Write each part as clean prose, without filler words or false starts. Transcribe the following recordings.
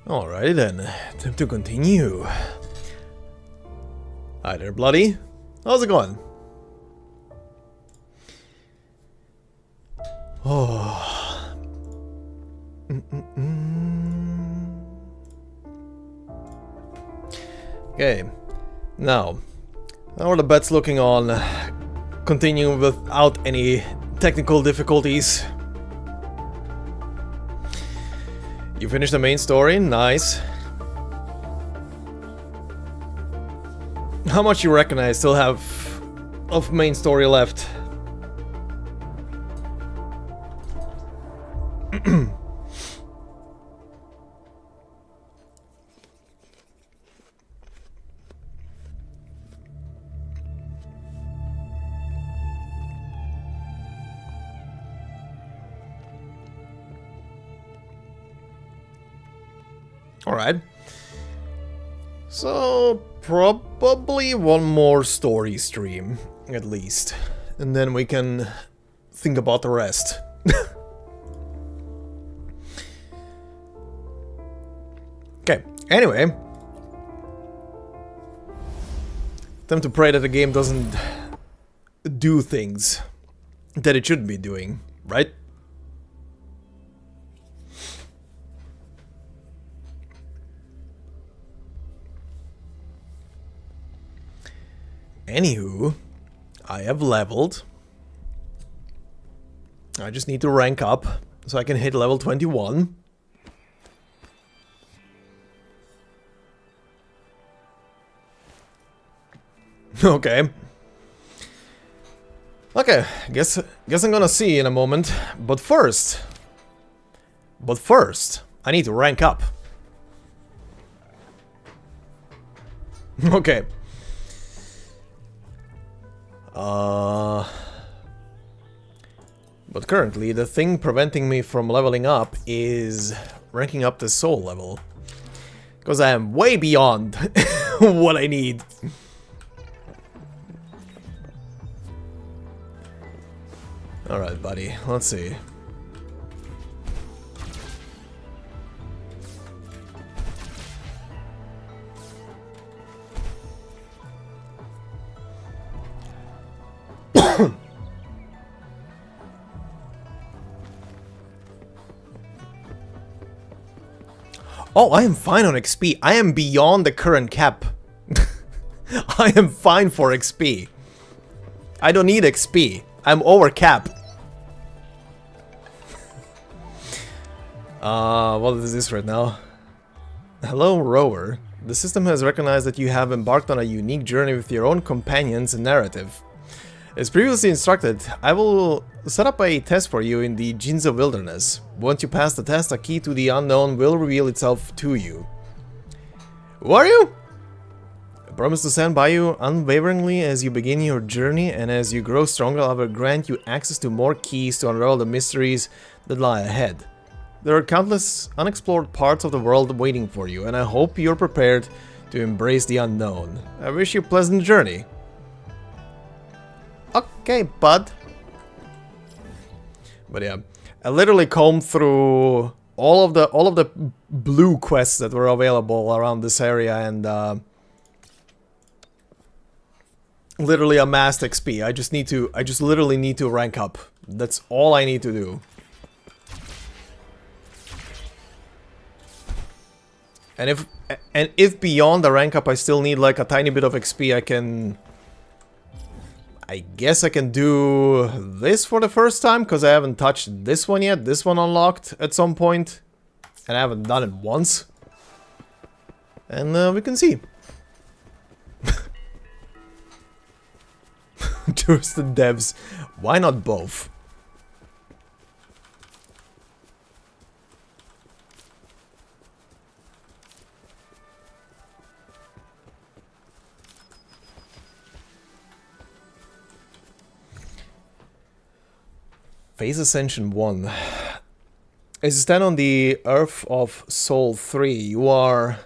Alrighty then, time to continue. Hi there, Bloody. How's it going? Oh. Okay, now how are the bets looking on continuing without any technical difficulties? You finished the main story, nice. How much you reckon I still have of main story left? Alright. So, probably one more story stream, at least. And then we can think about the rest. Okay, anyway. Time to pray that the game doesn't do things that it should be doing, right? Anywho, I have leveled. I just need to rank up so I can hit level 21. Okay. Okay, guess I'm gonna see in a moment. But first, I need to rank up. Okay. But currently, the thing preventing me from leveling up is ranking up the soul level. Because I am way beyond what I need. Alright, buddy, let's see. Oh, I am fine on XP. I am beyond the current cap. I am fine for XP. I don't need XP. I'm over cap. What is this right now? Hello, Rover. The system has recognized that you have embarked on a unique journey with your own companions and narrative. As previously instructed, I will set up a test for you in the Jinza Wilderness. Once you pass the test, a key to the unknown will reveal itself to you. Who are you? I promise to stand by you unwaveringly as you begin your journey, and as you grow stronger, I will grant you access to more keys to unravel the mysteries that lie ahead. There are countless unexplored parts of the world waiting for you, and I hope you're prepared to embrace the unknown. I wish you a pleasant journey. Okay, bud. But yeah, I literally combed through all of the blue quests that were available around this area and literally amassed XP. I just literally need to rank up. That's all I need to do. And if beyond the rank up I still need like a tiny bit of XP, I guess I can do this for the first time, because I haven't touched this one yet. This one unlocked at some point, and I haven't done it once. And we can see. Tourists and devs. Why not both? Phase Ascension 1. As you stand on the Earth of Soul 3, you are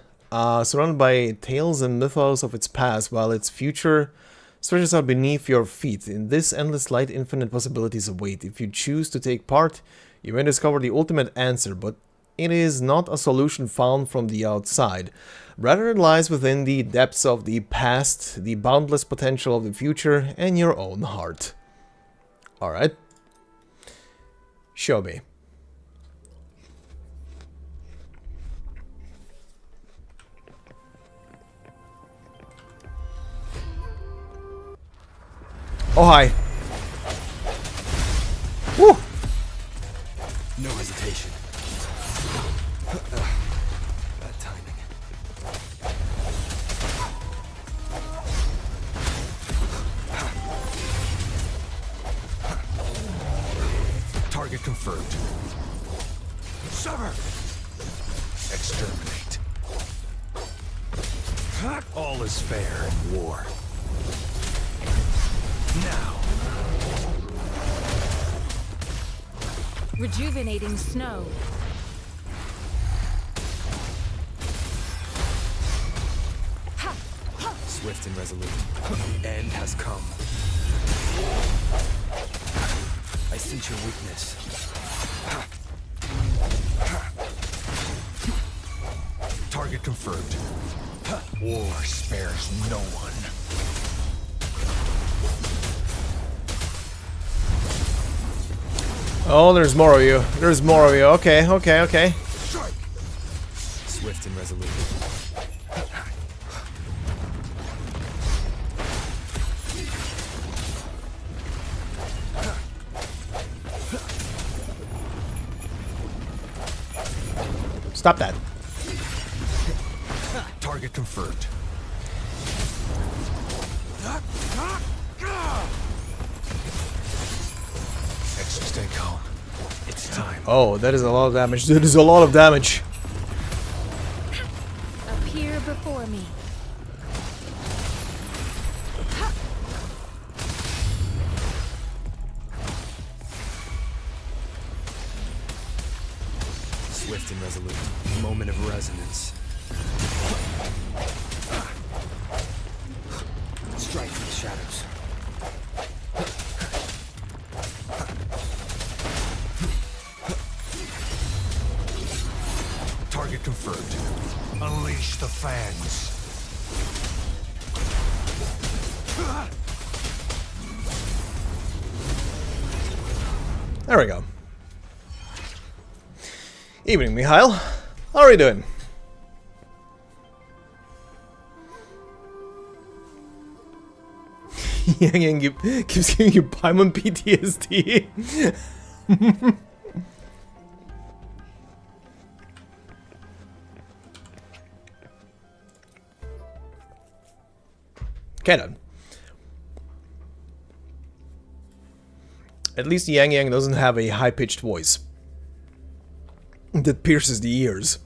surrounded by tales and mythos of its past, while its future stretches out beneath your feet. In this endless light, infinite possibilities await. If you choose to take part, you may discover the ultimate answer, but it is not a solution found from the outside. Rather, it lies within the depths of the past, the boundless potential of the future, and your own heart. Alright. Show me. Oh, hi. Woo! No hesitation. Bad timing. Target confirmed. Sever! Exterminate. All is fair in war. Now. Rejuvenating snow. Swift and resolute. The end has come. I sense your weakness. Target confirmed. War spares no one. Oh, there's more of you. There's more of you. Okay, okay, okay. Strike. Swift and resolute. Stop that. Target confirmed. Extra stay calm. It's time. Oh, that is a lot of damage. That is a lot of damage. Appear before me. Swift and resolute. Moment of resonance. Strike from the shadows. Target confirmed. Unleash the fangs. There we go. Evening, Mikhail. How are you doing? Yang keeps giving you Paimon PTSD. Okay then. At least Yang doesn't have a high-pitched voice that pierces the ears.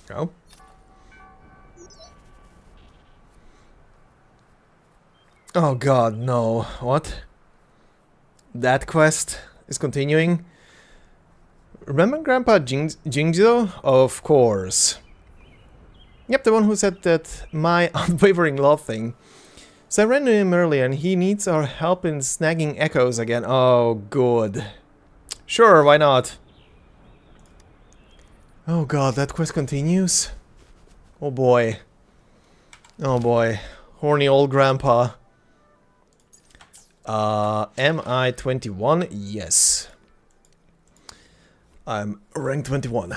Go. Oh god, no. What? That quest is continuing? Remember Grandpa Jingzo? Of course. Yep, the one who said that my unwavering love thing. So I ran into him earlier and he needs our help in snagging echoes again. Oh, good. Sure, why not? Oh god, that quest continues? Oh boy. Oh boy. Horny old grandpa. Am I 21? Yes. I'm rank 21.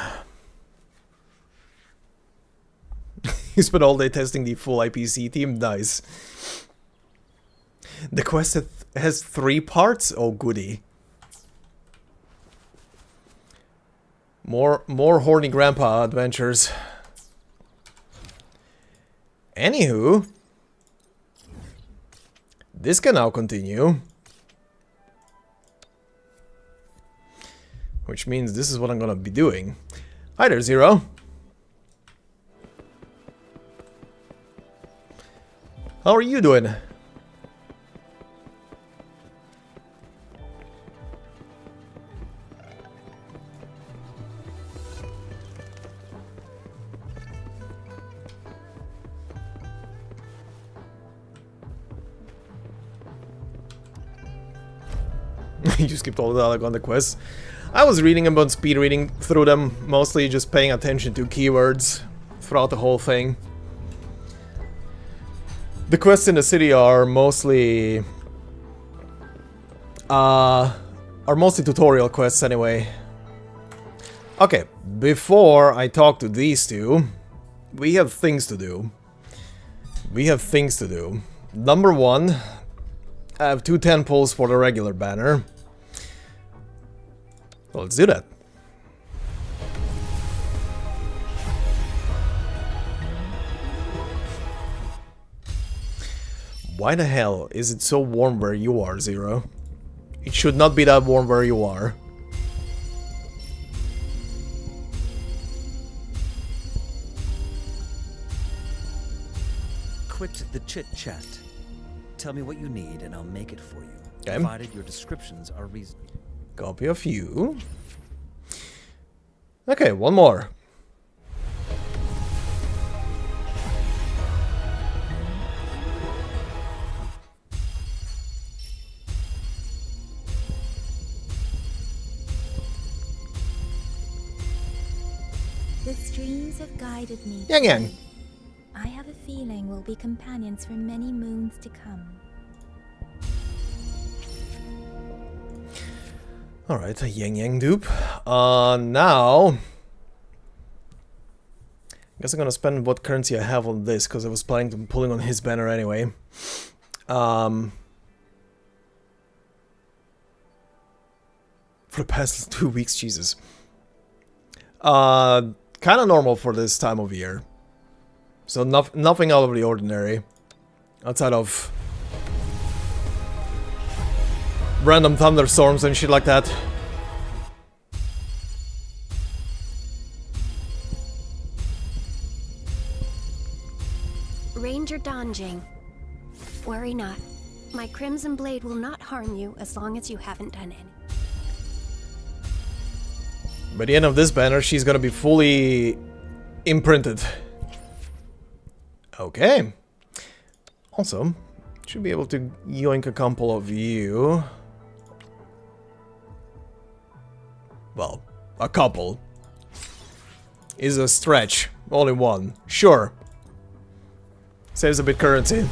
You spent all day testing the full IPC team? Nice. The quest has 3 parts? Oh goody. More horny grandpa adventures. Anywho, this can now continue. Which means this is what I'm gonna be doing. Hi there, Zero. How are you doing? You skipped all the dialogue on the quests. I was reading about speed reading through them, mostly just paying attention to keywords throughout the whole thing. The quests in the city are mostly tutorial quests anyway. Okay, before I talk to these two, we have things to do. Number one, I have 2 10 pulls for the regular banner. So let's do that. Why the hell is it so warm where you are, Zero? It should not be that warm where you are. Quit the chit-chat. Tell me what you need and I'll make it for you. Okay. Provided your descriptions are reasonable. Copy of you. Okay, one more. The streams have guided me. Yang Yang. I have a feeling we'll be companions for many moons to come. Alright, a Yang Yang dupe. Now... I guess I'm gonna spend what currency I have on this, because I was planning to pulling on his banner anyway. For the past 2 weeks, Jesus. Kinda normal for this time of year. So nothing out of the ordinary. Outside of random thunderstorms and shit like that. Ranger Donjing. Worry not. My Crimson Blade will not harm you as long as you haven't done any. By the end of this banner, she's gonna be fully imprinted. Okay. Also, should be able to yoink a couple of you. Well, a couple. Is a stretch. Only one. Sure. Saves a bit currency.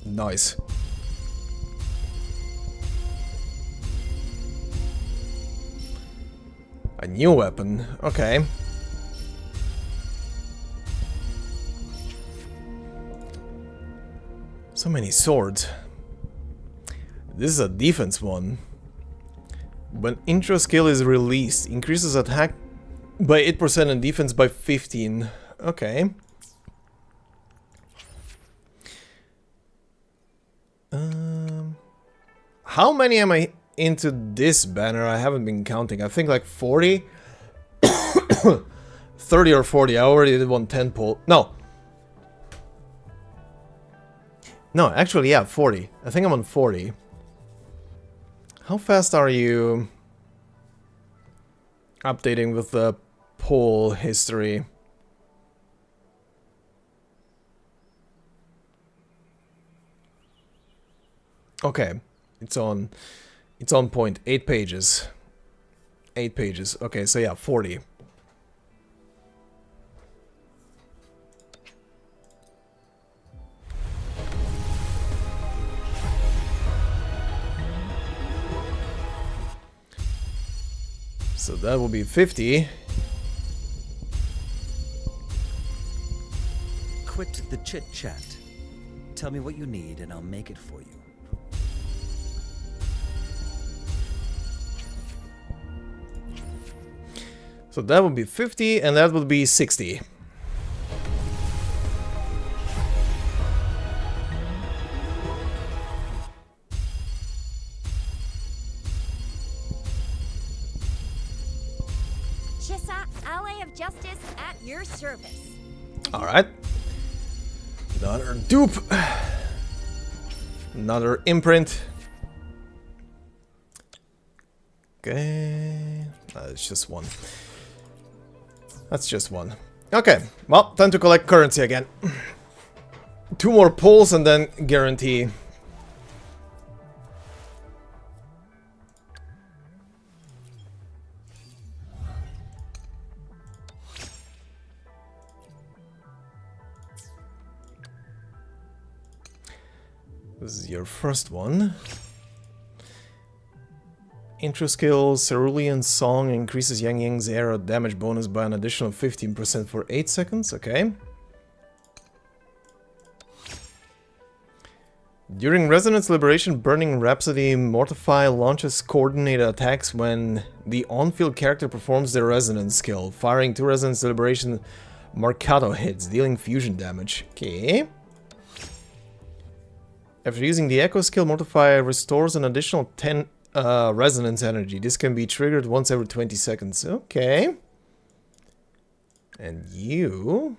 Nice. A new weapon. Okay. So many swords. This is a defense one. When intro skill is released, increases attack by 8% and defense by 15. Okay. How many am I into this banner? I haven't been counting. I think like 40? 30 or 40. I already did one 10 pull. No. No, actually, yeah, 40. I think I'm on 40. How fast are you updating with the pull history? Okay, it's on point. 8 pages. 8 pages. Okay, so yeah, 40. So that will be 50. Quit the chit-chat. Tell me what you need and I'll make it for you. So that would be 50, and that would be 60. Chissa, ally of justice at your service. Alright. Another dupe. Another imprint. Okay. It's just one. That's just one. Okay, well, time to collect currency again. 2 more pulls and then guarantee. This is your first one. Intro skill, Cerulean Song increases Yang Yang's arrow damage bonus by an additional 15% for 8 seconds, okay. During Resonance Liberation, Burning Rhapsody Mortify launches coordinated attacks when the on-field character performs their Resonance skill, firing 2 Resonance Liberation Mercado hits, dealing fusion damage. Okay. After using the Echo skill, Mortify restores an additional 10 resonance energy. This can be triggered once every 20 seconds. Okay. And you...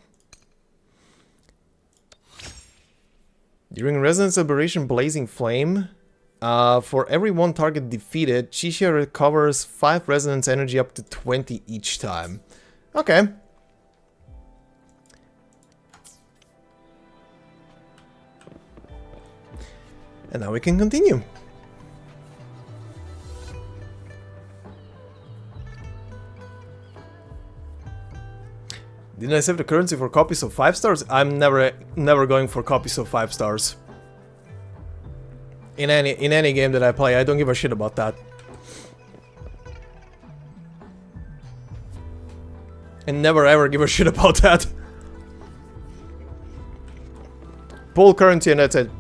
During Resonance Liberation Blazing Flame, for every 1 target defeated, Chisha recovers 5 resonance energy up to 20 each time. Okay. And now we can continue. Didn't I save the currency for copies of 5 stars? I'm never going for copies of 5 stars. In any game that I play, I don't give a shit about that. And never ever give a shit about that. Pull currency and that's it.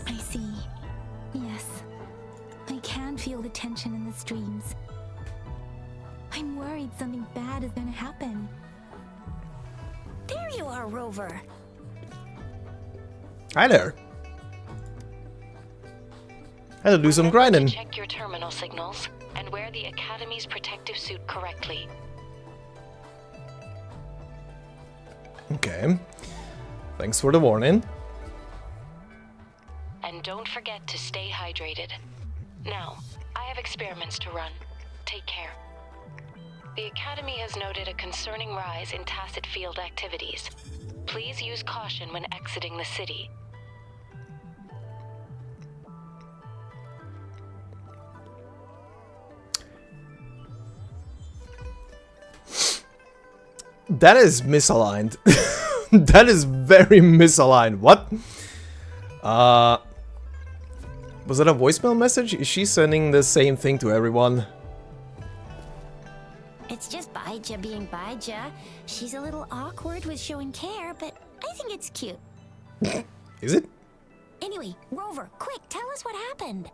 I see. Yes. I can feel the tension in the streams. I'm worried something bad is gonna happen. There you are, Rover. Hi there. I had to do some grinding. Check your terminal signals and wear the Academy's protective suit correctly. Okay. Thanks for the warning. And don't forget to stay hydrated. Now, I have experiments to run. Take care. The Academy has noted a concerning rise in tacit field activities. Please use caution when exiting the city. That is misaligned. That is very misaligned. What? Was that a voicemail message? Is she sending the same thing to everyone? It's just Baija being Baija. She's a little awkward with showing care, but I think it's cute. Is it? Anyway, Rover, quick, tell us what happened.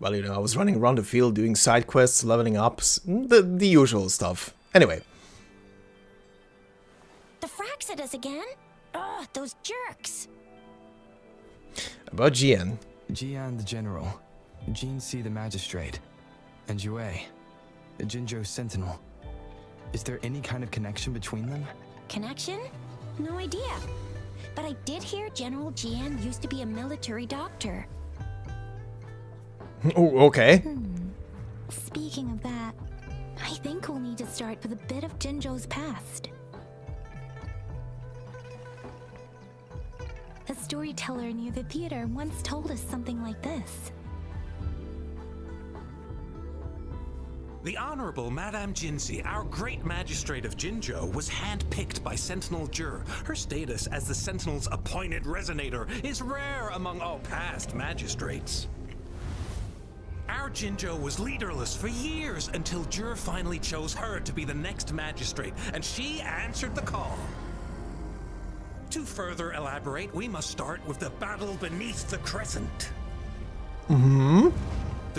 Well, you know, I was running around the field doing side quests, leveling up, the usual stuff. Anyway. The frags at us again? Ugh, those jerks. About Jian. Jian the General, Jean C the Magistrate, and Yue, Jinzhou's Sentinel. Is there any kind of connection between them? Connection? No idea. But I did hear General Jian used to be a military doctor. Oh, okay. Speaking of that, I think we'll need to start with a bit of Jinzhou's past. A storyteller near the theater once told us something like this. The Honorable Madame Jinzi, our great magistrate of Jinzhou, was handpicked by Sentinel Jur. Her status as the Sentinel's appointed resonator is rare among all past magistrates. Our Jinzhou was leaderless for years until Jur finally chose her to be the next magistrate, and she answered the call. To further elaborate, we must start with the battle beneath the Crescent. The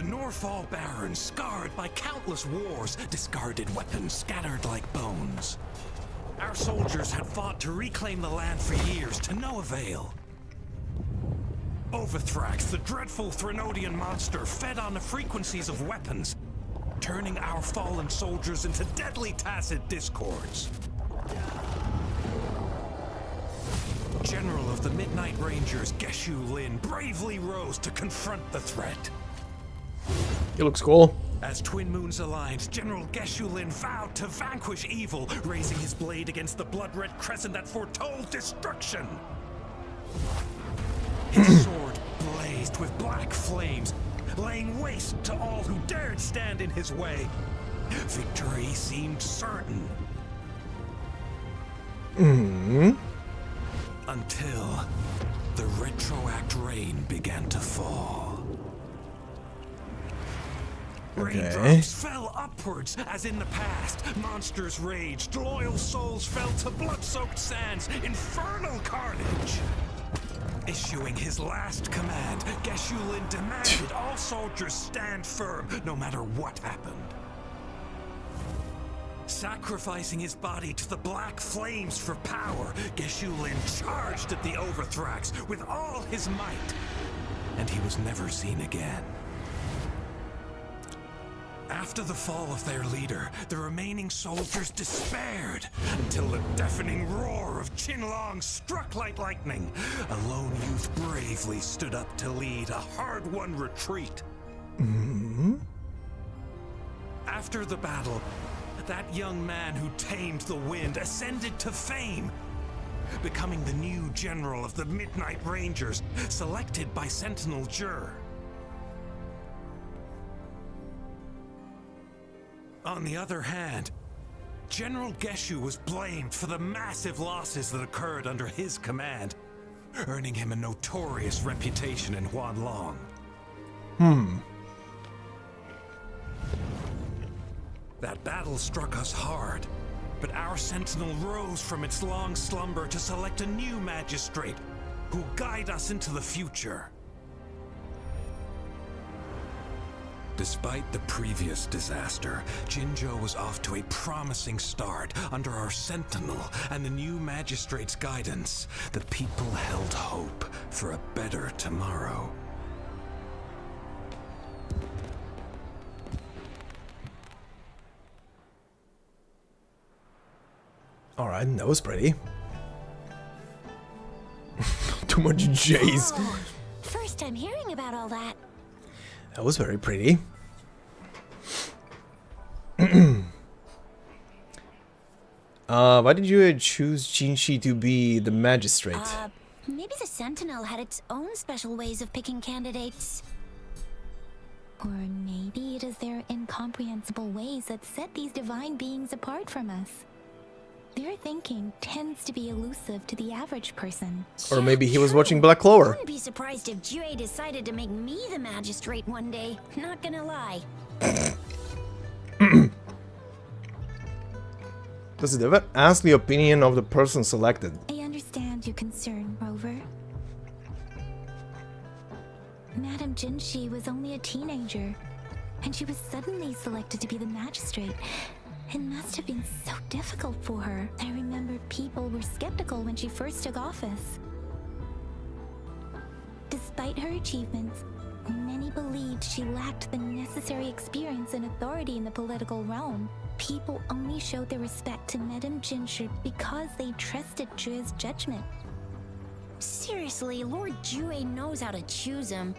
Norfall Barons, scarred by countless wars, discarded weapons scattered like bones. Our soldiers had fought to reclaim the land for years, to no avail. Overthrax, the dreadful Threnodian monster, fed on the frequencies of weapons, turning our fallen soldiers into deadly tacit discords. General of the Midnight Rangers, Geshu Lin, bravely rose to confront the threat. He looks cool. As twin moons aligned, General Geshu-Lin vowed to vanquish evil, raising his blade against the blood-red crescent that foretold destruction. His sword blazed with black flames, laying waste to all who dared stand in his way. Victory seemed certain. Until the retroact rain began to fall. Raindrops fell upwards as in the past. Monsters raged, loyal souls fell to blood-soaked sands, infernal carnage. Issuing his last command, Geshu-Lin demanded all soldiers stand firm, no matter what happened. Sacrificing his body to the black flames for power, Geshu-Lin charged at the Overthrax with all his might, and he was never seen again. After the fall of their leader, the remaining soldiers despaired until the deafening roar of Qinlong struck like lightning. A lone youth bravely stood up to lead a hard-won retreat. After the battle, that young man who tamed the wind ascended to fame, becoming the new general of the Midnight Rangers, selected by Sentinel Jur. On the other hand, General Geshu was blamed for the massive losses that occurred under his command, earning him a notorious reputation in Huanlong. That battle struck us hard, but our sentinel rose from its long slumber to select a new magistrate who'll guide us into the future. Despite the previous disaster, Jinzhou was off to a promising start under our sentinel and the new magistrate's guidance. The people held hope for a better tomorrow. Alright, that was pretty. Too much J's. Oh, first time hearing about all that. That was very pretty. Why did you choose Jinshi to be the magistrate? Maybe the Sentinel had its own special ways of picking candidates. Or maybe it is their incomprehensible ways that set these divine beings apart from us. Their thinking tends to be elusive to the average person. Or maybe he was watching Black Clover. Wouldn't be surprised if Jue decided to make me the magistrate one day. Not gonna lie. Does it ever ask the opinion of the person selected? I understand your concern, Rover. Madame Jinshi was only a teenager, and she was suddenly selected to be the magistrate. It must have been so difficult for her. I remember people were skeptical when she first took office. Despite her achievements, many believed she lacked the necessary experience and authority in the political realm. People only showed their respect to Madame Jinshi because they trusted Jue's judgment. Seriously, Lord Jue knows how to choose him.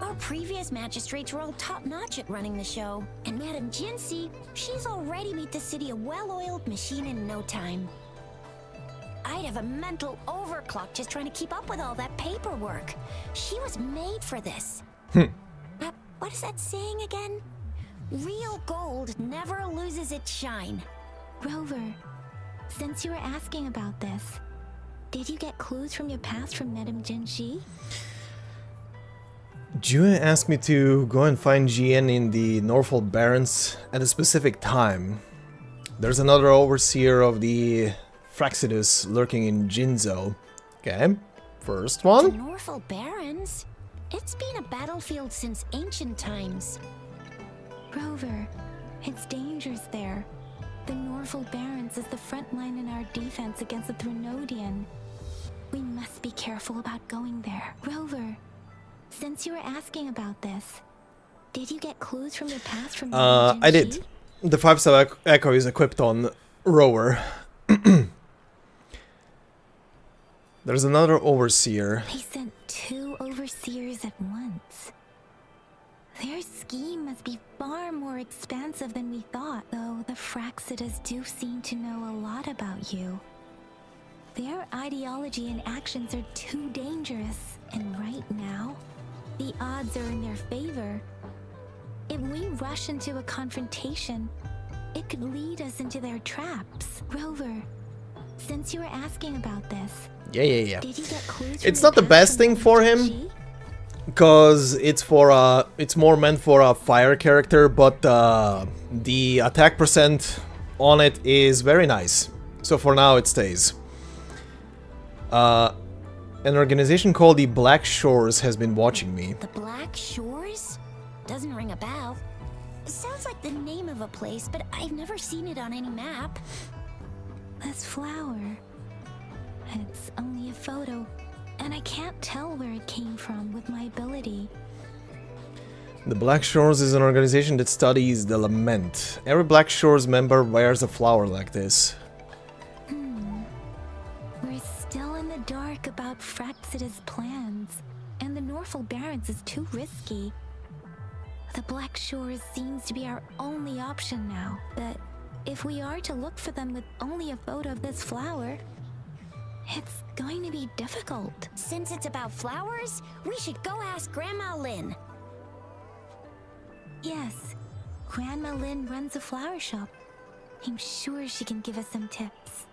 Our previous magistrates were all top-notch at running the show. And Madame Jinshi, she's already made the city a well-oiled machine in no time. I'd have a mental overclock just trying to keep up with all that paperwork. She was made for this. What is that saying again? Real gold never loses its shine. Rover, since you were asking about this, did you get clues from your past from Madame Jinshi? Jue asked me to go and find Jian in the Norfolk Barrens at a specific time. There's another overseer of the Fraxidus lurking in Jinzhou. Okay, first The one. Norfolk Barrens? It's been a battlefield since ancient times. Rover, it's dangerous there. The Norfolk Barrens is the front line in our defense against the Threnodian. We must be careful about going there. Rover, since you were asking about this, did you get clues from your past from Madame I did. Jinshi? The 5-star echo is equipped on Rover. There's another overseer. They sent 2 overseers at once. Their scheme must be far more expansive than we thought, though the Fraxidas do seem to know a lot about you. Their ideology and actions are too dangerous, and right now, the odds are in their favor. If we rush into a confrontation, it could lead us into their traps. Rover, since you were asking about this, Yeah. did you get clues It's from not the past best from thing for him, G? because it's more meant for a fire character, but the attack percent on it is very nice. So for now it stays. An organization called the Black Shores has been watching me. The Black Shores? Doesn't ring a bell. Sounds like the name of a place, but I've never seen it on any map. This flower. It's only a photo, and I can't tell where it came from with my ability. The Black Shores is an organization that studies the Lament. Every Black Shores member wears a flower like this. We're still in the dark about Fraxida's plans, and the Norfolk Barrens is too risky. The Black Shores seems to be our only option now, but if we are to look for them with only a photo of this flower, it's going to be difficult. Since it's about flowers, we should go ask Grandma Lynn. Yes, Grandma Lynn runs a flower shop. I'm sure she can give us some tips.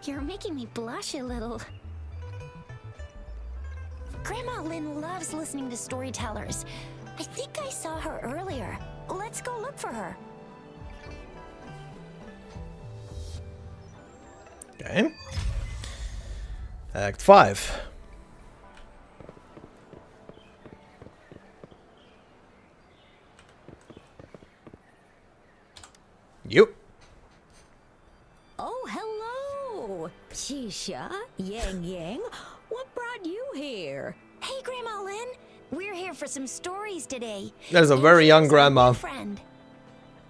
You're making me blush a little. Grandma Lynn loves listening to storytellers. I think I saw her earlier. Let's go look for her. Okay. Act 5. You. Oh, hello! Shisha, Yang Yang, what brought you here? Hey, Grandma Lynn. We're here for some stories today. There's a And very young here's our grandma. new friend.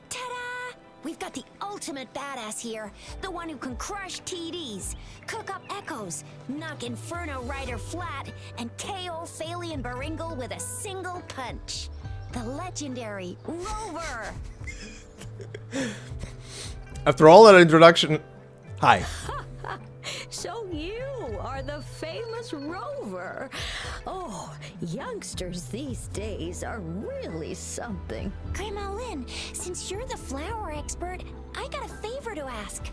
Ta-da! We've got the ultimate badass here. The one who can crush TDs, cook up echoes, knock Inferno Rider flat, and KO Phaley and Baringle with a single punch. The legendary Rover. After all that introduction... Hi. So you are the famous Rover. Oh, youngsters these days are really something. Grandma Lynn, since you're the flower expert, I got a favor to ask.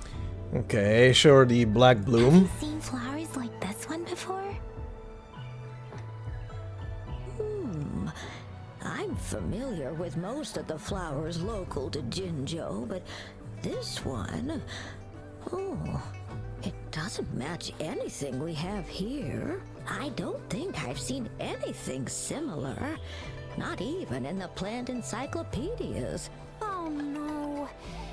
Okay, sure, the Black Bloom. Seen flowers like this one before? I'm familiar with most of the flowers local to Jinzhou, but this one... Oh, it doesn't match anything we have here. I don't think I've seen anything similar. Not even in the plant encyclopedias. Oh no.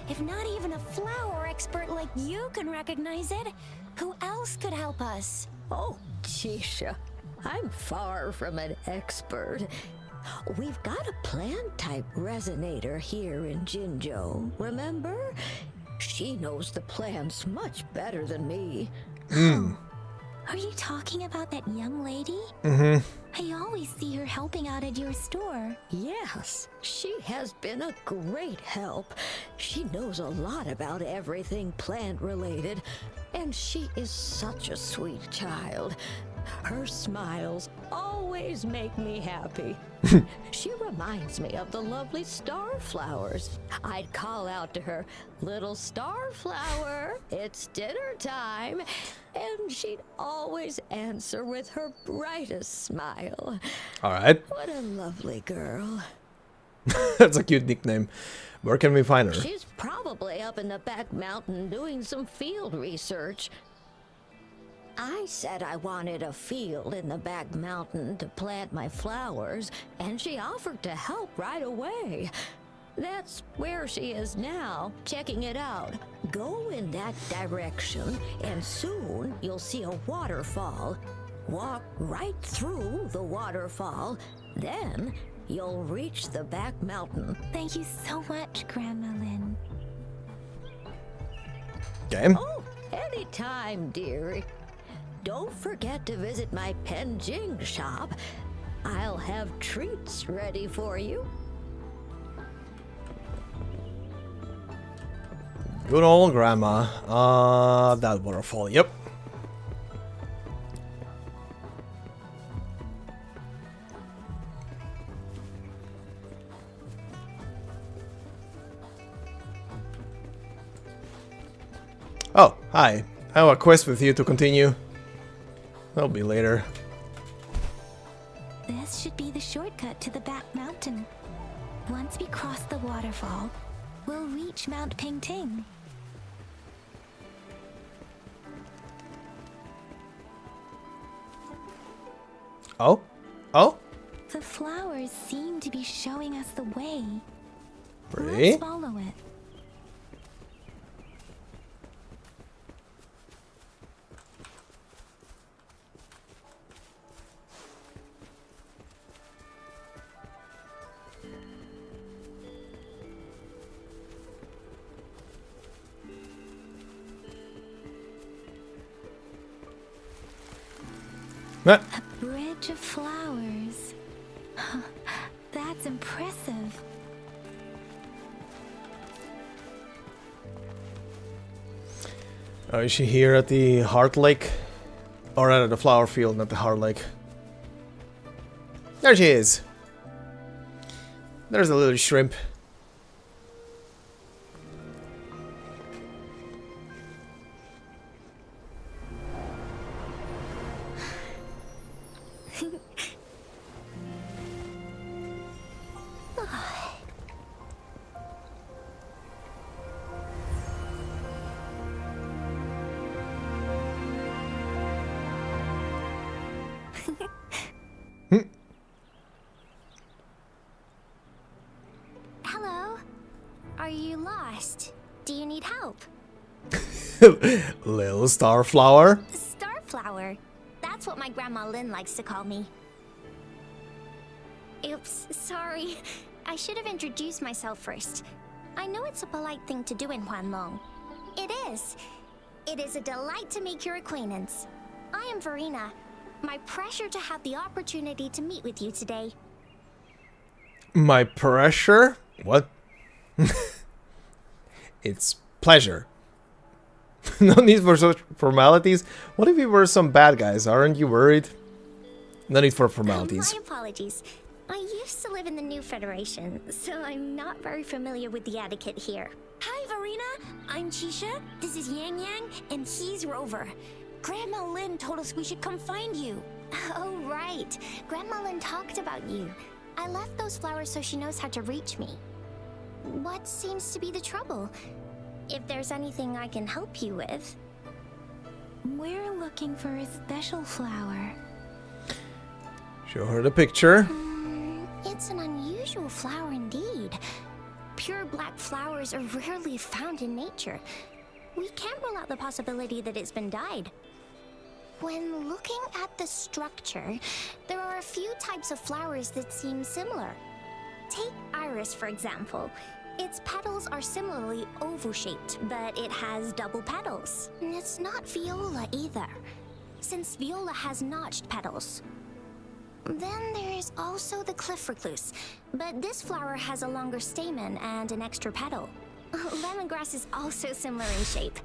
If not even a flower expert like you can recognize it, who else could help us? Oh, Chisha, I'm far from an expert. We've got a plant-type resonator here in Jinzhou, remember? She knows the plants much better than me. Are you talking about that young lady? Mm-hmm. I always see her helping out at your store. Yes, she has been a great help. She knows a lot about everything plant-related, and she is such a sweet child. Her smiles always make me happy. She reminds me of the lovely starflowers. I'd call out to her, "Little starflower, it's dinner time," and she'd always answer with her brightest smile. Alright. What a lovely girl. That's a cute nickname. Where can we find her? She's probably up in the back mountain doing some field research. I said I wanted a field in the back mountain to plant my flowers, and she offered to help right away. That's where she is now, checking it out. Go in that direction, and soon you'll see a waterfall. Walk right through the waterfall, then you'll reach the back mountain. Thank you so much, Grandma Lynn. Okay. Oh, anytime, dearie. Don't forget to visit my Penjing shop. I'll have treats ready for you. Good old grandma. That waterfall, yep. Oh, hi. I have a quest with you to continue. That'll be later. This should be the shortcut to the back mountain. Once we cross the waterfall, we'll reach Mount Pingting. Oh? Oh? The flowers seem to be showing us the way. Really? Let's follow it. Ah. A bridge of flowers. That's impressive. Oh, is she here at the Heart Lake? Or at the flower field, not the Heart Lake. There she is. There's a little shrimp. Hello? Are you lost? Do you need help? Little starflower. Starflower. That's what my grandma Lynn likes to call me. Oops, sorry. I should have introduced myself first. I know it's a polite thing to do in Huanlong. It is. It is a delight to make your acquaintance. I am Verena. My pleasure to have the opportunity to meet with you today. My pressure? What? It's pleasure. No need for such formalities. What if we were some bad guys? Aren't you worried? No need for formalities. My apologies. I used to live in the New Federation, so I'm not very familiar with the etiquette here. Hi, Verena. I'm Chisha. This is Yang Yang, and he's Rover. Grandma Lynn told us we should come find you. Oh, right. Grandma Lynn talked about you. I left those flowers so she knows how to reach me. What seems to be the trouble? If there's anything I can help you with. We're looking for a special flower. Show her the picture. It's an unusual flower indeed. Pure black flowers are rarely found in nature. We can't rule out the possibility that it's been dyed. When looking at the structure, there are a few types of flowers that seem similar. Take iris, for example. Its petals are similarly oval-shaped, but it has double petals. And it's not viola either, since viola has notched petals. Then there is also the cliff recluse, but this flower has a longer stamen and an extra petal. Lemongrass is also similar in shape.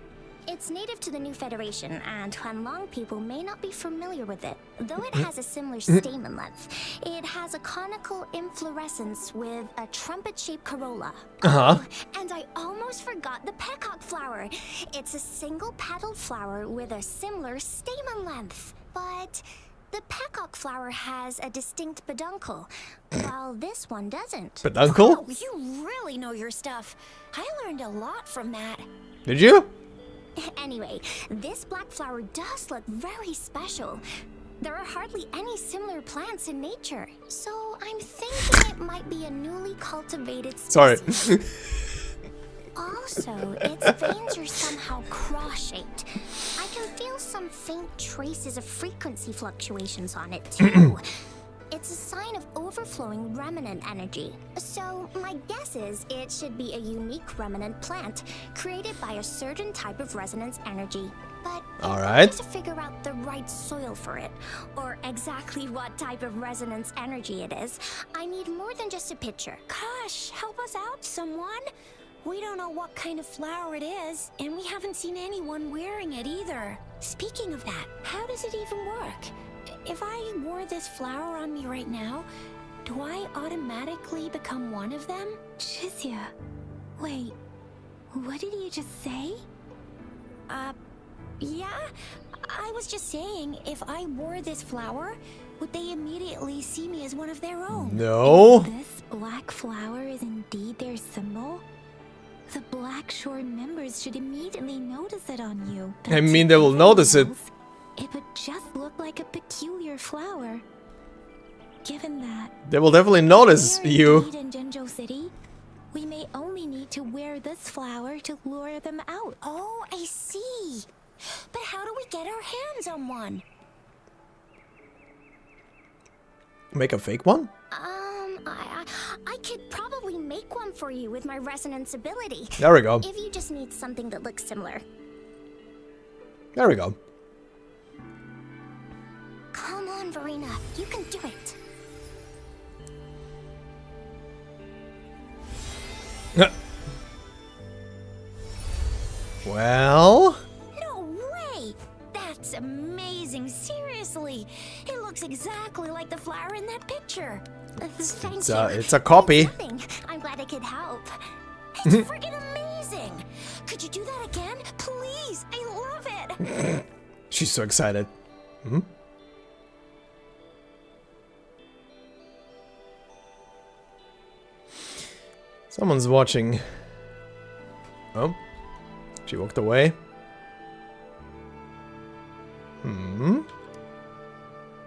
It's native to the New Federation, and Huanlong people may not be familiar with it. Though it has a similar stamen length, it has a conical inflorescence with a trumpet-shaped corolla. And I almost forgot the peacock flower. It's a single-petaled flower with a similar stamen length. But the peacock flower has a distinct peduncle, while this one doesn't. Peduncle? Oh, you really know your stuff. I learned a lot from that. Did you? Anyway, this black flower does look very special. There are hardly any similar plants in nature, so I'm thinking it might be a newly cultivated species. Sorry. Also, its veins are somehow cross-shaped. I can feel some faint traces of frequency fluctuations on it, too. It's a sign of overflowing remnant energy. So, my guess is it should be a unique remnant plant created by a certain type of resonance energy. But Alright. To figure out the right soil for it, or exactly what type of resonance energy it is, I need more than just a picture. Gosh, help us out, someone. We don't know what kind of flower it is, and we haven't seen anyone wearing it either. Speaking of that, how does it even work? If I wore this flower on me right now, do I automatically become one of them? Chizia, wait, what did you just say? Yeah? I was just saying, if I wore this flower, would they immediately see me as one of their own? No. This black flower is indeed their symbol? The Black Shore members should immediately notice it on you. I mean, they will notice it. It would just look like a peculiar flower. Given that They will definitely notice we are you. indeed in Jinzhou City, we may only need to wear this flower to lure them out. Oh, I see. But how do we get our hands on one? Make a fake one? I could probably make one for you with my resonance ability. There we go. If you just need something that looks similar. There we go. Come on, Verena, you can do it. Well, No way! That's amazing, seriously. It looks exactly like the flower in that picture. Thank you. it's a copy. Nothing. I'm glad I could help. It's freaking amazing! Could you do that again? Please, I love it! She's so excited. Hmm? Someone's watching. Oh, she walked away. Hmm.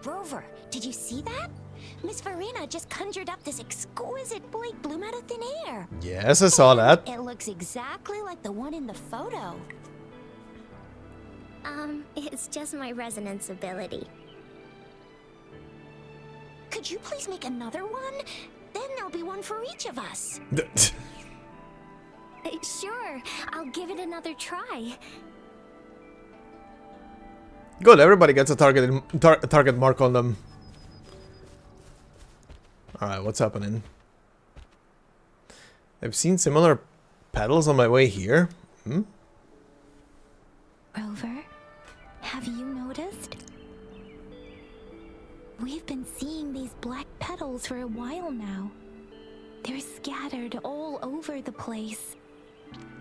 Rover, did you see that? Miss Verena just conjured up this exquisite blade bloom out of thin air. Yes, I saw that. It looks exactly like the one in the photo. It's just my resonance ability. Could you please make another one? Then there'll be one for each of us. Sure, I'll give it another try. Good, everybody gets a target mark on them. Alright, what's happening? I've seen similar petals on my way here. Hmm? Rover, have you noticed? We've been seeing these black petals for a while now. They're scattered all over the place.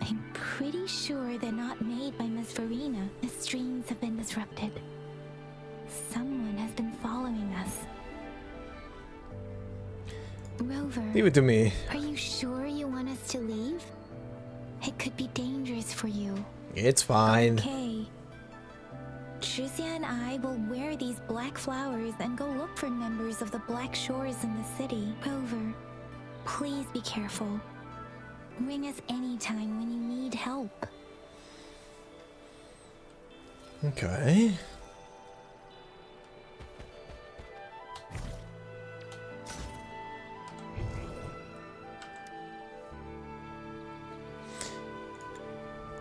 I'm pretty sure they're not made by Miss Verena. The streams have been disrupted. Someone has been following us. Rover, Leave it to me. are you sure you want us to leave? It could be dangerous for you. It's fine. Okay. Trizia and I will wear these black flowers and go look for members of the Black Shores in the city. Rover, please be careful. Ring us anytime when you need help. Okay.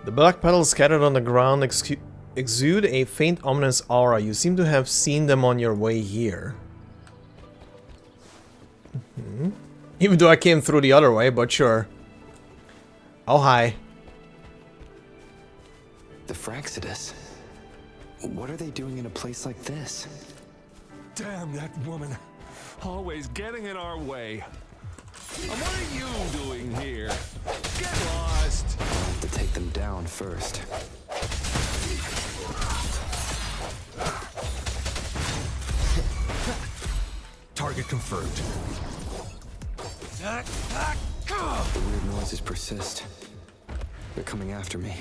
The black petals scattered on the ground exude a faint ominous aura. You seem to have seen them on your way here. Even though I came through the other way, but sure. Oh, hi. The Fraxidus. What are they doing in a place like this? Damn that woman. Always getting in our way. And what are you doing here? Get lost! I'll have to take them down first. Target confirmed. The weird noises persist. They're coming after me.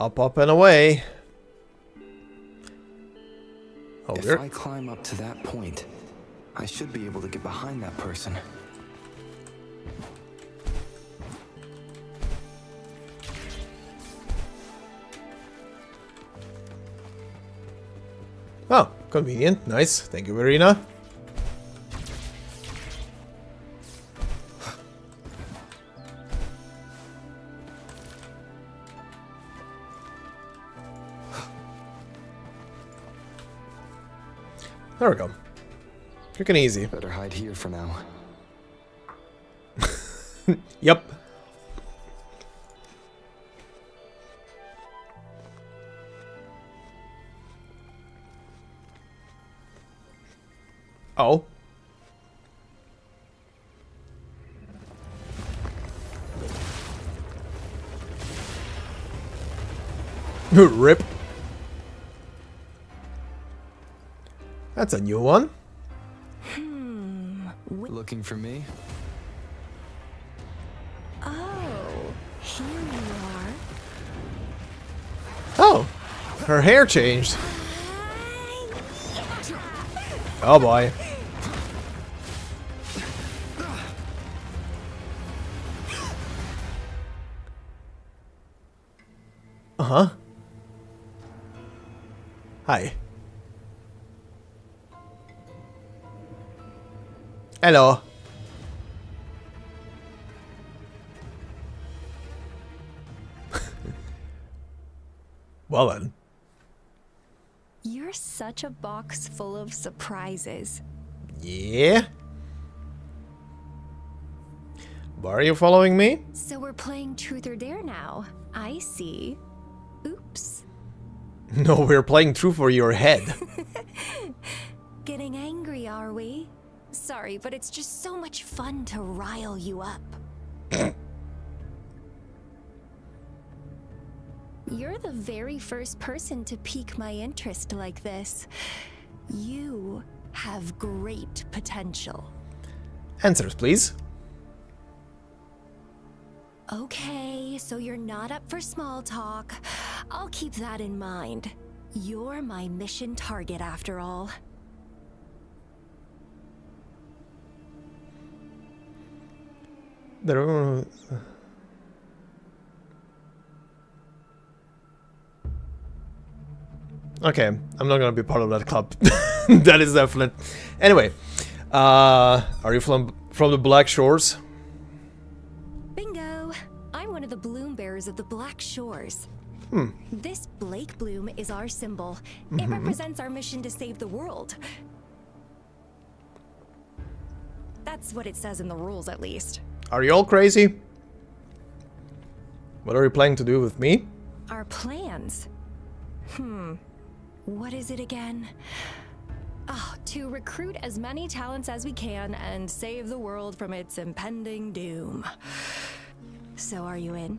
Up and away. Oh, If I climb up to that point, I should be able to get behind that person. Oh, convenient. Nice. Thank you, Verena. There we go. Quick and easy. Better hide here for now. Yep. Oh. Rip. That's a new one. Looking for me? Oh, here you are. Oh, her hair changed. Oh boy. Uh-huh. Hi. Hello. Well then. You're such a box full of surprises. Yeah? Why are you following me? So we're playing Truth or Dare now. I see. Oops. No, we're playing Truth for your head. Getting angry, are we? Sorry, but it's just so much fun to rile you up. You're the very first person to pique my interest like this. You have great potential. Answers, please. Okay, so you're not up for small talk. I'll keep that in mind. You're my mission target after all. Okay, I'm not gonna be part of that club. That is definite. Anyway, are you from the Black Shores? Bingo! I'm one of the bloom bearers of the Black Shores. This Blake bloom is our symbol. It represents our mission to save the world. That's what it says in the rules, at least. Are you all crazy? What are you planning to do with me? Our plans? What is it again? Oh, to recruit as many talents as we can and save the world from its impending doom. So are you in?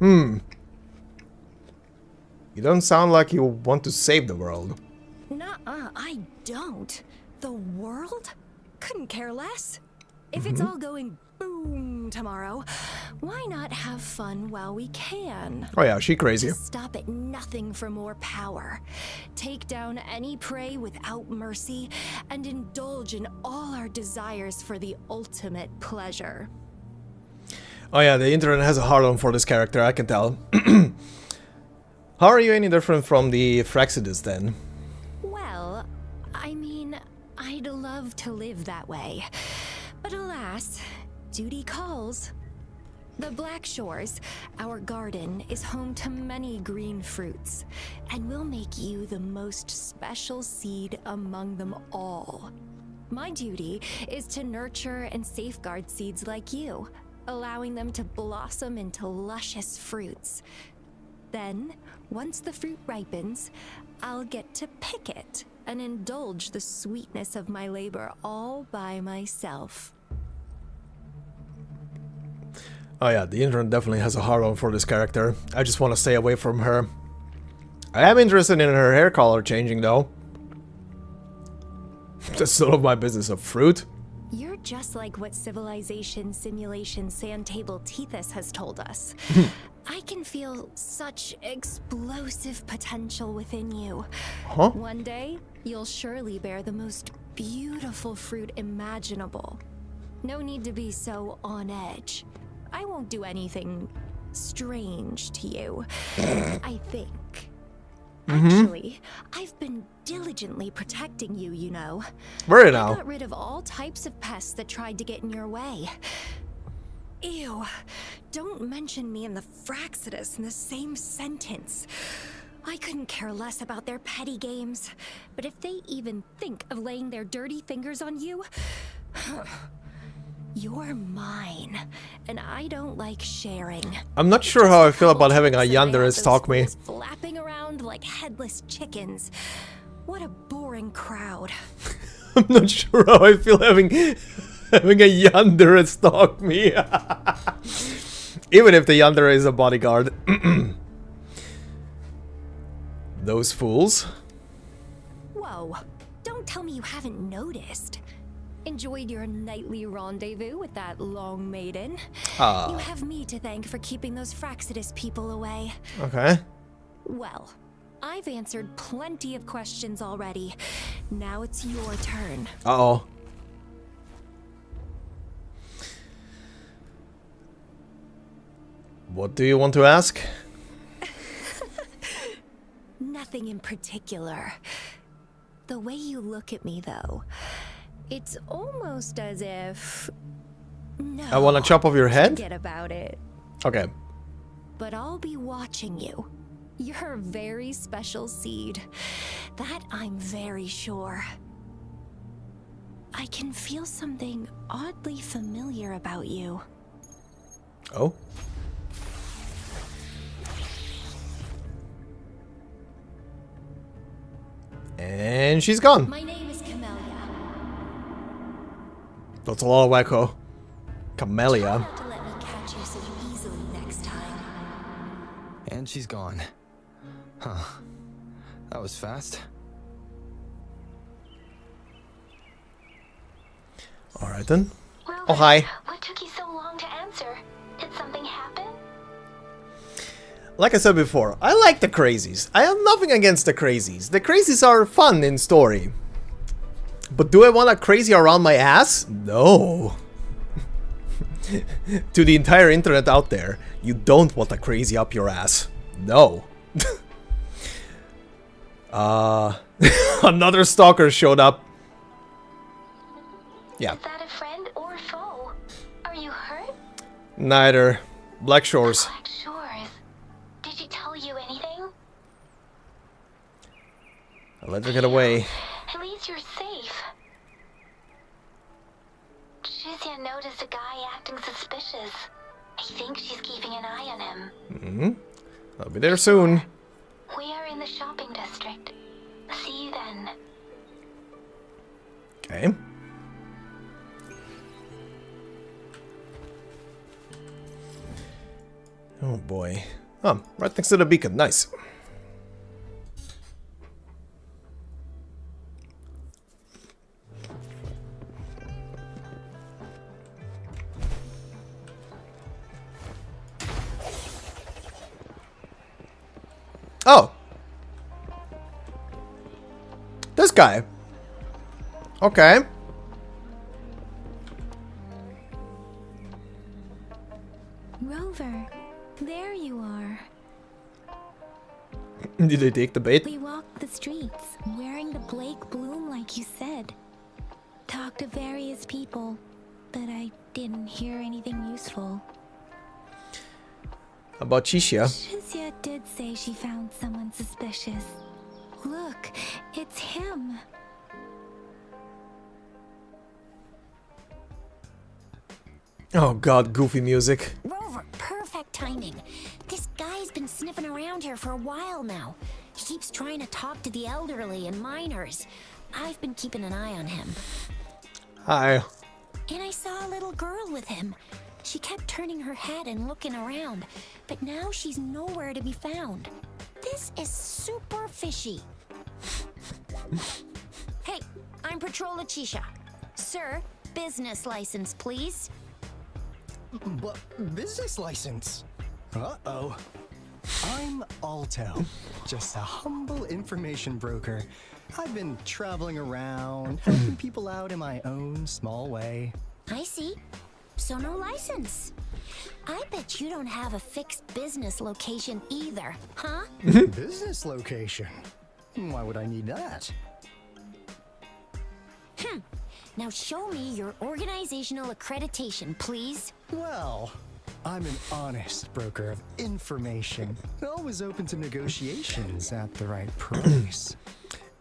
You don't sound like you want to save the world. Nuh-uh, I don't. The world? Couldn't care less. If it's all going boom tomorrow, why not have fun while we can? Oh yeah, she crazy. Just stop at nothing for more power. Take down any prey without mercy, and indulge in all our desires for the ultimate pleasure. Oh yeah, the internet has a hard-on for this character, I can tell. How are you any different from the Fraxidus then? Well, I mean, I'd love to live that way. But alas, duty calls. The Black Shores, our garden, is home to many green fruits, and will make you the most special seed among them all. My duty is to nurture and safeguard seeds like you, allowing them to blossom into luscious fruits. Then, once the fruit ripens, I'll get to pick it and indulge the sweetness of my labor all by myself. Oh yeah, the internet definitely has a hard-on for this character. I just want to stay away from her. I am interested in her hair color changing though. That's none of my business. A fruit? You're just like what Civilization Simulation Sandtable Tethys has told us. I can feel such explosive potential within you. Huh? One day, you'll surely bear the most beautiful fruit imaginable. No need to be so on edge. I won't do anything strange to you. I think. Actually, I've been diligently protecting you, you know. Where I now? got rid of all types of pests that tried to get in your way. Ew. Don't mention me and the Fraxidus in the same sentence. I couldn't care less about their petty games, but if they even think of laying their dirty fingers on you, you're mine, and I don't like sharing. I'm not sure how I feel about having a yandere stalk me. Flapping around like headless chickens. What a boring crowd. I'm not sure how I feel having a yandere stalk me. Even if the yandere is a bodyguard. Those fools. Whoa, don't tell me you haven't noticed. Enjoyed your nightly rendezvous with that long maiden. You have me to thank for keeping those Fraxidus people away. Okay. Well, I've answered plenty of questions already. Now it's your turn. Uh-oh. What do you want to ask? Nothing in particular. The way you look at me, though, it's almost as if... No, I want to chop off your head? forget about it. Okay. But I'll be watching you. You're a very special seed. That I'm very sure. I can feel something oddly familiar about you. Oh. And she's gone. My name is Camellia. That's a lot of wacko. Camellia. Not to let me catch you so easily next time. And she's gone. Huh. That was fast. Alright then. Rover, Oh, hi. What took you so long to answer? Did something happen? Like I said before, I like the crazies. I have nothing against the crazies. The crazies are fun in story. But do I want a crazy around my ass? No. To the entire internet out there, you don't want a crazy up your ass. No. Another stalker showed up. Yeah. Is that a friend or foe? Are you hurt? Neither. Black Shores. Black Shores. Did she tell you anything? I'll let her get away. At least you're safe. Shizia noticed a guy acting suspicious. I think she's keeping an eye on him. I'll be there soon. We are in the shopping district. See you then. Okay. Oh boy. Oh, right next to the beacon. Nice. Oh. This guy. Okay. Rover, there you are. Did they take the bait? We walked the streets, wearing the Blake bloom like you said. Talked to various people, but I didn't hear anything useful. About Chisha. Shizia did say she found someone suspicious. Look, it's him. Oh god, goofy music. Rover, perfect timing. This guy's been sniffing around here for a while now. He keeps trying to talk to the elderly and minors. I've been keeping an eye on him. Hi. And I saw a little girl with him. She kept turning her head and looking around, but now she's nowhere to be found. This is super fishy. Hey, I'm Patrolla Chisha. Sir, business license, please. But business license? Uh-oh. I'm Alto, just a humble information broker. I've been traveling around, helping people out in my own small way. I see. So no license. I bet you don't have a fixed business location either, huh? Business location? Why would I need that? Now show me your organizational accreditation, please. Well, I'm an honest broker of information. Always open to negotiations at the right price.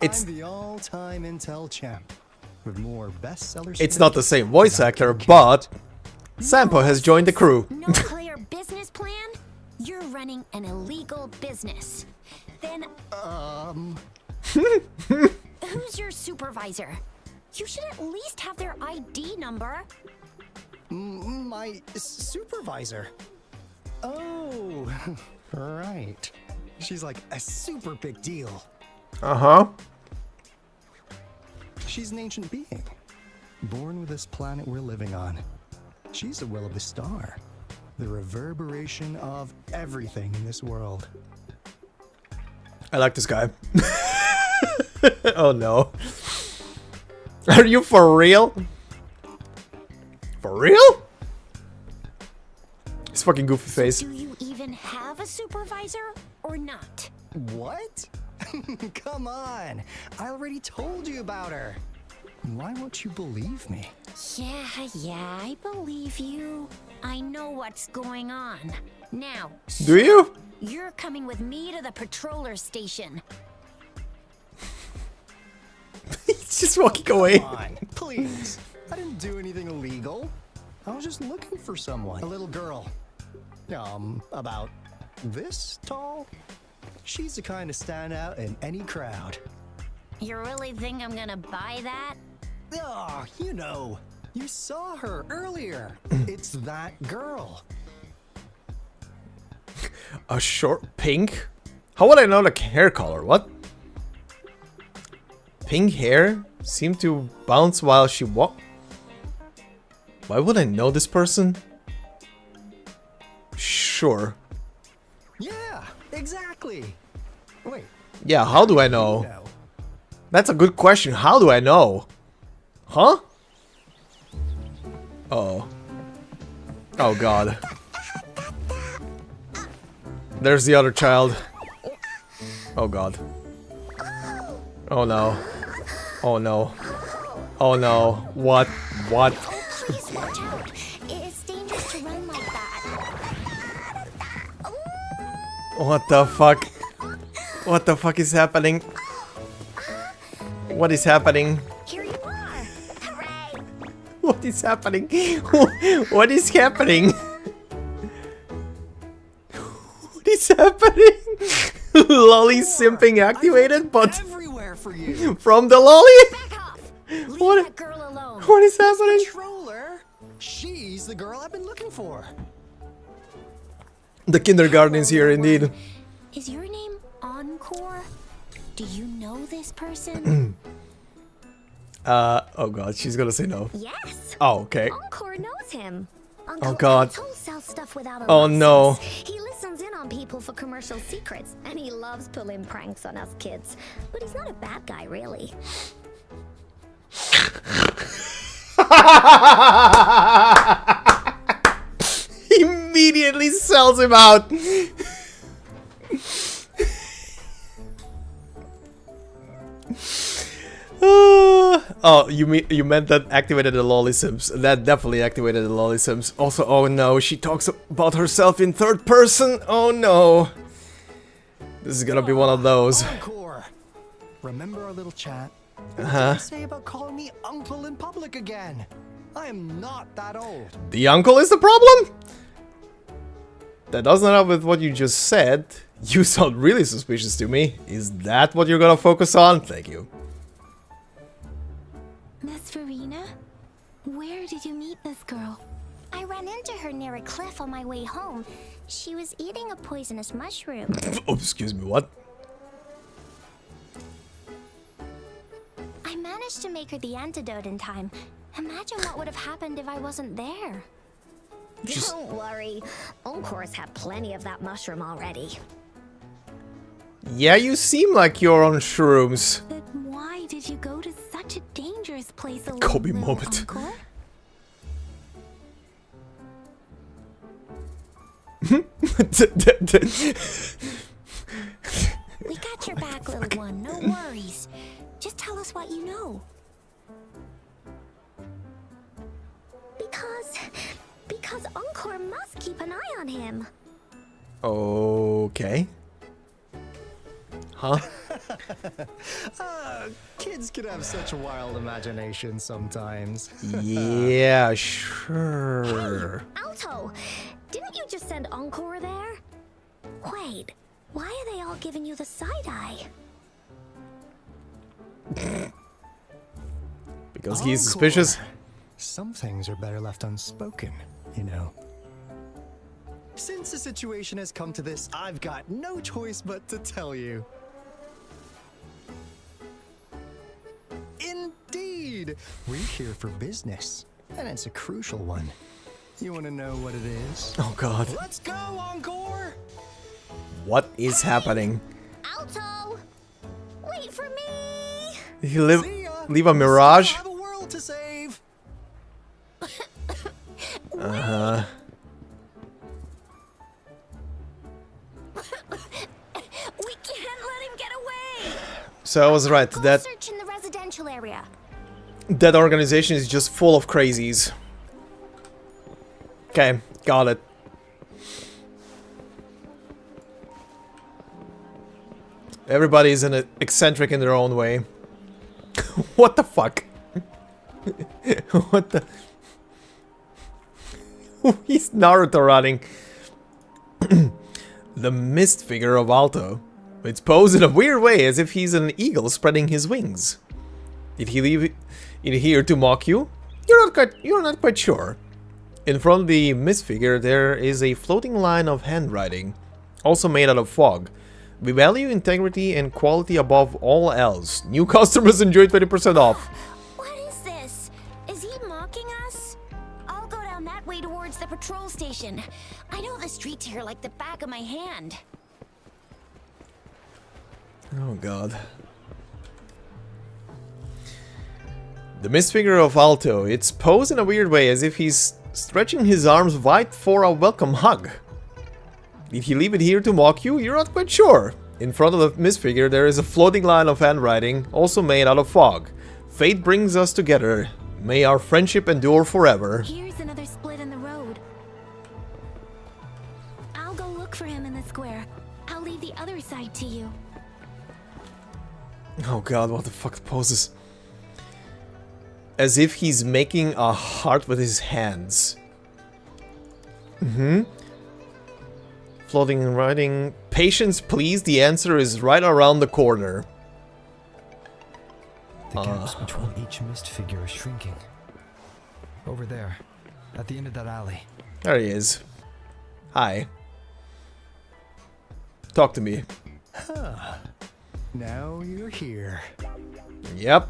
I'm the all-time intel champ with more bestsellers. It's not the same voice actor, but Sampo has joined the crew. No clear business plan? You're running an illegal business. Then, who's your supervisor? You should at least have their ID number. My supervisor. Oh, right. She's like a super big deal. Uh-huh. She's an ancient being, born with this planet we're living on. She's the will of the star, the reverberation of everything in this world. I like this guy. Oh no. Are you for real? For real? His fucking goofy face. Do you even have a supervisor or not? What? Come on. I already told you about her. Why won't you believe me? Yeah, I believe you. I know what's going on. Now, do you? You're coming with me to the patroller station. He's just walking away. Come on, please. I didn't do anything illegal. I was just looking for someone. A little girl. About this tall. She's the kind to stand out in any crowd. You really think I'm gonna buy that? Oh, you know. You saw her earlier. It's that girl. A short pink? How would I know the hair color? What? Pink hair seemed to bounce while she walked. Why would I know this person? Sure. Yeah, exactly. Wait. Yeah, how do I know? That's a good question. How do I know? Huh? Oh. Oh god. There's the other child. Oh god. Oh no. Oh no. Oh no. What? What? Please watch out. It's dangerous to run like that. What the fuck? What the fuck is happening? What is happening? Here you are. Hooray! What is happening? What is happening? What is happening? Lolly simping activated, but everywhere for you. From the lolly? Back off. Leave What? that girl alone. What is happening? Controller. She's the girl I've been looking for. The kindergarten is here indeed. Is your name Encore? Do you know this person? Oh god, she's gonna say no. Yes. Oh, okay. Encore knows him. Oh god. Sells stuff without a Oh no. He listens in on people for commercial secrets, and he loves pulling pranks on us kids. But he's not a bad guy, really. Immediately sells him out. Oh, you meant that activated the lolly sims. That definitely activated the lolly sims. Also, oh no, she talks about herself in third person. Oh no. This is gonna be one of those. Encore. Remember our little chat? What Uh-huh. did you say about calling me uncle in public again? I am not that old. The uncle is the problem? That doesn't help with what you just said. You sound really suspicious to me. Is that what you're gonna focus on? Thank you. Miss Verena? Where did you meet this girl? I ran into her near a cliff on my way home. She was eating a poisonous mushroom. Oh, excuse me, what? I managed to make her the antidote in time. Imagine what would have happened if I wasn't there. Don't worry. Encore's had plenty of that mushroom already. Yeah, you seem like you're on shrooms. But why did you go to such a dangerous place alone, Kobe little moment. Encore? We got your back, little one. No worries. Just tell us what you know. Because Encore must keep an eye on him. Okay. Huh? Kids can have such a wild imagination sometimes. Yeah, sure. Hey, Alto, didn't you just send Encore there? Wait, why are they all giving you the side eye? Because he's suspicious. Some things are better left unspoken, you know. Since the situation has come to this, I've got no choice but to tell you. Indeed! We're here for business, and it's a crucial one. You want to know what it is? Oh god. Let's go, Encore! What is happening? Alto! Wait for me! Did he leave a mirage? I have a world to save! Uh-huh. We can't let him get away! So I was right, that Search in the residential area. that organization is just full of crazies. Okay, got it. Everybody is an eccentric in their own way. What the fuck? What the... He's Naruto running. The mist figure of Alto. It's posed in a weird way, as if he's an eagle spreading his wings. Did he leave it here to mock you? You're not quite sure. In front of the mist figure, there is a floating line of handwriting, also made out of fog. We value integrity and quality above all else. New customers enjoy 20% off. What is this? Is he mocking us? I'll go down that way towards the patrol station. I know the streets here like the back of my hand. Oh god. The mist figure of Alto. It's posed in a weird way, as if he's stretching his arms wide for a welcome hug. Did he leave it here to mock you? You're not quite sure. In front of the mist figure, there is a floating line of handwriting, also made out of fog. Fate brings us together. May our friendship endure forever. Here's another split in the road. I'll go look for him in the square. I'll leave the other side to you. Oh god, what the fuck poses? As if he's making a heart with his hands. Floating and writing. Patience, please. The answer is right around the corner. The gaps between each mist figure is shrinking. Over there, at the end of that alley. There he is. Hi. Talk to me. Huh. Now you're here. Yep.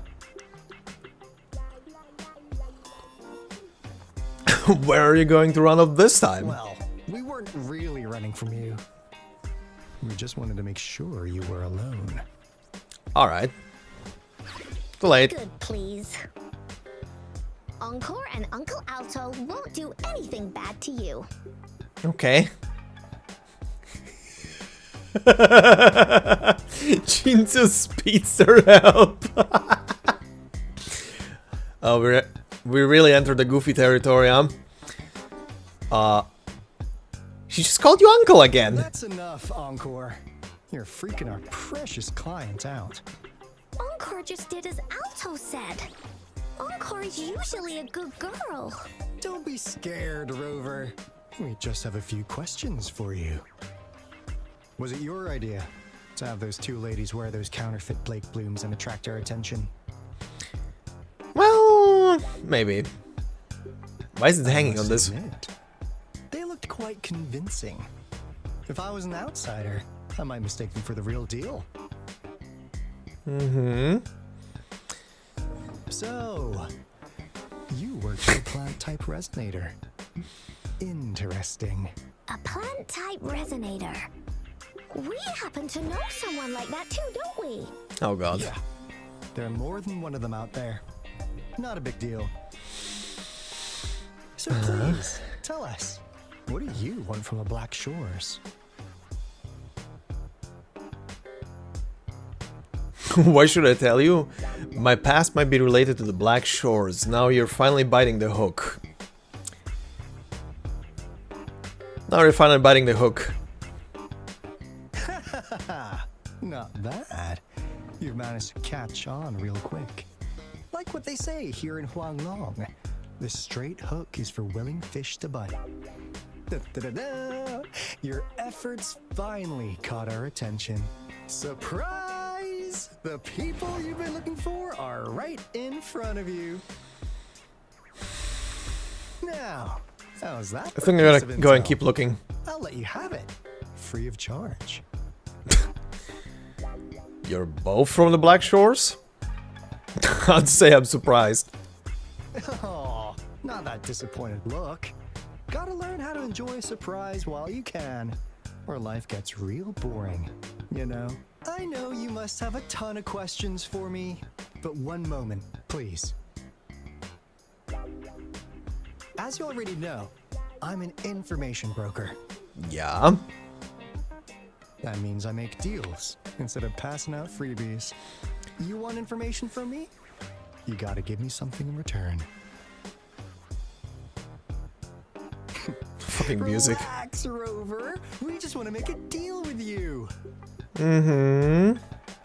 Where are you going to run up this time? Well, we weren't really running from you. We just wanted to make sure you were alone. Alright. Too late. Good, please. Encore and Uncle Alto won't do anything bad to you. Okay. Jinzu speedster help. Oh, we really entered the goofy territory, huh? She just called you uncle again. That's enough, Encore. You're freaking our precious client out. Encore just did as Alto said. Encore's usually a good girl. Don't be scared, Rover. We just have a few questions for you. Was it your idea to have those two ladies wear those counterfeit Blake blooms and attract our attention? Well, maybe. Why is it hanging on this? Admit, they looked quite convincing. If I was an outsider, I might mistake them for the real deal. So, you worked with a plant-type resonator. Interesting. A plant-type resonator. We happen to know someone like that too, don't we? Oh god. Yeah. There are more than one of them out there. Not a big deal. So please, tell us. What do you want from the Black Shores? Why should I tell you? My past might be related to the Black Shores. Now you're finally biting the hook. Now you're finally biting the hook. Not bad. You've managed to catch on real quick. Like what they say here in Huanglong, the straight hook is for willing fish to bite. Da-da-da-da! Your efforts finally caught our attention. Surprise! The people you've been looking for are right in front of you. Now, how's that? I think I'm gonna go and keep looking. I'll let you have it, free of charge. You're both from the Black Shores? I'd say I'm surprised. Oh, not that disappointed look. Gotta learn how to enjoy a surprise while you can, or life gets real boring, you know? I know you must have a ton of questions for me, but one moment, please. As you already know, I'm an information broker. Yeah. That means I make deals instead of passing out freebies. You want information from me? You gotta give me something in return. Fucking music. Relax, Rover. We just want to make a deal with you. Mm-hmm.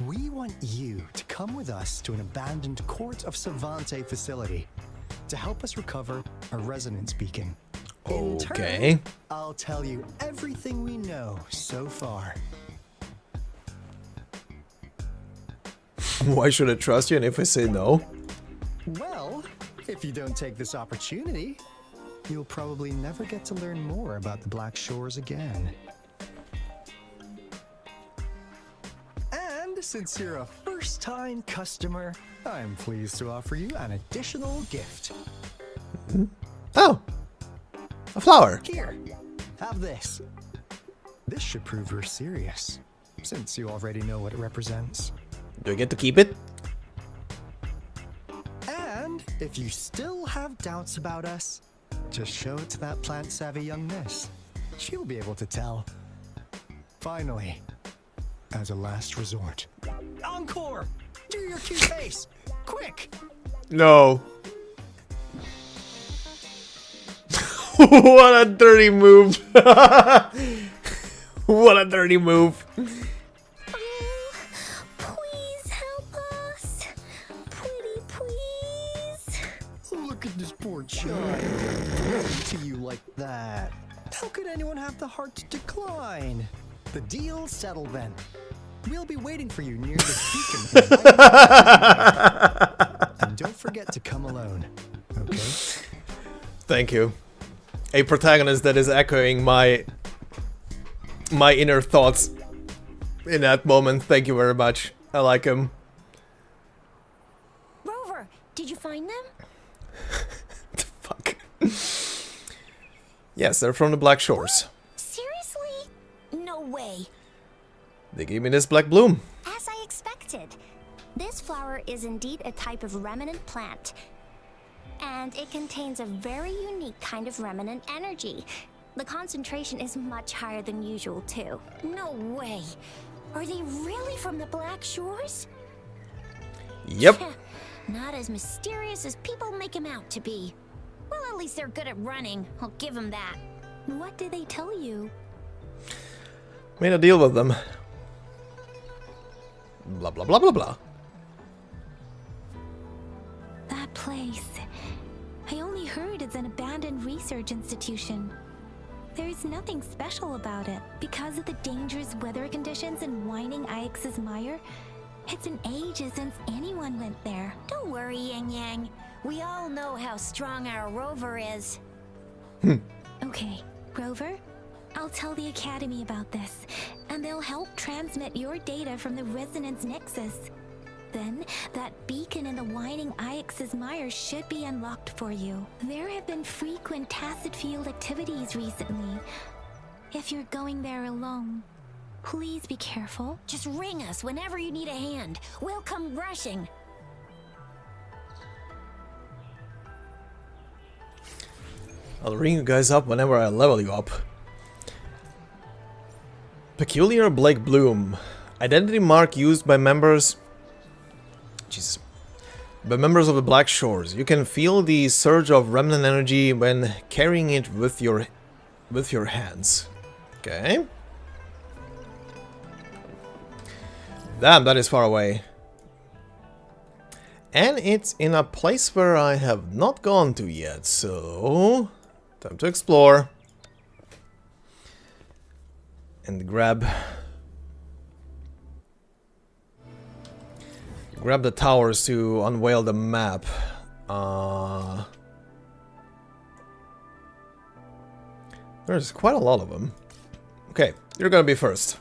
We want you to come with us to an abandoned Court of Savante facility to help us recover a resonance beacon. In Okay. turn, I'll tell you everything we know so far. Why should I trust you? And if I say no? Well, if you don't take this opportunity, you'll probably never get to learn more about the Black Shores again. And since you're a first-time customer, I'm pleased to offer you an additional gift. Oh! A flower! Here, have this. This should prove you're serious, since you already know what it represents. Do I get to keep it? And if you still have doubts about us, just show it to that plant-savvy young miss. She'll be able to tell. Finally, as a last resort. Encore! Do your cute face! Quick! No. What a dirty move. What a dirty move. Please help us. Pretty please. Look at this poor child. Coming to you like that. How could anyone have the heart to decline? The deal's settled then. We'll be waiting for you near the beacon. And don't forget to come alone, okay? Thank you. A protagonist that is echoing my inner thoughts in that moment. Thank you very much. I like him. Rover, did you find them? Fuck. Yes, they're from the Black Shores. Seriously? No way. They gave me this black bloom. As I expected. This flower is indeed a type of remnant plant. And it contains a very unique kind of remnant energy. The concentration is much higher than usual, too. No way. Are they really from the Black Shores? Yep. Not as mysterious as people make them out to be. Well, at least they're good at running. I'll give them that. What did they tell you? Made a deal with them. Blah, blah, blah, blah, blah. That place. I only heard it's an abandoned research institution. There's nothing special about it. Because of the dangerous weather conditions in Whining Ix's Mire, it's been ages since anyone went there. Don't worry, Yang Yang. We all know how strong our Rover is. Okay, Rover, I'll tell the Academy about this, and they'll help transmit your data from the Resonance Nexus. Then, that beacon in the Whining Ix's Mire should be unlocked for you. There have been frequent tacit field activities recently. If you're going there alone, please be careful. Just ring us whenever you need a hand. We'll come rushing. I'll ring you guys up whenever I level you up. Peculiar Blake Bloom. Identity mark used by members... Jesus. By members of the Black Shores. You can feel the surge of remnant energy when carrying it with your hands. Okay. Damn, that is far away. And it's in a place where I have not gone to yet, so... time to explore. And grab the towers to unveil the map. There's quite a lot of them. Okay, you're gonna be first.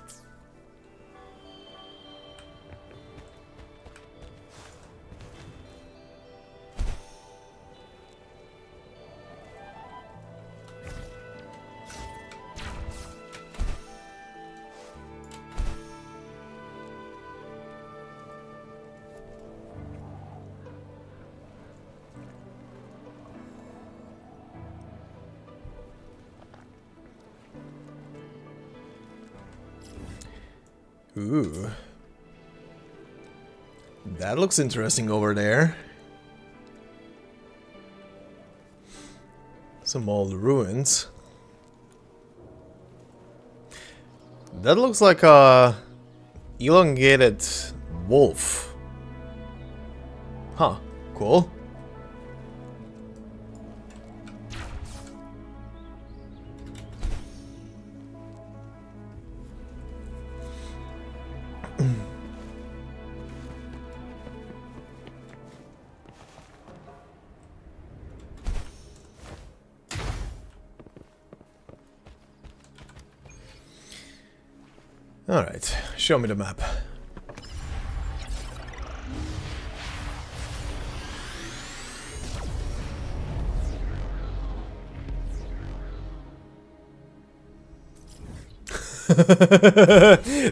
Ooh. That looks interesting over there. Some old ruins. That looks like a elongated wolf. Huh, cool. Alright, show me the map.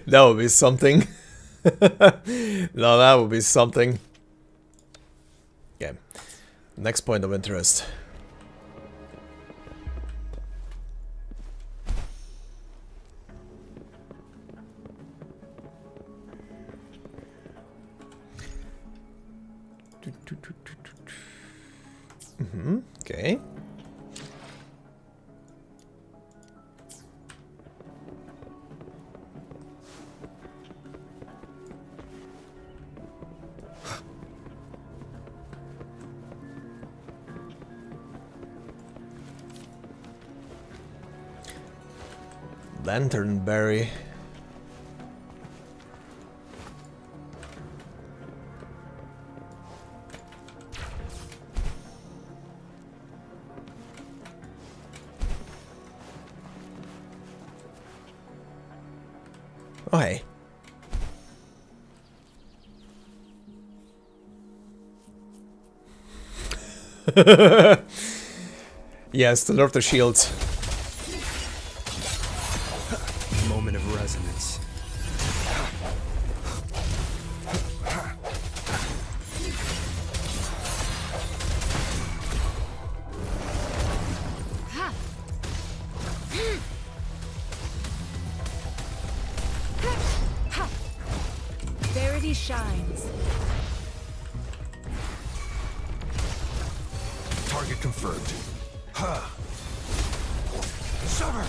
That would be something. No, that would be something. Okay, next point of interest. Okay. Lanternberry. Oh, hey. Yes, to nerf the shields. Moment of resonance. Verity shines. Target confirmed. Huh. Summer!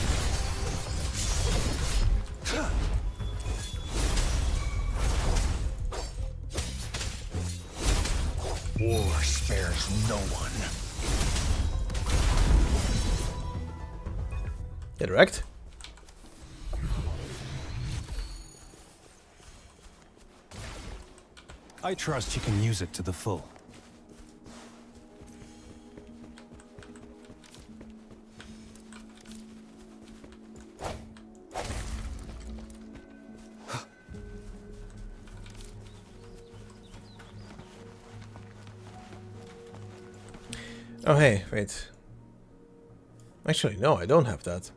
War spares no one. Direct. I trust you can use it to the full. Oh, hey, wait. Actually, no, I don't have that.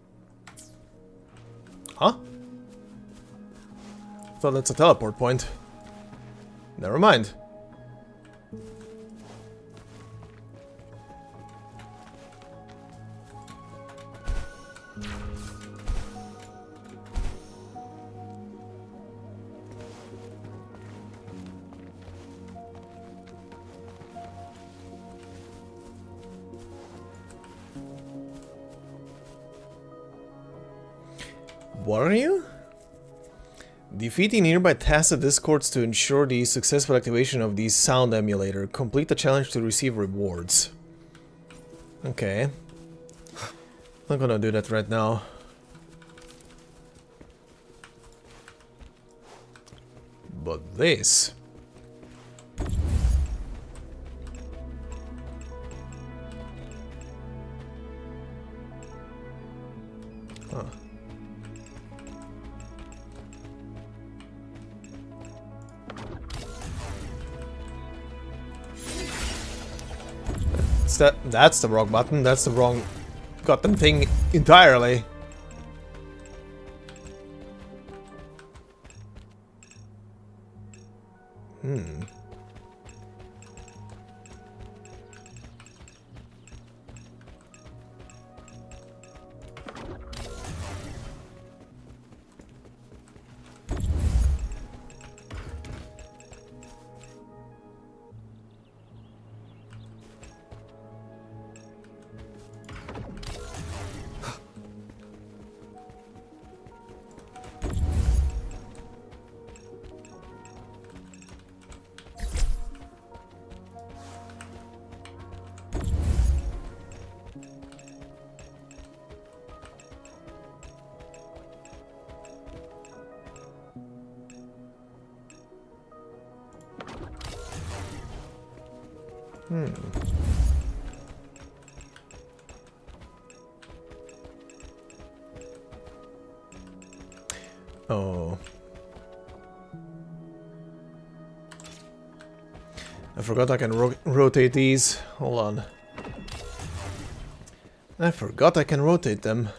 Huh? Thought that's a teleport point. Never mind. What are you? Defeating nearby Tacit discords to ensure the successful activation of the sound emulator. Complete the challenge to receive rewards. Okay. Not gonna do that right now. But this... Huh. That's the wrong button. That's the wrong goddamn thing entirely. Oh. I forgot I can rotate these. Hold on. I forgot I can rotate them.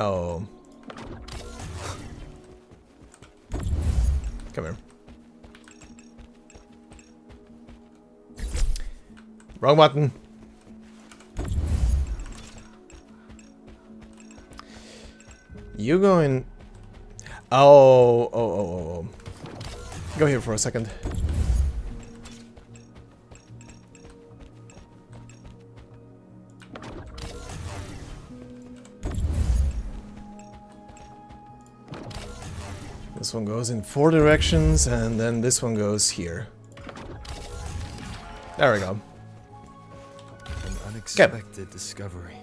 Oh. Come here. Wrong button. You going... Oh. Go here for a second. This one goes in 4 directions, and then this one goes here. There we go. An unexpected discovery.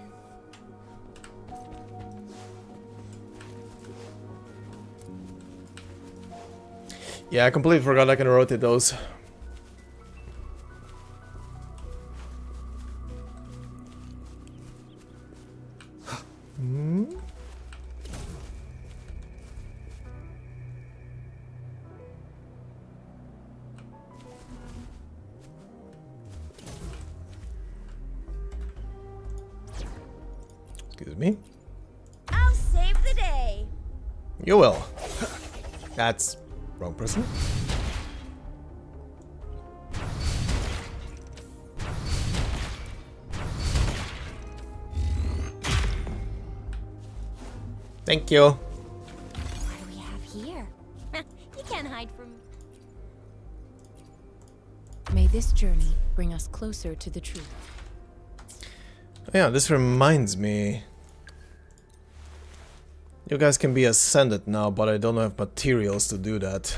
Yeah, I completely forgot I can rotate those. Excuse me. I'll save the day. You will. That's wrong person. Thank you. What do we have here? You can't hide from... May this journey bring us closer to the truth. Yeah, this reminds me. You guys can be ascended now, but I don't have materials to do that.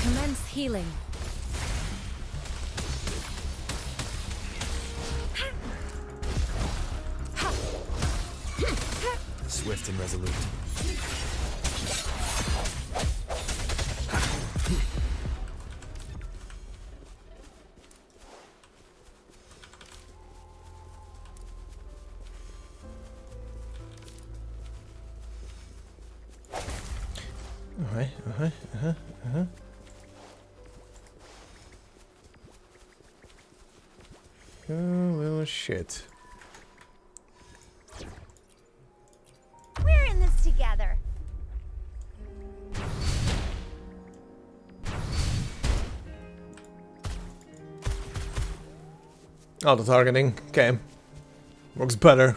Commence healing. Swift and resolute. Oh, little shit. We're in this together. Auto targeting. Okay. Works better.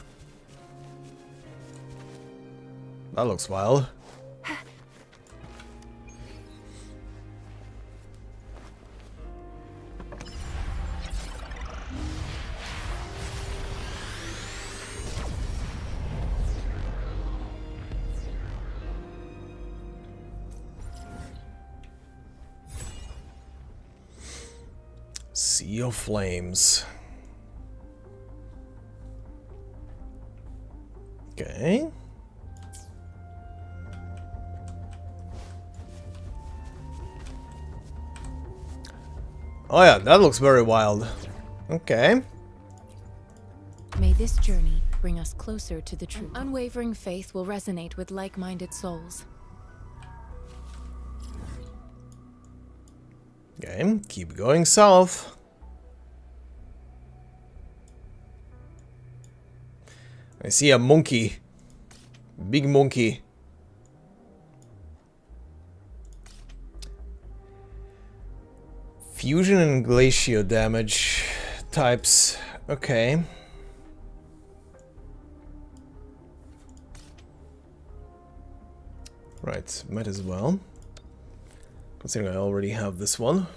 That looks wild. Sea of Flames. Okay. Oh yeah, that looks very wild. Okay. May this journey bring us closer to the truth. Unwavering faith will resonate with like-minded souls. Okay, keep going south. I see a monkey. Big monkey. Fusion and glacial damage types. Okay. Right, might as well. Considering I already have this one.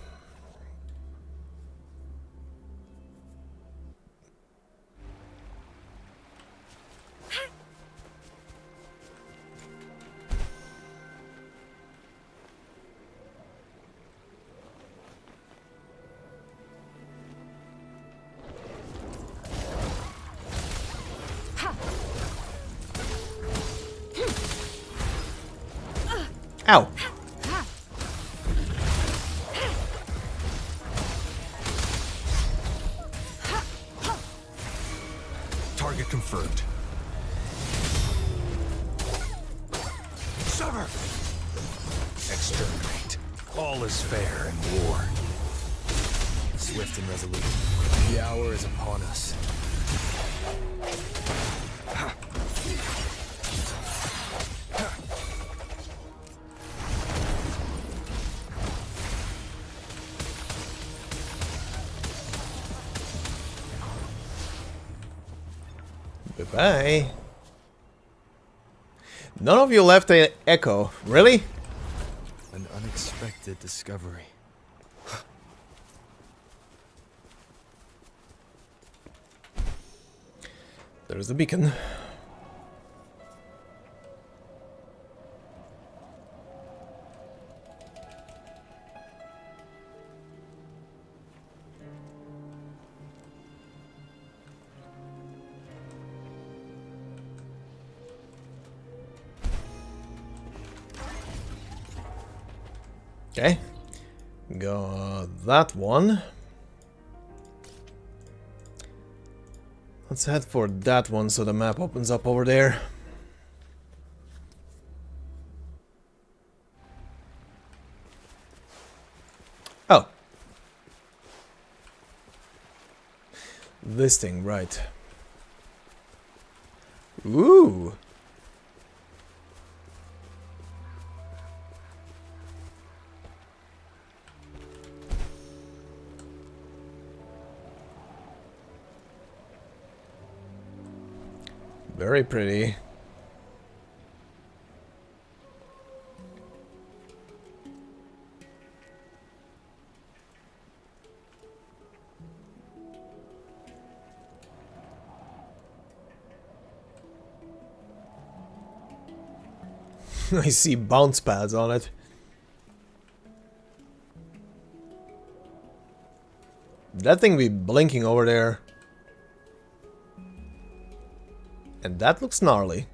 Ow. Target confirmed. Sever! Exterminate. All is fair in war. Swift and resolute. The hour is upon us. Bye. None of you left an echo. Really? An unexpected discovery. There's the beacon. Okay, go that one. Let's head for that one so the map opens up over there. Oh. This thing, right. Ooh. Very pretty. I see bounce pads on it. That thing be blinking over there. And that looks gnarly.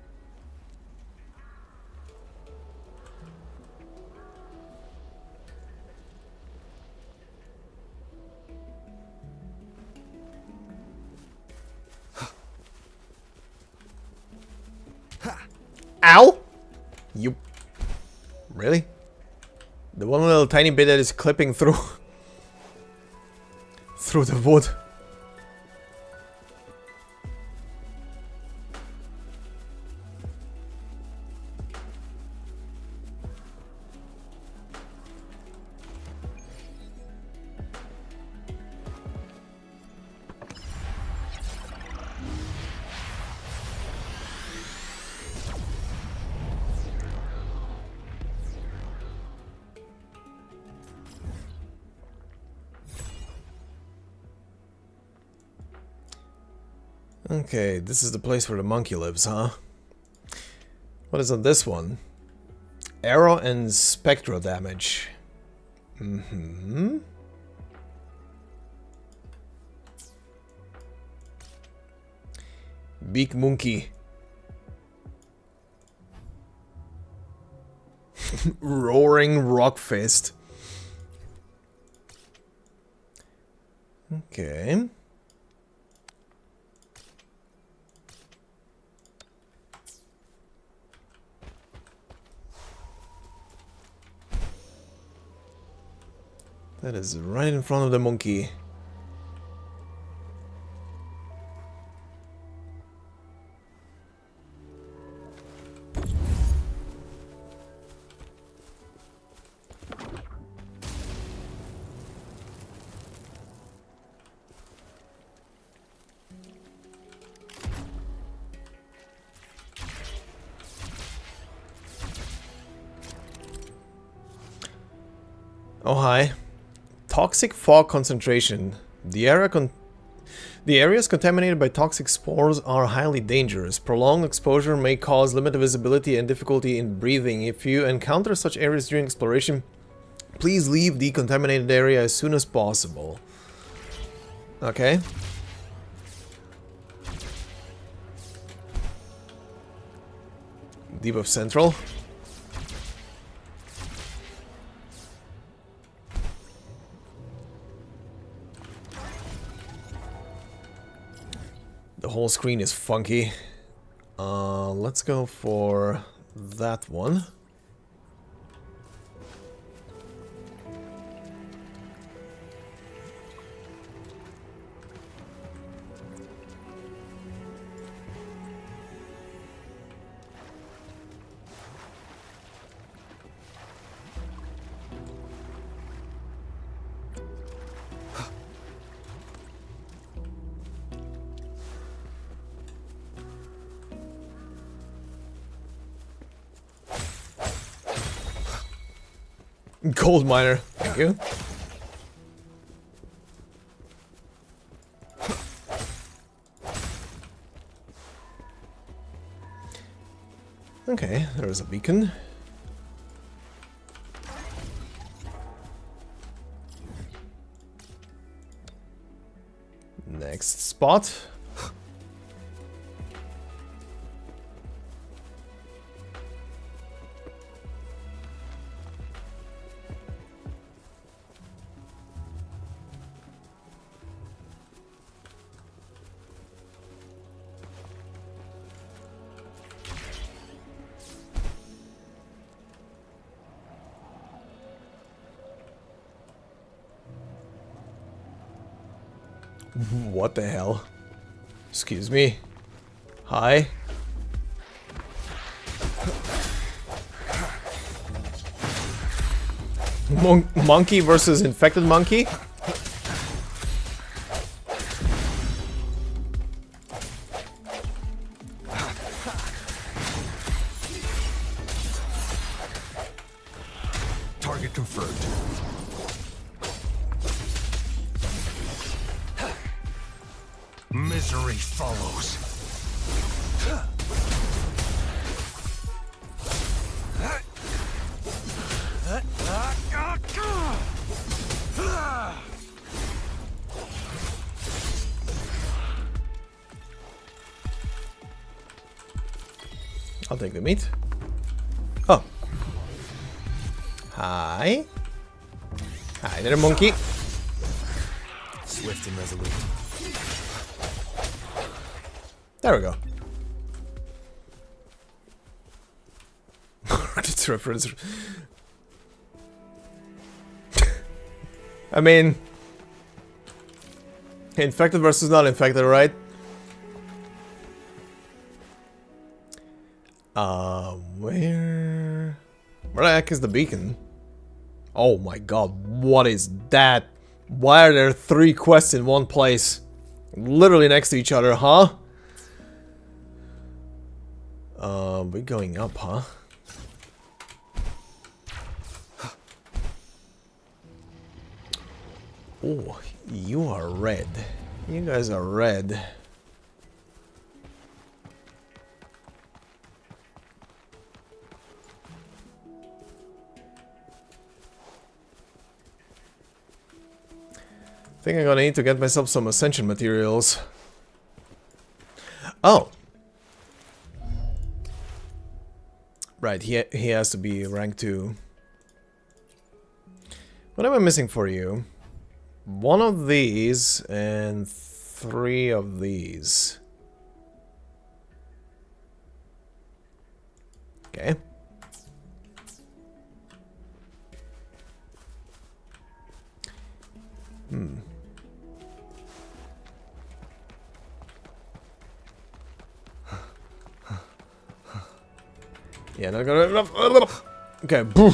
Ow! You... Really? The one little tiny bit that is clipping through... through the wood. Okay, this is the place where the monkey lives, huh? What is on this one? Arrow and spectral damage. Mm-hmm. Big monkey. Roaring rock fist. Okay. That is right in front of the monkey. Oh, hi. Toxic fog concentration. The areas contaminated by toxic spores are highly dangerous. Prolonged exposure may cause limited visibility and difficulty in breathing. If you encounter such areas during exploration, please leave the contaminated area as soon as possible. Okay. Deep of Central. The whole screen is funky. Let's go for that one. Gold miner, thank you. Okay, there's a beacon. Next spot. What the hell? Excuse me. Hi. Monkey versus infected monkey? Target confirmed. Misery follows. I'll take the meat. Oh. Hi. Hi there, monkey. Swift and resolute. There we go. It's reference. I mean, infected versus not infected, right? Where the heck is the beacon? Oh my god, what is that? Why are there 3 quests in one place? Literally next to each other, huh? We're going up, huh? Oh, you are red. You guys are red. Think I'm gonna need to get myself some ascension materials. Oh! Right, he has to be rank 2. What am I missing for you? 1 of these and 3 of these. Okay. Yeah, not gonna enough. Okay, boo.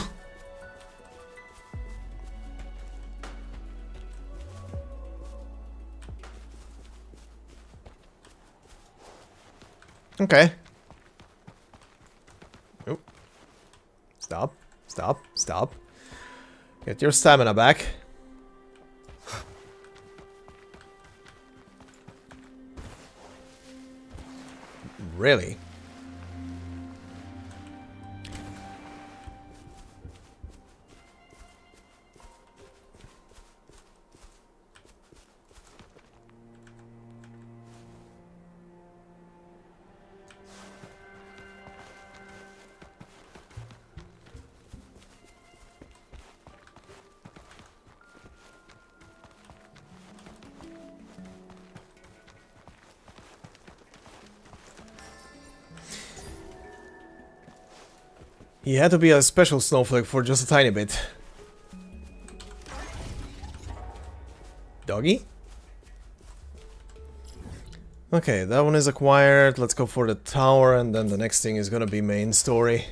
Okay. Nope. Stop. Stop. Stop. Get your stamina back. Really? He had to be a special snowflake for just a tiny bit. Doggy? Okay, that one is acquired. Let's go for the tower, and then the next thing is gonna be main story.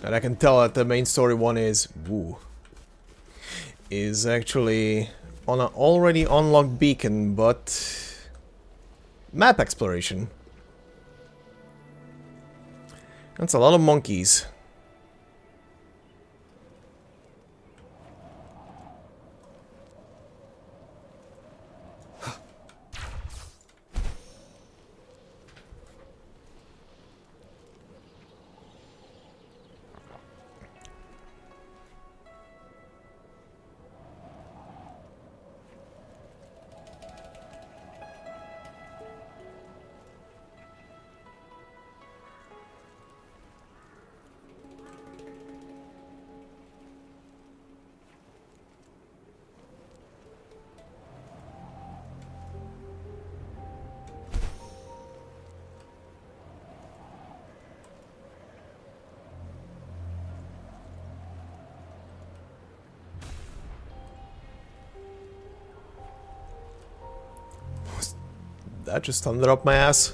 And I can tell that the main story one is actually on an already unlocked beacon, but map exploration. That's a lot of monkeys. That just thunder up my ass.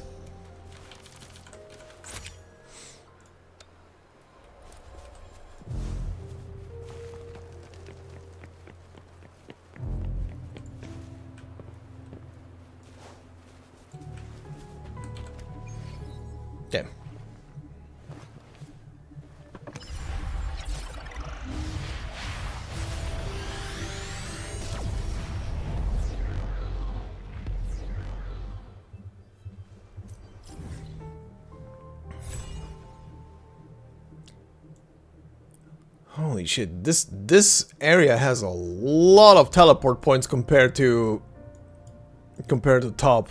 Okay. Holy shit, this area has a lot of teleport points compared to top.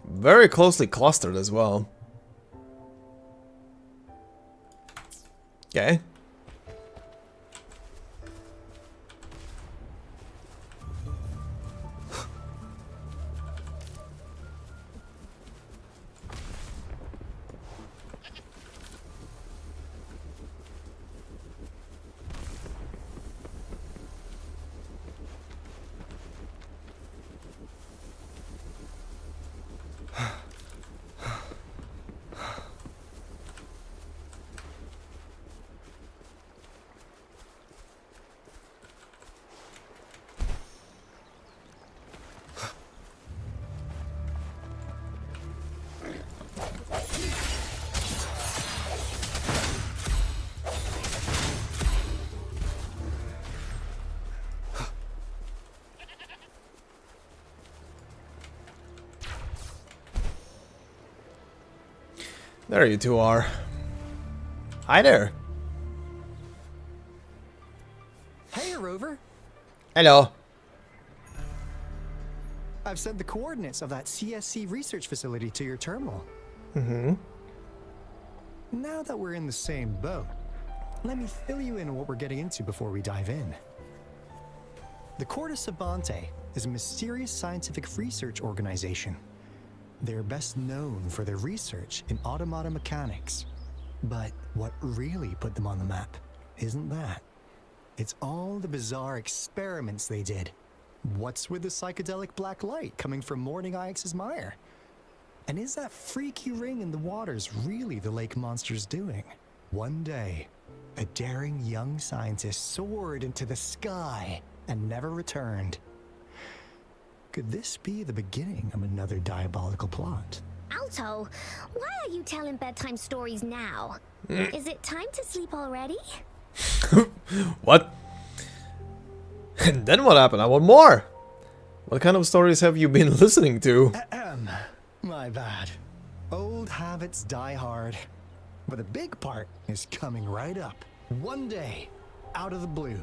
Very closely clustered as well. Okay. There you two are. Hi there. Hey, Rover. Hello. I've sent the coordinates of that CSC research facility to your terminal. Mm-hmm. Now that we're in the same boat, let me fill you in on what we're getting into before we dive in. The Corte Savante is a mysterious scientific research organization. They're best known for their research in automata mechanics. But what really put them on the map isn't that. It's all the bizarre experiments they did. What's with the psychedelic black light coming from Morning Ix's mire? And is that freaky ring in the waters really the lake monster's doing? One day, a daring young scientist soared into the sky and never returned. Could this be the beginning of another diabolical plot? Alto, why are you telling bedtime stories now? Is it time to sleep already? What? And then what happened? I want more! What kind of stories have you been listening to? My bad. Old habits die hard. But the big part is coming right up. One day, out of the blue,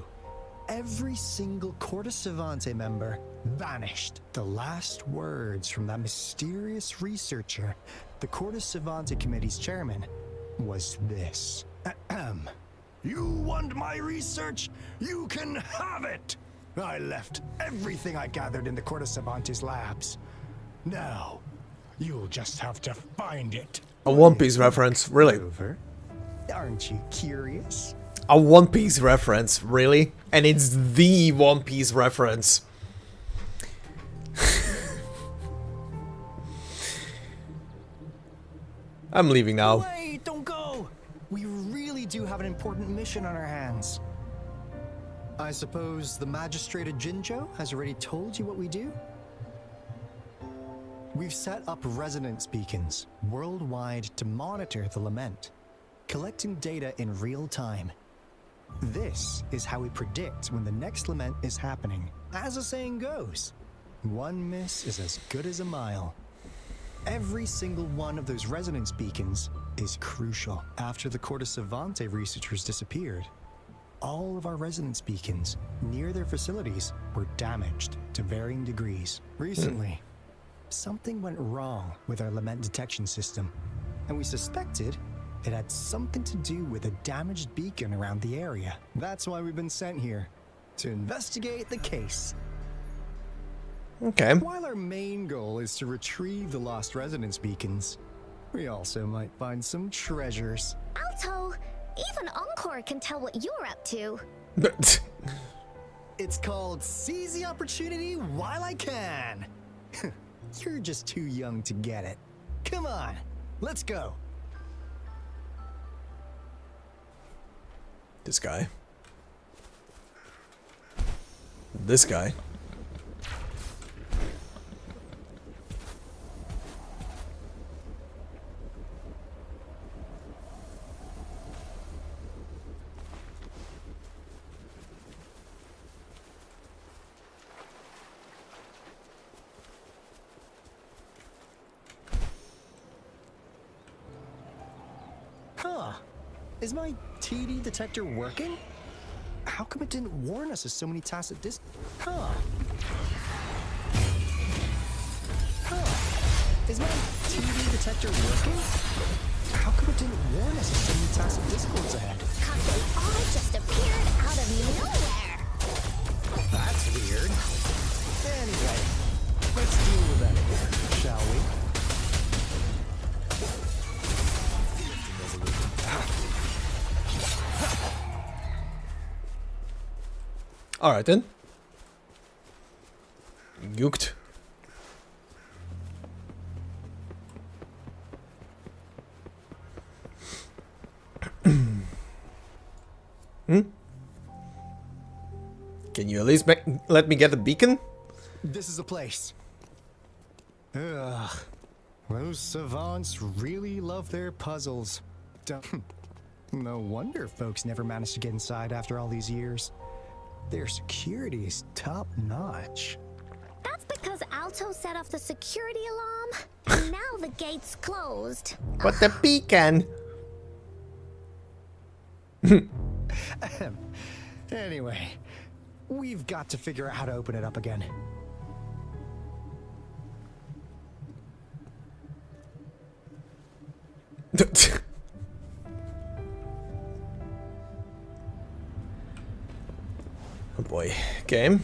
every single Corte Savante member vanished. The last words from that mysterious researcher, the Corte Savante Committee's chairman, was this. You want my research? You can have it! I left everything I gathered in the Corte Savante's labs. Now, you'll just have to find it. A One Piece reference, really? Rover, aren't you curious? A One Piece reference, really? And it's the One Piece reference. I'm leaving now. Wait, don't go! We really do have an important mission on our hands. I suppose the magistrate of Jinzhou has already told you what we do? We've set up resonance beacons worldwide to monitor the Lament, collecting data in real time. This is how we predict when the next Lament is happening. As the saying goes, one miss is as good as a mile. Every single one of those resonance beacons is crucial. After the Corte Savante researchers disappeared, all of our resonance beacons near their facilities were damaged to varying degrees. Recently, something went wrong with our Lament detection system, and we suspected it had something to do with a damaged beacon around the area. That's why we've been sent here, to investigate the case. Okay. While our main goal is to retrieve the lost resonance beacons, we also might find some treasures. Alto, even Encore can tell what you're up to. It's called Seize the Opportunity While I Can. You're just too young to get it. Come on, let's go. This guy. This guy. Huh. Is my TD detector working? How come it didn't warn us of so many tacit Huh. Is my TD detector working? How come it didn't warn us of so many tacit discords ahead? Cause they all just appeared out of nowhere. That's weird. Anyway, let's deal with that, shall we? Alright then. Gooked. Can you at least let me get the beacon? This is the place. Ugh. Those savants really love their puzzles. No wonder folks never managed to get inside after all these years. Their security is top-notch. That's because Alto set off the security alarm, and now the gate's closed. But the beacon! Anyway, we've got to figure out how to open it up again. Oh boy. Okay.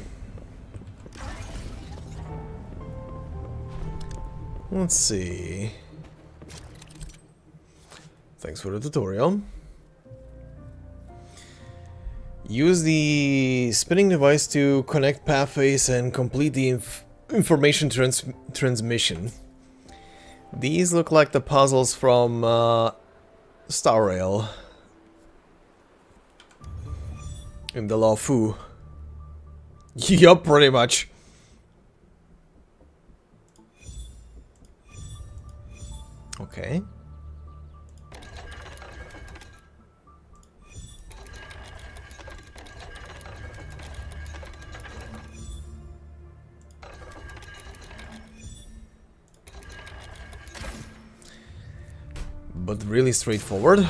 Let's see. Thanks for the tutorial. Use the spinning device to connect pathways and complete the information transmission. These look like the puzzles from Star Rail in the Law Fu. Yup, pretty much. Okay. But really straightforward.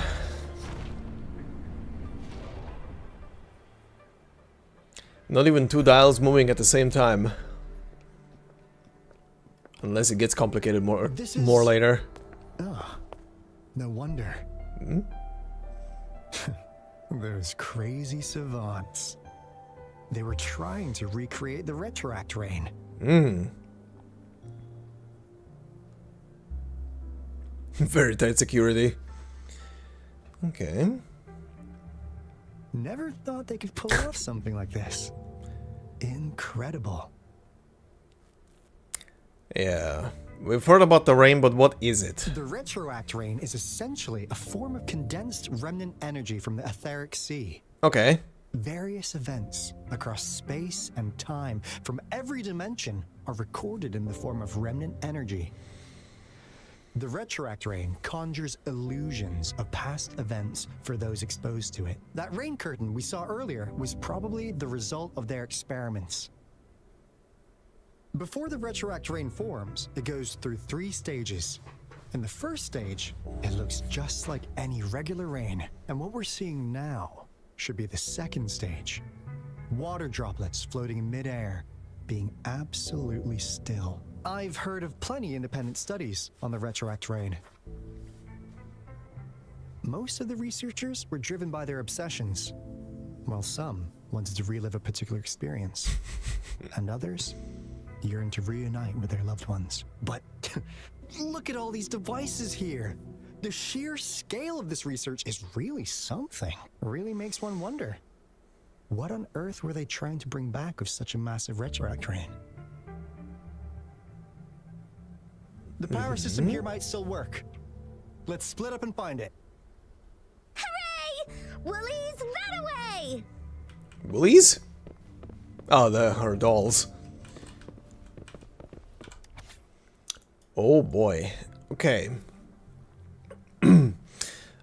Not even two dials moving at the same time. Unless it gets complicated more later. Oh, no wonder. Hmm? Those crazy savants. They were trying to recreate the retroact rain. Hmm. Very tight security. Okay. Never thought they could pull off something like this. Incredible. Yeah. We've heard about the rain, but what is it? The retroact rain is essentially a form of condensed remnant energy from the etheric sea. Okay. Various events across space and time from every dimension are recorded in the form of remnant energy. The retroact rain conjures illusions of past events for those exposed to it. That rain curtain we saw earlier was probably the result of their experiments. Before the retroact rain forms, it goes through 3 stages. In the first stage, it looks just like any regular rain, and what we're seeing now should be the second stage. Water droplets floating in midair, being absolutely still. I've heard of plenty independent studies on the retroact rain. Most of the researchers were driven by their obsessions, while some wanted to relive a particular experience, and others yearned to reunite with their loved ones. But look at all these devices here. The sheer scale of this research is really something. It really makes one wonder. What on earth were they trying to bring back with such a massive retroact rain? The power system here might still work. Let's split up and find it. Hooray! Woolies, that away! Woolies? Oh, her dolls. Oh boy. Okay.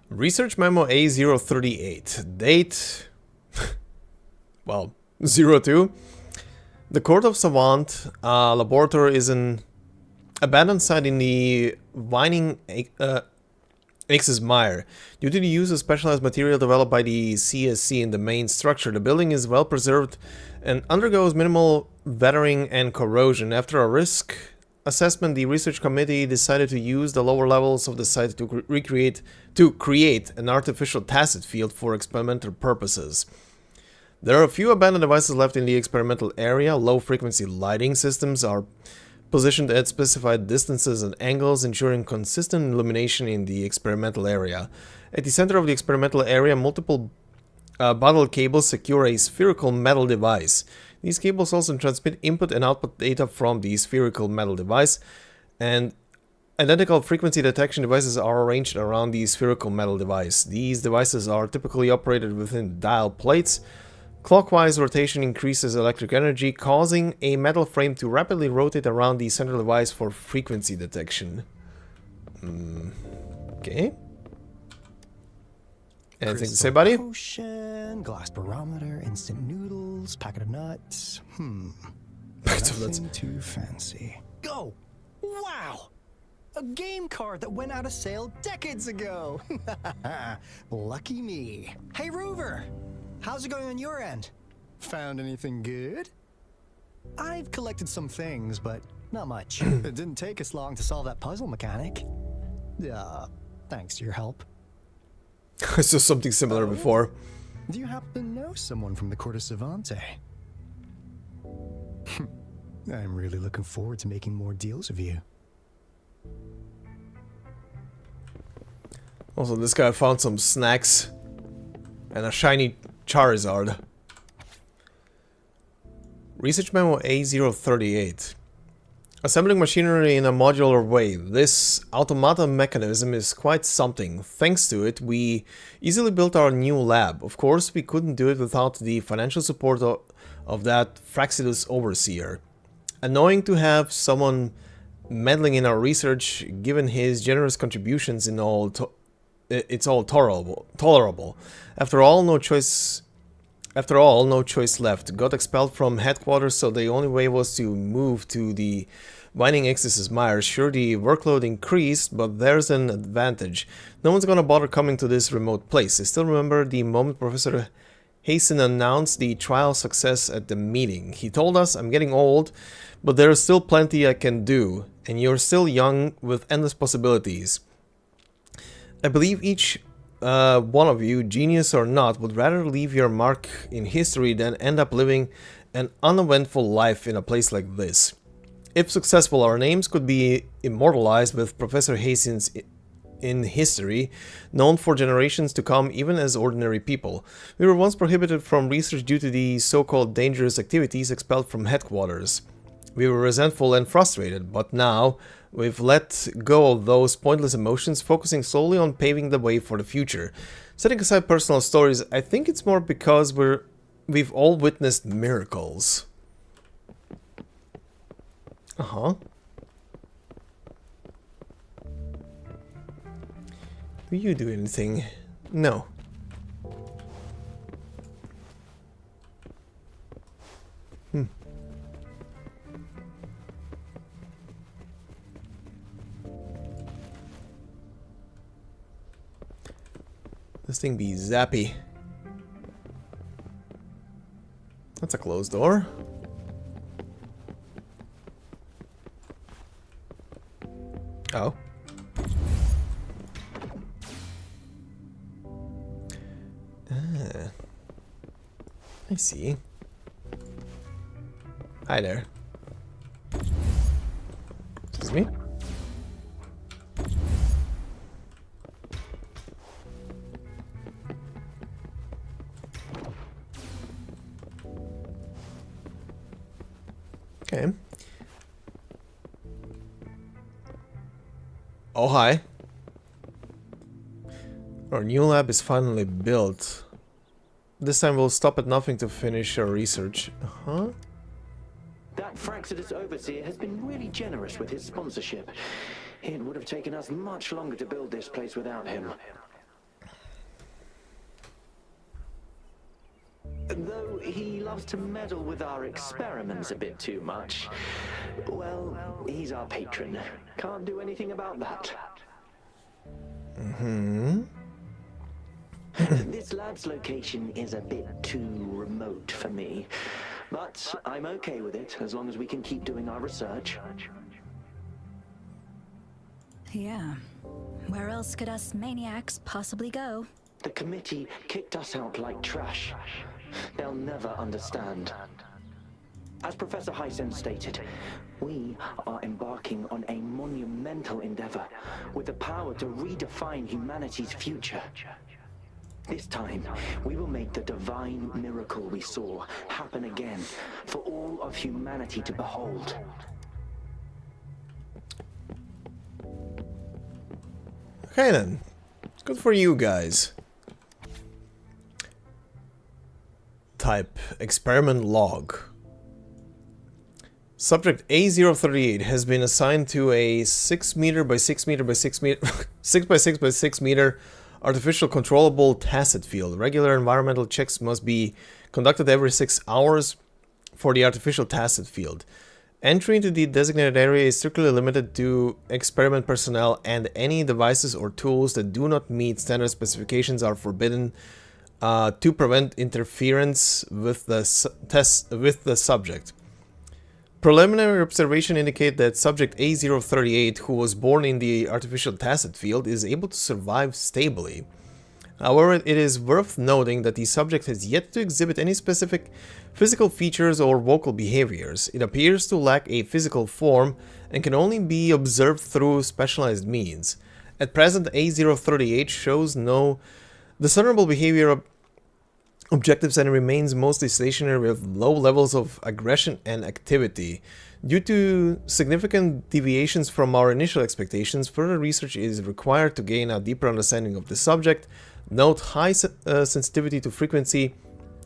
Research memo A038. Date... well, 02. The Court of Savant laboratory is an abandoned site in the Vining Axis Mire. Due to the use of specialized material developed by the CSC in the main structure, the building is well preserved and undergoes minimal weathering and corrosion. After a risk assessment, the research committee decided to use the lower levels of the site to create an artificial tacit field for experimental purposes. There are a few abandoned devices left in the experimental area. Low-frequency lighting systems are positioned at specified distances and angles, ensuring consistent illumination in the experimental area. At the center of the experimental area, multiple bottle cables secure a spherical metal device. These cables also transmit input and output data from the spherical metal device, and identical frequency detection devices are arranged around the spherical metal device. These devices are typically operated within dial plates. Clockwise rotation increases electric energy, causing a metal frame to rapidly rotate around the central device for frequency detection. Okay. Anything to say, buddy? Potion, glass barometer, instant noodles, packet of nuts. Packet of nuts. Nothing too fancy. Go! Wow! A game card that went out of sale decades ago. Lucky me. Hey, Rover! How's it going on your end? Found anything good? I've collected some things, but not much. It didn't take us long to solve that puzzle mechanic. thanks to your help. I saw something similar before. Do you happen to know someone from the Court of Savante? I'm really looking forward to making more deals with you. Also, this guy found some snacks and a shiny Charizard. Research memo A038. Assembling machinery in a modular way. This automata mechanism is quite something. Thanks to it, we easily built our new lab. Of course, we couldn't do it without the financial support of that Fraxidus overseer. Annoying to have someone meddling in our research, given his generous contributions in all it's all tolerable. After all, no choice left. Got expelled from headquarters, so the only way was to move to the Winding X's Mire. Sure, the workload increased, but there's an advantage. No one's gonna bother coming to this remote place. I still remember the moment Professor Hasten announced the trial success at the meeting. He told us, I'm getting old, but there's still plenty I can do, and you're still young with endless possibilities. I believe each one of you, genius or not, would rather leave your mark in history than end up living an uneventful life in a place like this. If successful, our names could be immortalized with Professor Hastings in history, known for generations to come even as ordinary people. We were once prohibited from research due to the so-called dangerous activities expelled from headquarters. We were resentful and frustrated, but now we've let go of those pointless emotions, focusing solely on paving the way for the future. Setting aside personal stories, I think it's more because we've all witnessed miracles. Uh-huh. Do you do anything? No. This thing be zappy. That's a closed door. Oh. Ah. I see. Hi there. Excuse me? Okay. Oh, hi. Our new lab is finally built. This time we'll stop at nothing to finish our research. Uh-huh. That Fraxidus overseer has been really generous with his sponsorship. It would have taken us much longer to build this place without him. Though he loves to meddle with our experiments a bit too much. Well, he's our patron. Can't do anything about that. Mm-hmm. This lab's location is a bit too remote for me. But I'm okay with it, as long as we can keep doing our research. Yeah. Where else could us maniacs possibly go? The committee kicked us out like trash. They'll never understand. As Professor Hysen stated, we are embarking on a monumental endeavor with the power to redefine humanity's future. This time, we will make the divine miracle we saw happen again for all of humanity to behold. Okay then. Good for you guys. Type experiment log. Subject A038 has been assigned to a 6 meter by 6 meter by 6 meter 6 by 6 by 6 meter artificial controllable tacit field. Regular environmental checks must be conducted every 6 hours for the artificial tacit field. Entry into the designated area is strictly limited to experiment personnel, and any devices or tools that do not meet standard specifications are forbidden to prevent interference with the subject. Preliminary observation indicate that subject A038, who was born in the artificial tacit field, is able to survive stably. However, it is worth noting that the subject has yet to exhibit any specific physical features or vocal behaviors. It appears to lack a physical form and can only be observed through specialized means. At present, A038 shows no discernible behavior objectives and remains mostly stationary with low levels of aggression and activity. Due to significant deviations from our initial expectations, further research is required to gain a deeper understanding of the subject. Note, high sensitivity to frequency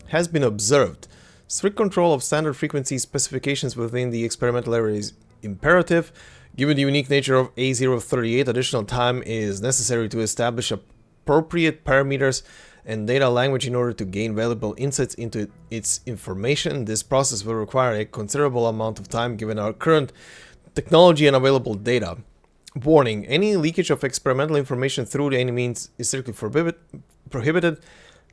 has been observed. Strict control of standard frequency specifications within the experimental area is imperative. Given the unique nature of A038, additional time is necessary to establish appropriate parameters and data language in order to gain valuable insights into its information. This process will require a considerable amount of time given our current technology and available data. Warning, any leakage of experimental information through any means is strictly prohibited.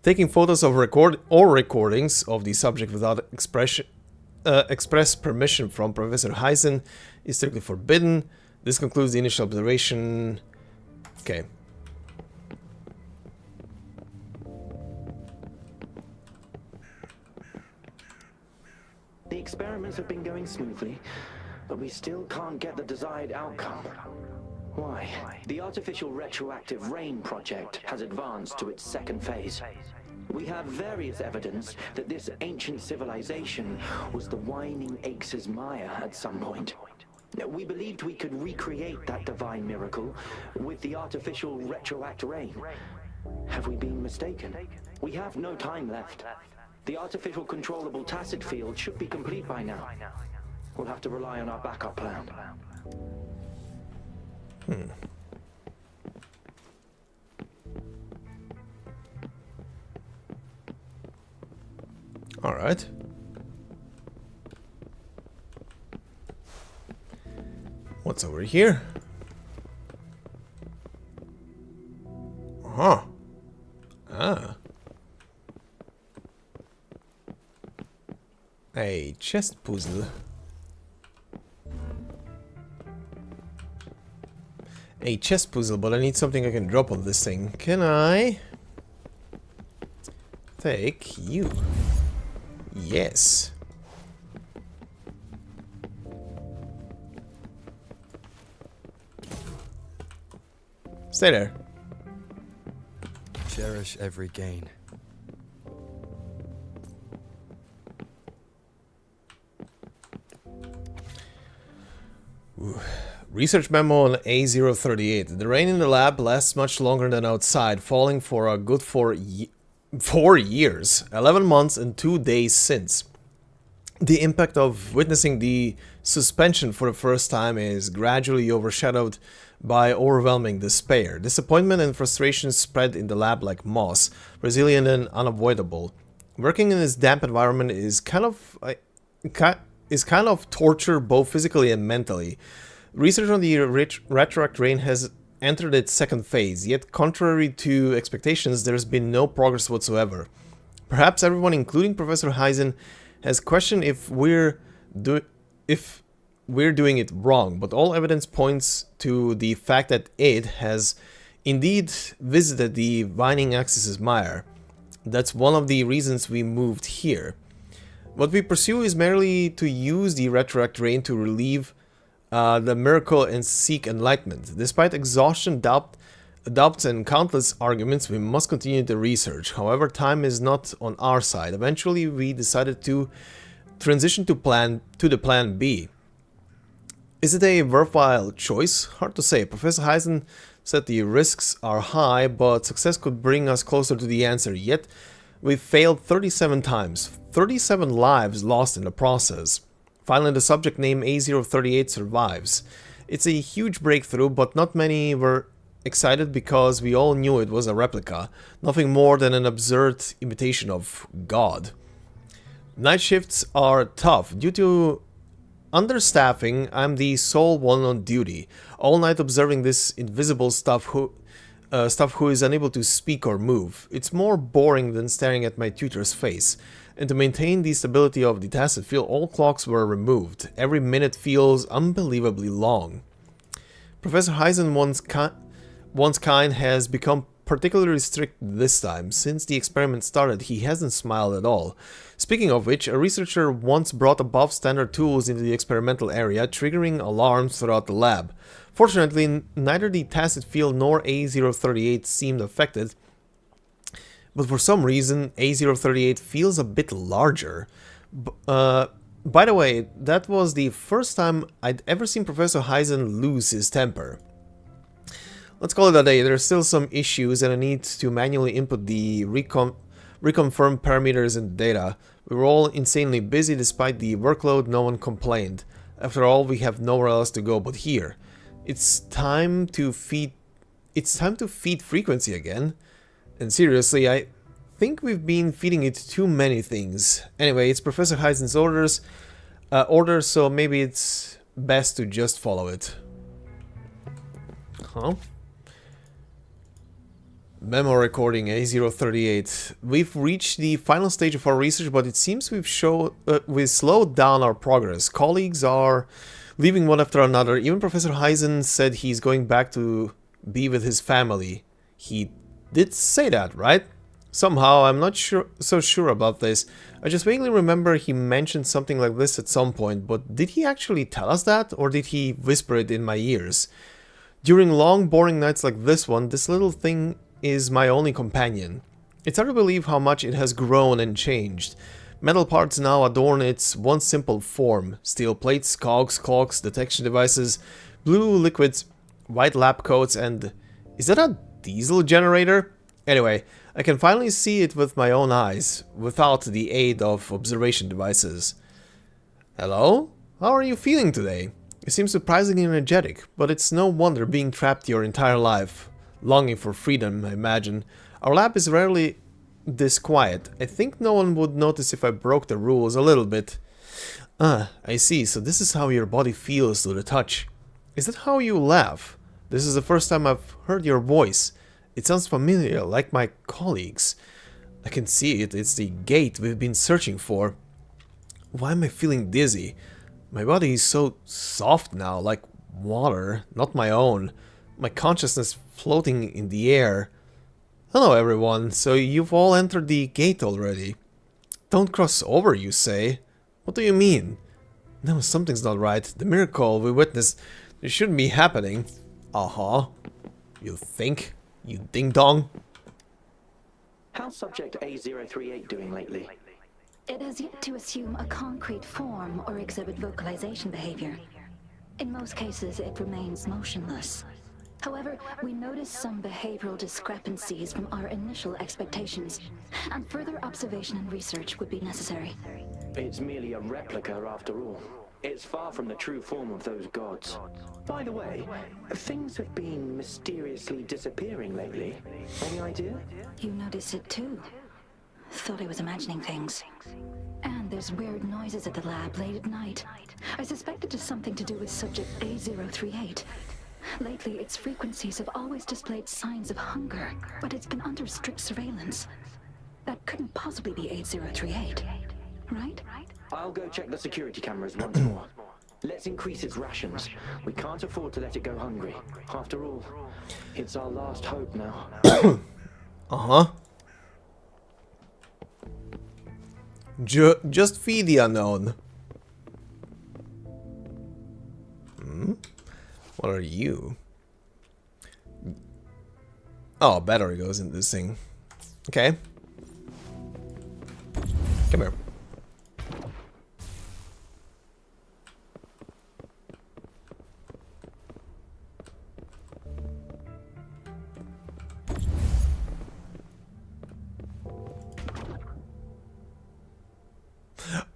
Taking photos of recordings of the subject without express permission from Professor Heisen is strictly forbidden. This concludes the initial observation. Okay. The experiments have been going smoothly, but we still can't get the desired outcome. Why? The artificial retroactive rain project has advanced to its second phase. We have various evidence that this ancient civilization was the whining Aex's Maya at some point. We believed we could recreate that divine miracle with the artificial retroact rain. Have we been mistaken? We have no time left. The artificial controllable tacit field should be complete by now. We'll have to rely on our backup plan. All right. What's over here? Huh. Ah. A chest puzzle. A chest puzzle, but I need something I can drop on this thing. Can I take you? Yes. Stay there. Cherish every gain. Ooh. Research memo on A038. The rain in the lab lasts much longer than outside, falling for a good 4 years, 11 months and 2 days since. The impact of witnessing the suspension for the first time is gradually overshadowed by overwhelming despair. Disappointment and frustration spread in the lab like moss, resilient and unavoidable. Working in this damp environment is kind of torture, both physically and mentally. Research on the retroact rain has entered its second phase, yet contrary to expectations, there has been no progress whatsoever. Perhaps everyone, including Professor Heisen, has questioned if we're doing it wrong, but all evidence points to the fact that it has indeed visited the Vining Axis' mire. That's one of the reasons we moved here. What we pursue is merely to use the retroact rain to relieve the miracle and seek enlightenment. Despite exhaustion, doubts and countless arguments, we must continue the research. However, time is not on our side. Eventually, we decided to transition to the plan B. Is it a worthwhile choice? Hard to say. Professor Heisen said the risks are high, but success could bring us closer to the answer. Yet, we failed 37 times. 37 lives lost in the process. Finally, the subject name A038 survives. It's a huge breakthrough, but not many were excited because we all knew it was a replica, nothing more than an absurd imitation of God. Night shifts are tough. Due to understaffing, I'm the sole one on duty, all night observing this invisible stuff stuff who is unable to speak or move. It's more boring than staring at my tutor's face. And to maintain the stability of the tacit field, all clocks were removed. Every minute feels unbelievably long. Professor Heisen once kind has become particularly strict this time. Since the experiment started, he hasn't smiled at all. Speaking of which, a researcher once brought above standard tools into the experimental area, triggering alarms throughout the lab. Fortunately, neither the tacit field nor A038 seemed affected, but for some reason, A038 feels a bit larger. By the way, that was the first time I'd ever seen Professor Heisen lose his temper. Let's call it a day. There's still some issues and I need to manually input the reconfirm parameters and data. We were all insanely busy despite the workload, no one complained. After all, we have nowhere else to go but here. It's time to feed frequency again. And seriously, I think we've been feeding it too many things. Anyway, it's Professor Heisen's orders, so maybe it's best to just follow it. Huh? Memo recording A038. We've reached the final stage of our research, but it seems we've slowed down our progress. Colleagues are leaving one after another. Even Professor Heisen said he's going back to be with his family. He did say that, right? Somehow, I'm not so sure about this. I just vaguely remember he mentioned something like this at some point, but did he actually tell us that, or did he whisper it in my ears? During long, boring nights like this one, this little thing is my only companion. It's hard to believe how much it has grown and changed. Metal parts now adorn its once simple form. Steel plates, cogs, clocks, detection devices, blue liquids, white lab coats, and... is that a diesel generator? Anyway, I can finally see it with my own eyes, without the aid of observation devices. Hello? How are you feeling today? You seem surprisingly energetic, but it's no wonder being trapped your entire life. Longing for freedom, I imagine. Our lab is rarely this quiet. I think no one would notice if I broke the rules a little bit. Ah, I see, so this is how your body feels to the touch. Is that how you laugh? This is the first time I've heard your voice. It sounds familiar, like my colleagues. I can see it, it's the gate we've been searching for. Why am I feeling dizzy? My body is so soft now, like water, not my own. My consciousness floating in the air. Hello everyone, so you've all entered the gate already. Don't cross over, you say? What do you mean? No, something's not right. The miracle we witnessed, it shouldn't be happening. You think? You ding-dong? How's subject A038 doing lately? It has yet to assume a concrete form or exhibit vocalization behavior. In most cases, it remains motionless. However, we noticed some behavioral discrepancies from our initial expectations, and further observation and research would be necessary. It's merely a replica after all. It's far from the true form of those gods. By the way, things have been mysteriously disappearing lately. Any idea? You noticed it too. Thought I was imagining things. And there's weird noises at the lab late at night. I suspect it is something to do with subject A038. Lately, its frequencies have always displayed signs of hunger, but it's been under strict surveillance. That couldn't possibly be A038, right? I'll go check the security cameras once more. Let's increase its rations. We can't afford to let it go hungry. After all, it's our last hope now. Just feed the unknown. What are you? Oh, battery goes in this thing. Okay. Come here.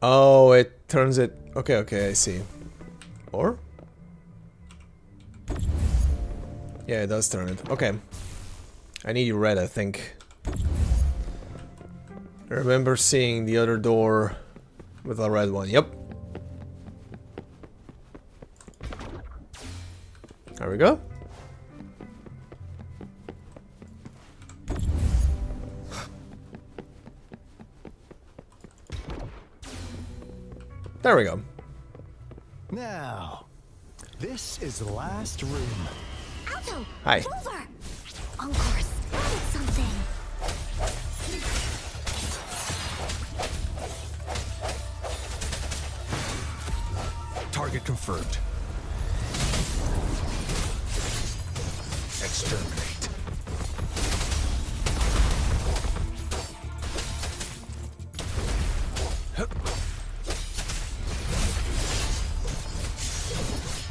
Oh, it turns it... Okay, okay, I see. Or? Yeah, it does turn it. Okay. I need you red, I think. I remember seeing the other door with a red one. Yep. There we go. There we go. Now, this is the last room. Alto! Hi. Rover! Encore spotted something! Target confirmed. Exterminate.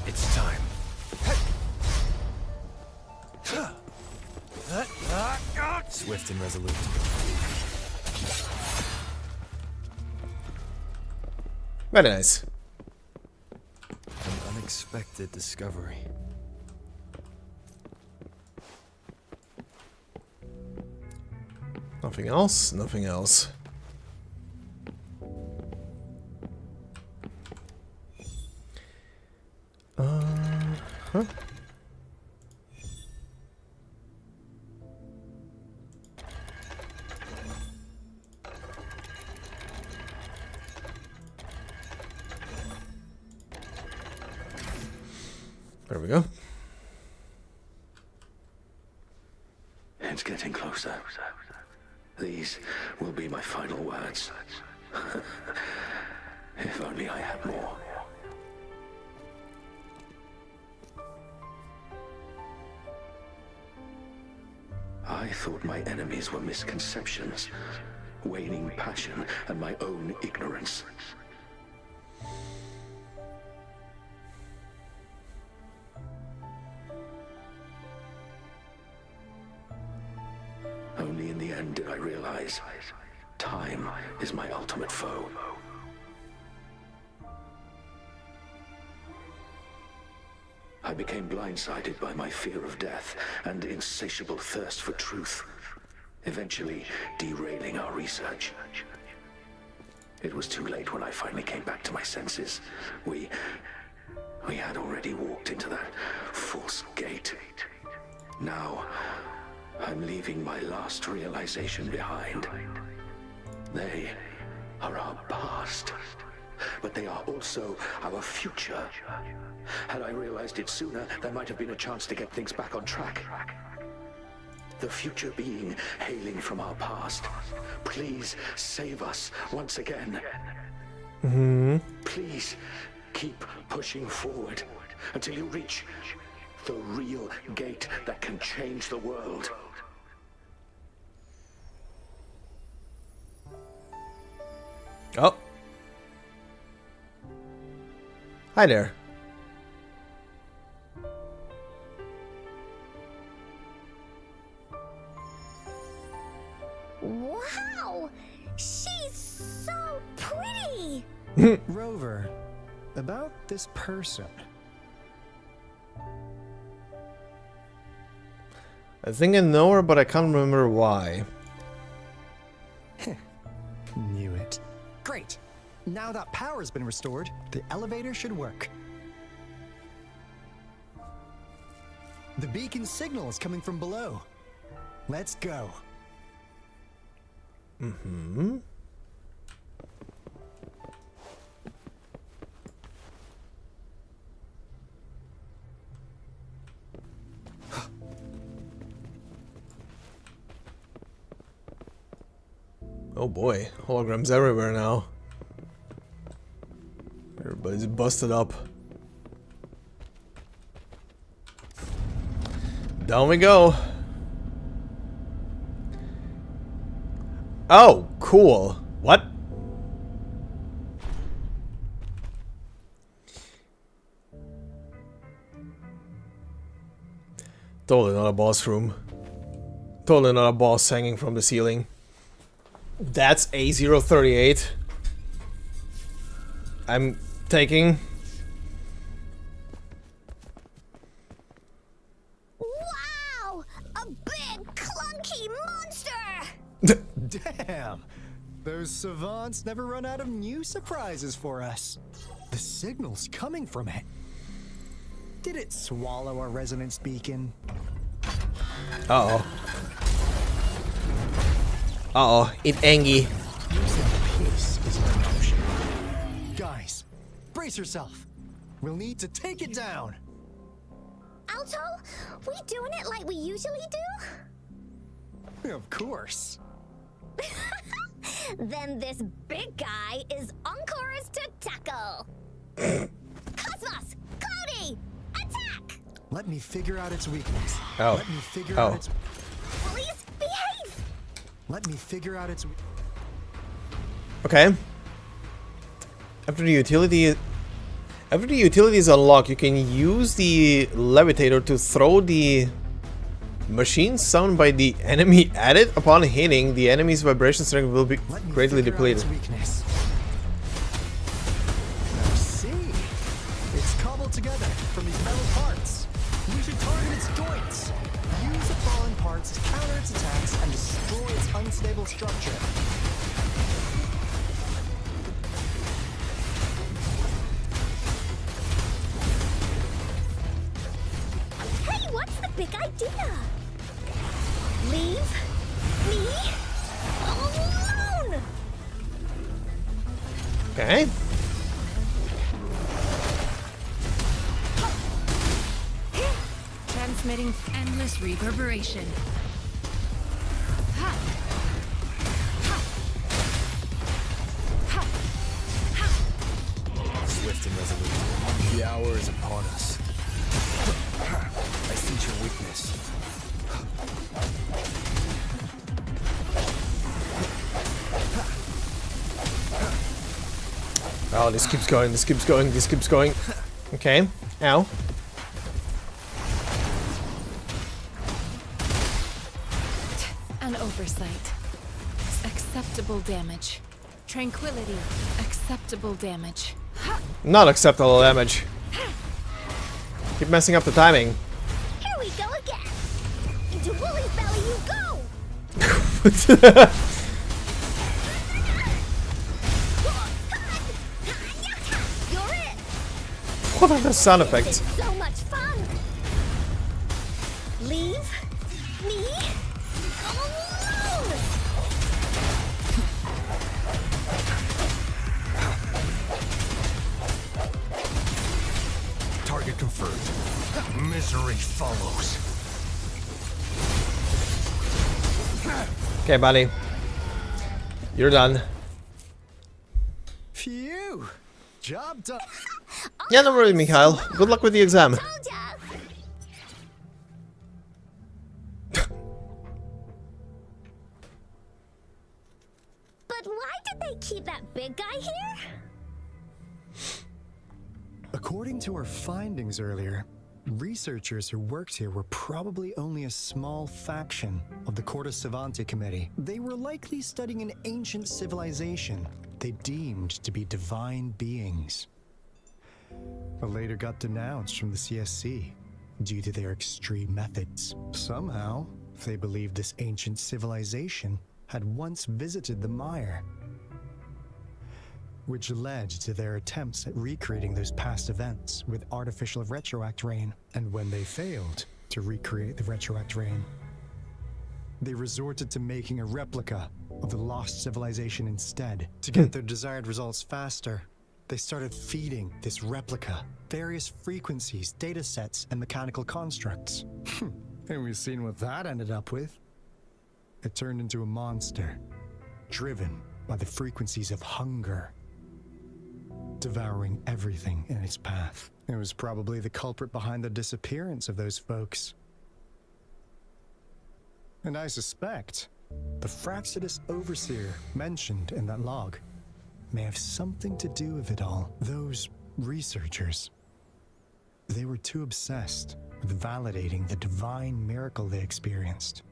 It's time. Swift and resolute. Very nice. An unexpected discovery. Nothing else? Nothing else. Huh? There we go. It's getting closer. These will be my final words. If only I had more. I thought my enemies were misconceptions, waning passion, and my own ignorance. Only in the end did I realize time is my ultimate foe. I became blindsided by my fear of death and insatiable thirst for truth, eventually derailing our research. It was too late when I finally came back to my senses. We had already walked into that false gate. Now, I'm leaving my last realization behind. They are our past, but they are also our future. Had I realized it sooner, there might have been a chance to get things back on track. The future being hailing from our past. Please save us once again. Please keep pushing forward until you reach the real gate that can change the world. Oh. Hi there. Wow! She's so pretty! Rover, about this person. I think I know her, but I can't remember why. Knew it. Great. Now that power's been restored, the elevator should work. The beacon signal is coming from below. Let's go. Oh boy, holograms everywhere now. Everybody's busted up. Down we go. Oh, cool. What? Totally not a boss room. Totally not a boss hanging from the ceiling. That's A038. I'm taking. Wow! A big, clunky monster! Damn! Those savants never run out of new surprises for us. The signal's coming from it. Did it swallow our resonance beacon? Uh-oh. Uh-oh, it angy. Peace is an option. Guys, brace yourself. We'll need to take it down. Alto, we doing it like we usually do? Of course. Then this big guy is Encore's to tackle. Cosmos, Cloudy, attack! Let me figure out its weakness. Oh. Let me figure out its... Please behave! Let me figure out its... Okay. After the utility is unlocked, you can use the levitator to throw the machine summoned by the enemy at it. Upon hitting, the enemy's vibration strength will be greatly depleted. Now see, it's cobbled together from these metal parts. We should target its joints. Use the fallen parts to counter its attacks and destroy its unstable structure. Hey, what's the big idea? Leave me alone! Okay. Transmitting endless reverberation. Swift and resolute. The hour is upon us. I sense your weakness. Oh, this keeps going, this keeps going, this keeps going. Okay. Ow. An oversight. Acceptable damage. Tranquility. Acceptable damage. Not acceptable damage. Keep messing up the timing. Here we go again. Into Wooly's belly you go! You're it! What are the sound effects? This is so much fun! Leave me alone! Target confirmed. Misery follows. Okay, buddy. You're done. Phew! Job done. Yeah, don't worry, Mikhail. Good luck with the exam. But why did they keep that big guy here? According to our findings earlier, researchers who worked here were probably only a small faction of the Corte Savante Committee. They were likely studying an ancient civilization they deemed to be divine beings, but later got denounced from the CSC due to their extreme methods. Somehow, they believed this ancient civilization had once visited the mire, which led to their attempts at recreating those past events with artificial retroact rain. And when they failed to recreate the retroact rain, they resorted to making a replica of the lost civilization instead. To get their desired results faster, they started feeding this replica various frequencies, data sets, and mechanical constructs. And we've seen what that ended up with. It turned into a monster, driven by the frequencies of hunger, devouring everything in its path. It was probably the culprit behind the disappearance of those folks. And I suspect the Fraxidus Overseer mentioned in that log may have something to do with it all. Those researchers, they were too obsessed with validating the divine miracle they experienced.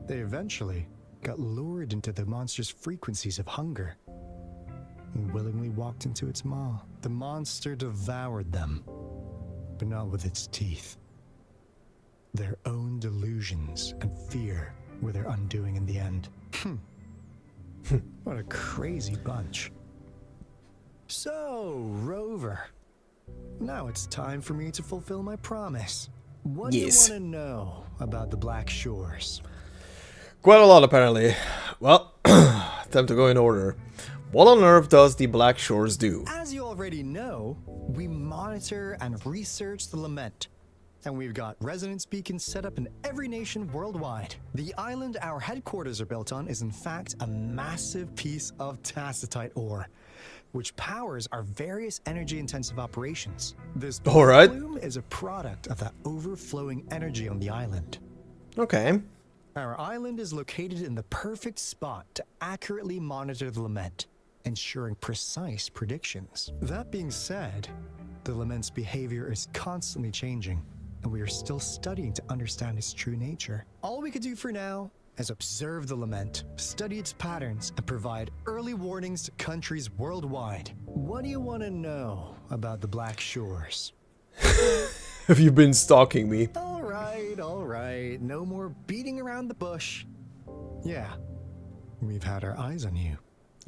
They eventually got lured into the monster's frequencies of hunger and willingly walked into its maw. The monster devoured them, but not with its teeth. Their own delusions and fear were their undoing in the end. What a crazy bunch. So, Rover, now it's time for me to fulfill my promise. What do you want to know about the Black Shores? Quite a lot, apparently. Well, time to go in order. What on earth does the Black Shores do? As you already know, we monitor and research the Lament. And we've got resonance beacons set up in every nation worldwide. The island our headquarters are built on is in fact a massive piece of tacitite ore, which powers our various energy-intensive operations. This plume is a product of that overflowing energy on the island. Okay. Our island is located in the perfect spot to accurately monitor the Lament, ensuring precise predictions. That being said, the Lament's behavior is constantly changing, and we are still studying to understand its true nature. All we could do for now is observe the Lament, study its patterns, and provide early warnings to countries worldwide. What do you want to know about the Black Shores? Have you been stalking me? All right. No more beating around the bush. Yeah, we've had our eyes on you.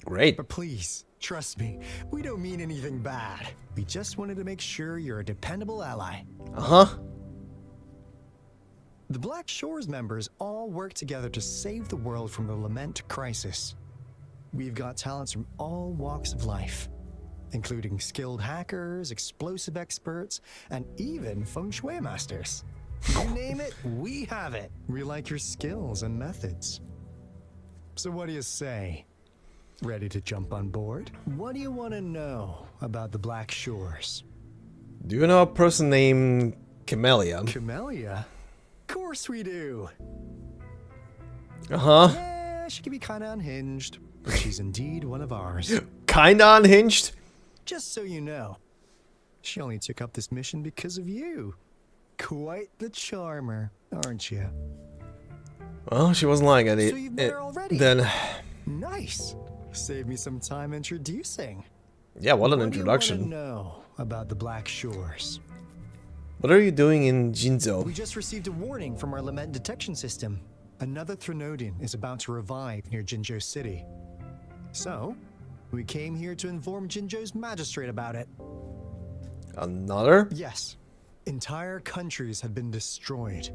Great. But please, trust me, we don't mean anything bad. We just wanted to make sure you're a dependable ally. Uh-huh. The Black Shores members all work together to save the world from the Lament crisis. We've got talents from all walks of life, including skilled hackers, explosive experts, and even feng shui masters. You name it, we have it. We like your skills and methods. So what do you say? Ready to jump on board? What do you want to know about the Black Shores? Do you know a person named Camellia? Camellia? Of course we do. Uh-huh. Yeah, she can be kinda unhinged, but she's indeed one of ours. Kinda unhinged? Just so you know, she only took up this mission because of you. Quite the charmer, aren't you? Well, she wasn't lying at it. So you've met her already? Then... Nice. Save me some time introducing. Yeah, what an introduction. What do you want to know about the Black Shores? What are you doing in Jinzhou? We just received a warning from our Lament detection system. Another Threnodian is about to revive near Jinzhou City. So, we came here to inform Jinzhou's magistrate about it. Another? Yes. Entire countries have been destroyed.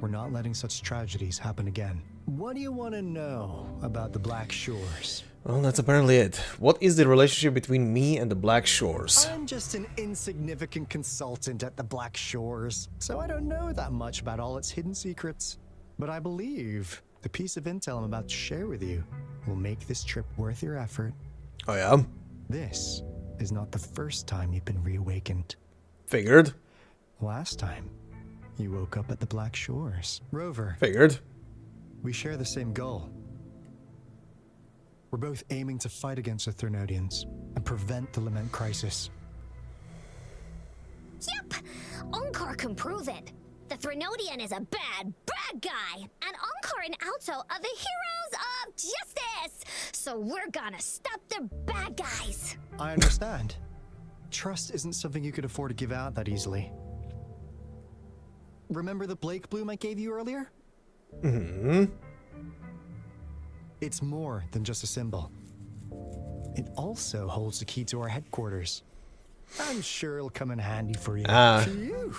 We're not letting such tragedies happen again. What do you want to know about the Black Shores? Well, that's apparently it. What is the relationship between me and the Black Shores? I'm just an insignificant consultant at the Black Shores, so I don't know that much about all its hidden secrets. But I believe the piece of intel I'm about to share with you will make this trip worth your effort. Oh yeah? This is not the first time you've been reawakened. Figured. Last time, you woke up at the Black Shores. Rover. Figured. We share the same goal. We're both aiming to fight against the Threnodians and prevent the Lament crisis. Yep, Onkar can prove it. The Threnodian is a bad guy, and Onkar and Alto are the heroes of justice. So we're gonna stop the bad guys. I understand. Trust isn't something you could afford to give out that easily. Remember the Blake bloom I gave you earlier? Mm-hmm. It's more than just a symbol. It also holds the key to our headquarters. I'm sure it'll come in handy for you. Phew.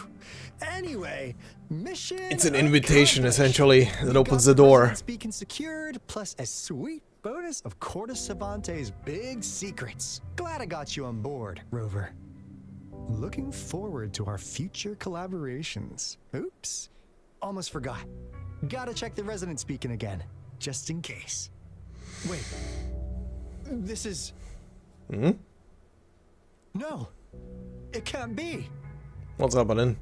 Anyway, mission. It's an invitation, essentially, that opens the door. Beacon secured, plus a sweet bonus of Cortes Savante's big secrets. Glad I got you on board, Rover. Looking forward to our future collaborations. Oops, almost forgot. Gotta check the resonance beacon again, just in case. Wait, this is... Hmm? No, it can't be. What's happening?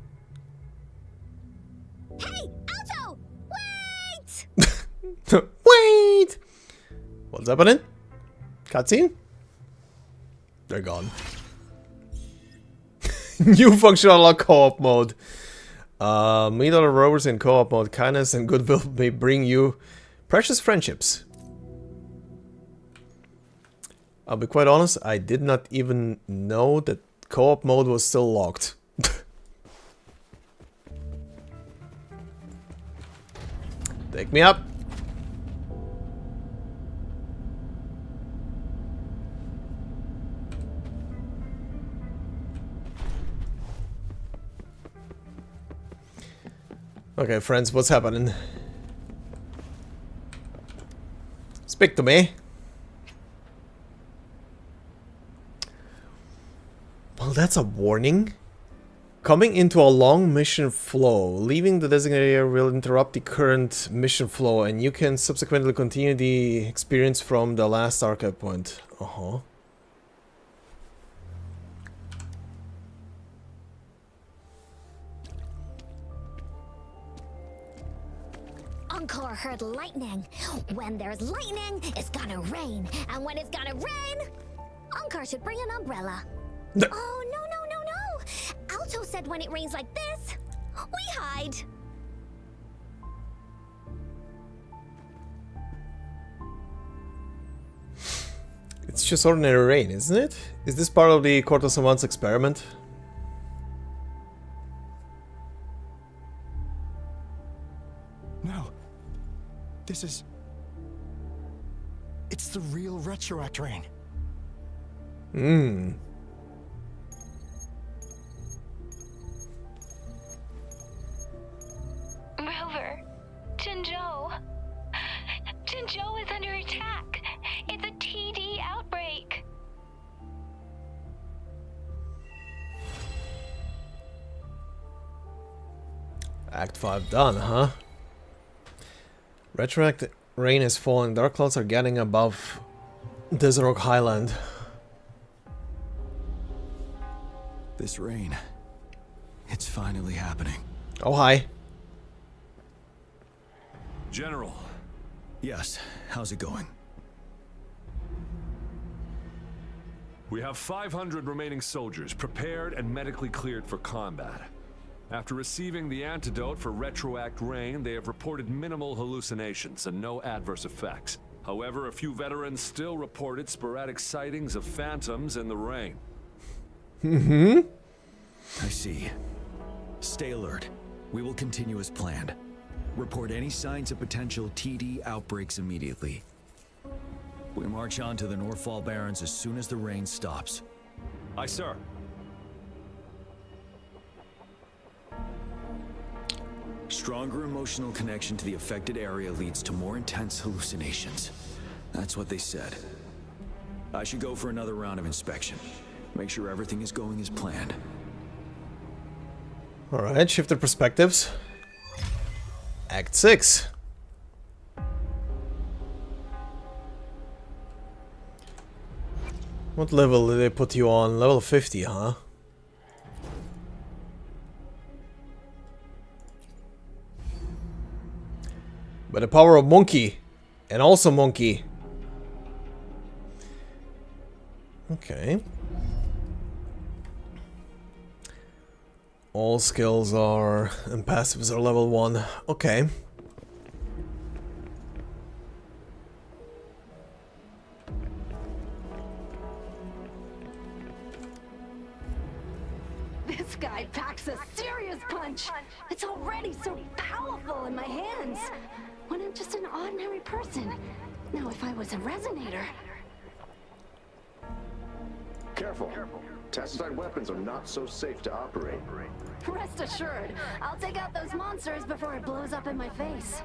Hey, Alto! Wait! Wait! What's happening? Cutscene? They're gone. New functional unlock co-op mode. Meet other rovers in co-op mode. Kindness and goodwill may bring you precious friendships. I'll be quite honest, I did not even know that co-op mode was still locked. Take me up. Okay, friends, what's happening? Speak to me. Oh, that's a warning. Coming into a long mission flow. Leaving the designated area will interrupt the current mission flow, and you can subsequently continue the experience from the last archive point. Uh-huh. Encore heard lightning. When there's lightning, it's gonna rain. And when it's gonna rain, Encore should bring an umbrella. Oh, no. Alto said when it rains like this, we hide. It's just ordinary rain, isn't it? Is this part of the Court of Savants experiment? No. This is... It's the real retroact rain. Rover, Jinzhou. Jinzhou is under attack. It's a TD outbreak. Act 5 done, huh? Retroact rain is falling. Dark clouds are getting above Desert Rock Highland. This rain, it's finally happening. Oh, hi. General. Yes, how's it going? We have 500 remaining soldiers prepared and medically cleared for combat. After receiving the antidote for retroact rain, they have reported minimal hallucinations and no adverse effects. However, a few veterans still reported sporadic sightings of phantoms in the rain. I see. Stay alert. We will continue as planned. Report any signs of potential TD outbreaks immediately. We march on to the Northfall Barrens as soon as the rain stops. Aye, sir. Stronger emotional connection to the affected area leads to more intense hallucinations. That's what they said. I should go for another round of inspection. Make sure everything is going as planned. Alright, shifted perspectives. Act 6. What level did they put you on? Level 50, huh? By the power of Monkey. And also Monkey. Okay. All skills are... and passives are level 1. Okay. This guy packs a serious punch. It's already so powerful in my hands. When I'm just an ordinary person. Now if I was a resonator... Careful. Tacitite weapons are not so safe to operate. Rest assured, I'll take out those monsters before it blows up in my face.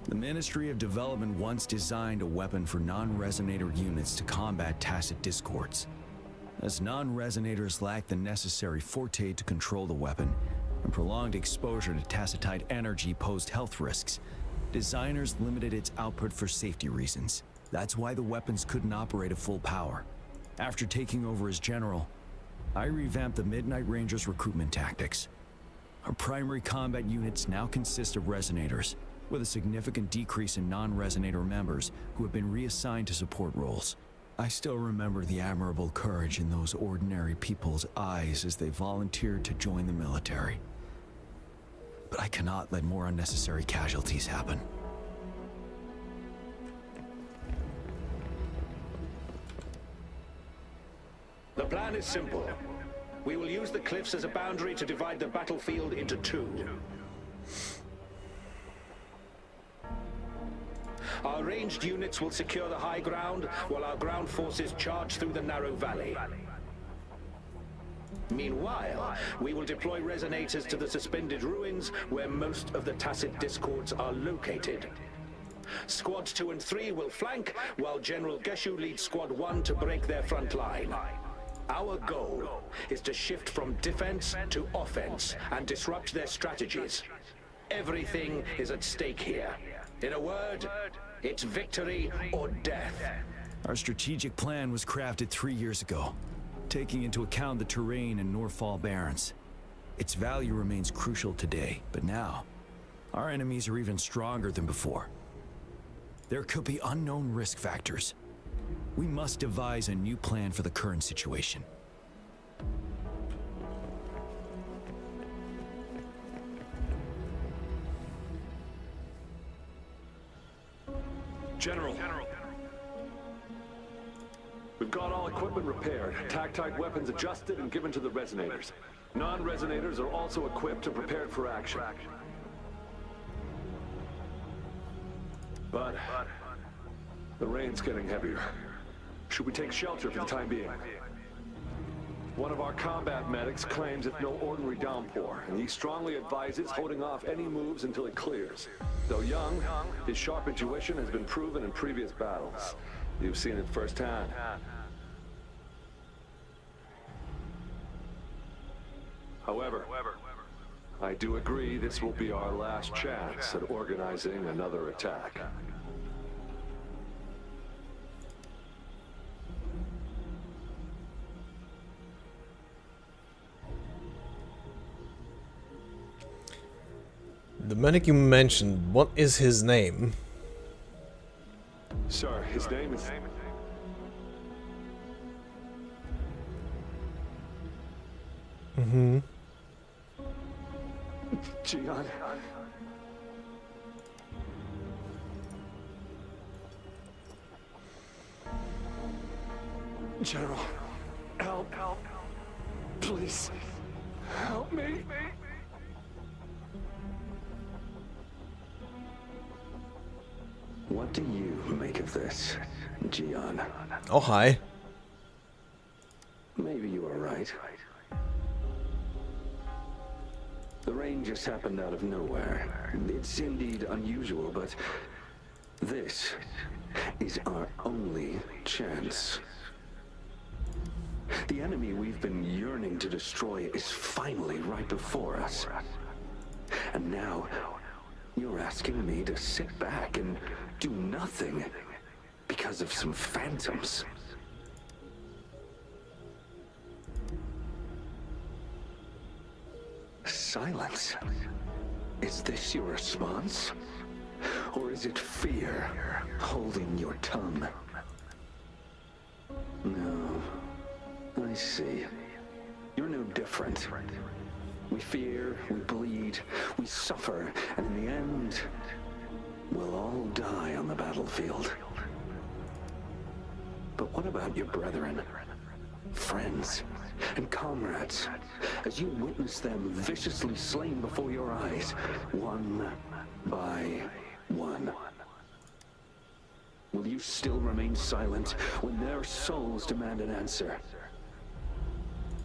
The Ministry of Development once designed a weapon for non-resonator units to combat tacit discords. As non-resonators lack the necessary forte to control the weapon, and prolonged exposure to tacitite energy posed health risks, designers limited its output for safety reasons. That's why the weapons couldn't operate at full power. After taking over as general, I revamped the Midnight Rangers' recruitment tactics. Our primary combat units now consist of resonators, with a significant decrease in non-resonator members who have been reassigned to support roles. I still remember the admirable courage in those ordinary people's eyes as they volunteered to join the military. But I cannot let more unnecessary casualties happen. The plan is simple. We will use the cliffs as a boundary to divide the battlefield into two. Our ranged units will secure the high ground, while our ground forces charge through the narrow valley. Meanwhile, we will deploy resonators to the suspended ruins, where most of the tacit discords are located. Squads 2 and 3 will flank, while General Geshu leads Squad 1 to break their front line. Our goal is to shift from defense to offense and disrupt their strategies. Everything is at stake here. In a word, it's victory or death. Our strategic plan was crafted 3 years ago, taking into account the terrain in Norfall Barrens. Its value remains crucial today, but now, our enemies are even stronger than before. There could be unknown risk factors. We must devise a new plan for the current situation. General. We've got all equipment repaired, tac-type weapons adjusted and given to the resonators. Non-resonators are also equipped and prepared for action. But the rain's getting heavier. Should we take shelter for the time being? One of our combat medics claims it's no ordinary downpour, and he strongly advises holding off any moves until it clears. Though young, his sharp intuition has been proven in previous battles. You've seen it firsthand. However, I do agree this will be our last chance at organizing another attack. The medic you mentioned, what is his name? Sir, his name is... Mm-hmm. Gian. General, help. Please, help me. What do you make of this, Gian? Oh, hi. Maybe you are right. The rain just happened out of nowhere. It's indeed unusual, but this is our only chance. The enemy we've been yearning to destroy is finally right before us. And now, you're asking me to sit back and do nothing because of some phantoms. Silence. Is this your response? Or is it fear holding your tongue? No. I see. You're no different. We fear, we bleed, we suffer, and in the end, we'll all die on the battlefield. But what about your brethren, friends, and comrades, as you witness them viciously slain before your eyes, one by one? Will you still remain silent when their souls demand an answer?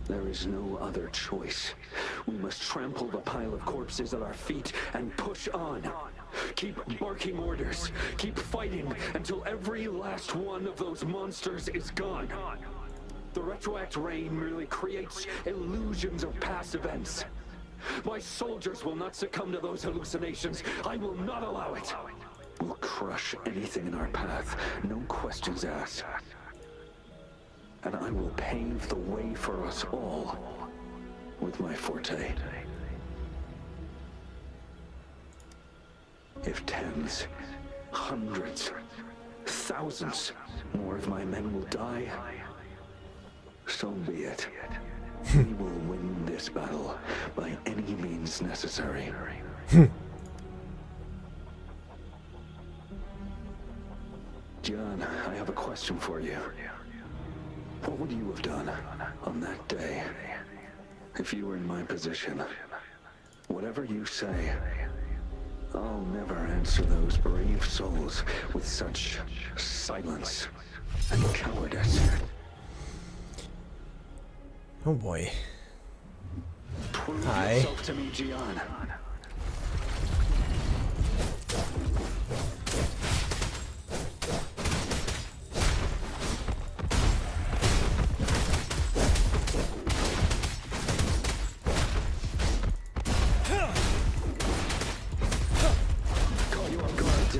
There is no other choice. We must trample the pile of corpses at our feet and push on. Keep barking orders. Keep fighting until every last one of those monsters is gone. The retroact rain merely creates illusions of past events. My soldiers will not succumb to those hallucinations. I will not allow it. We'll crush anything in our path, no questions asked. And I will pave the way for us all with my forte. If tens, hundreds, thousands more of my men will die, so be it. We will win this battle by any means necessary. Gian, I have a question for you. What would you have done on that day if you were in my position? Whatever you say, I'll never answer those brave souls with such silence and cowardice. Oh boy. Prove Hi. yourself to me, Gian.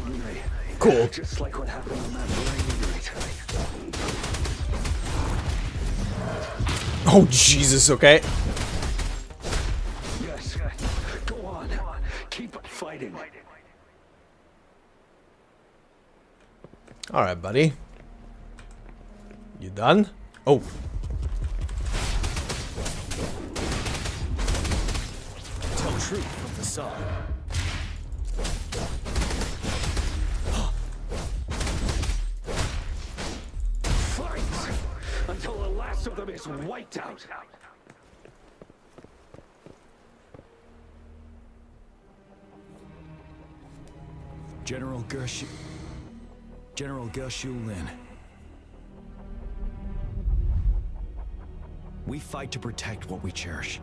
didn't they? Cool. Just like what happened on that rainy night. Oh, Jesus, okay. Yes. Go on. Keep fighting. Alright, buddy. You done? Oh. Tell truth from the side. Fight until the last of them is wiped out. General Gershu Lin. We fight to protect what we cherish.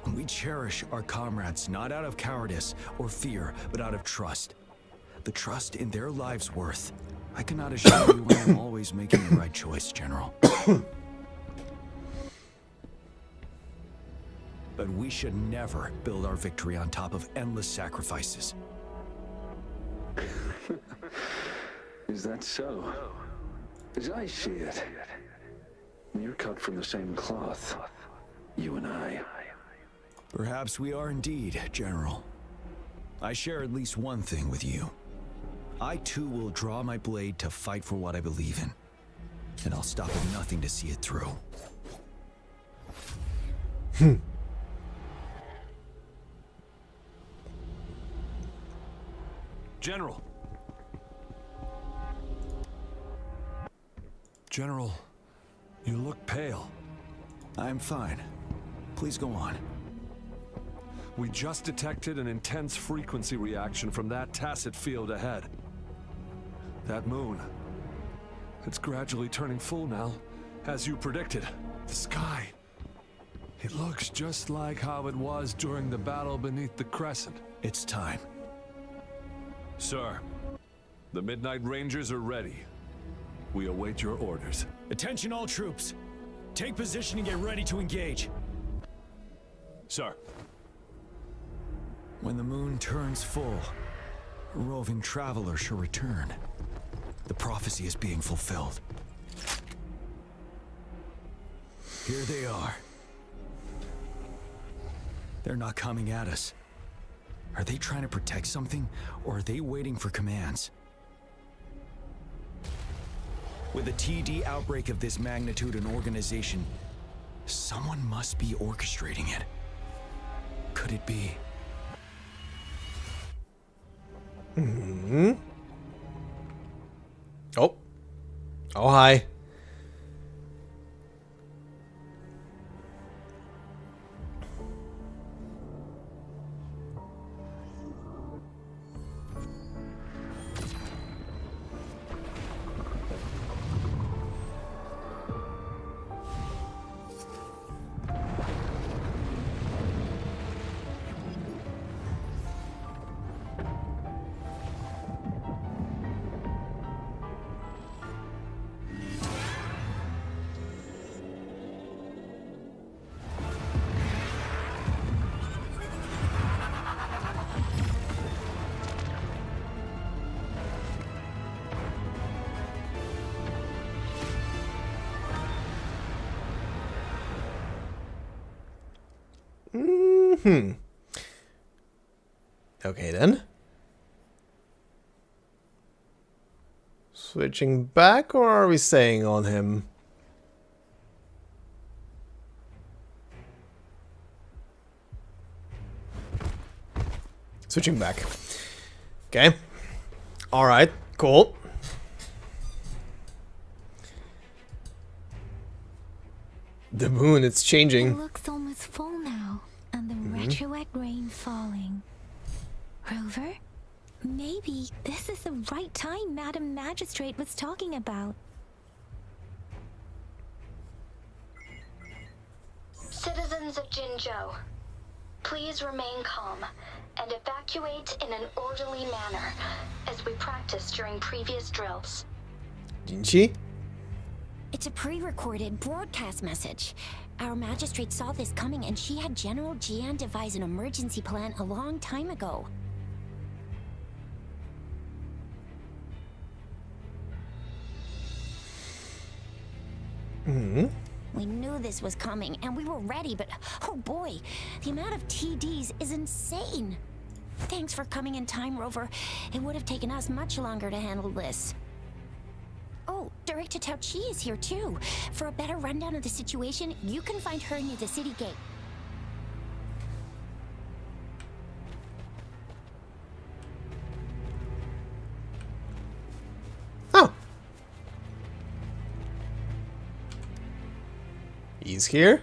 And we cherish our comrades not out of cowardice or fear, but out of trust. The trust in their lives' worth. I cannot assure you I am always making the right choice, General. But we should never build our victory on top of endless sacrifices. Is that so? As I see it, you're cut from the same cloth, you and I. Perhaps we are indeed, General. I share at least one thing with you. I too will draw my blade to fight for what I believe in. And I'll stop at nothing to see it through. General. General, you look pale. I'm fine. Please go on. We just detected an intense frequency reaction from that tacit field ahead. That moon. It's gradually turning full now, as you predicted. The sky. It looks just like how it was during the battle beneath the crescent. It's time. Sir, the Midnight Rangers are ready. We await your orders. Attention all troops. Take position and get ready to engage. Sir. When the moon turns full, a roving traveler shall return. The prophecy is being fulfilled. Here they are. They're not coming at us. Are they trying to protect something, or are they waiting for commands? With a TD outbreak of this magnitude and organization, someone must be orchestrating it. Could it be? Mm-hmm. Oh. Oh, hi. Okay then. Switching back, or are we staying on him? Switching back. Okay. Alright, cool. The moon, it's changing. It looks almost full now, and the retroact rain falling. Rover? Maybe this is the right time Madam Magistrate was talking about. Citizens of Jinzhou, please remain calm and evacuate in an orderly manner as we practiced during previous drills. Jinchi? It's a pre-recorded broadcast message. Our magistrate saw this coming and she had General Jian devise an emergency plan a long time ago. We knew this was coming, and we were ready, but oh boy, the amount of TDs is insane. Thanks for coming in time, Rover. It would have taken us much longer to handle this. Oh, Director Tao Chi is here too. For a better rundown of the situation, you can find her near the city gate. Oh. He's here?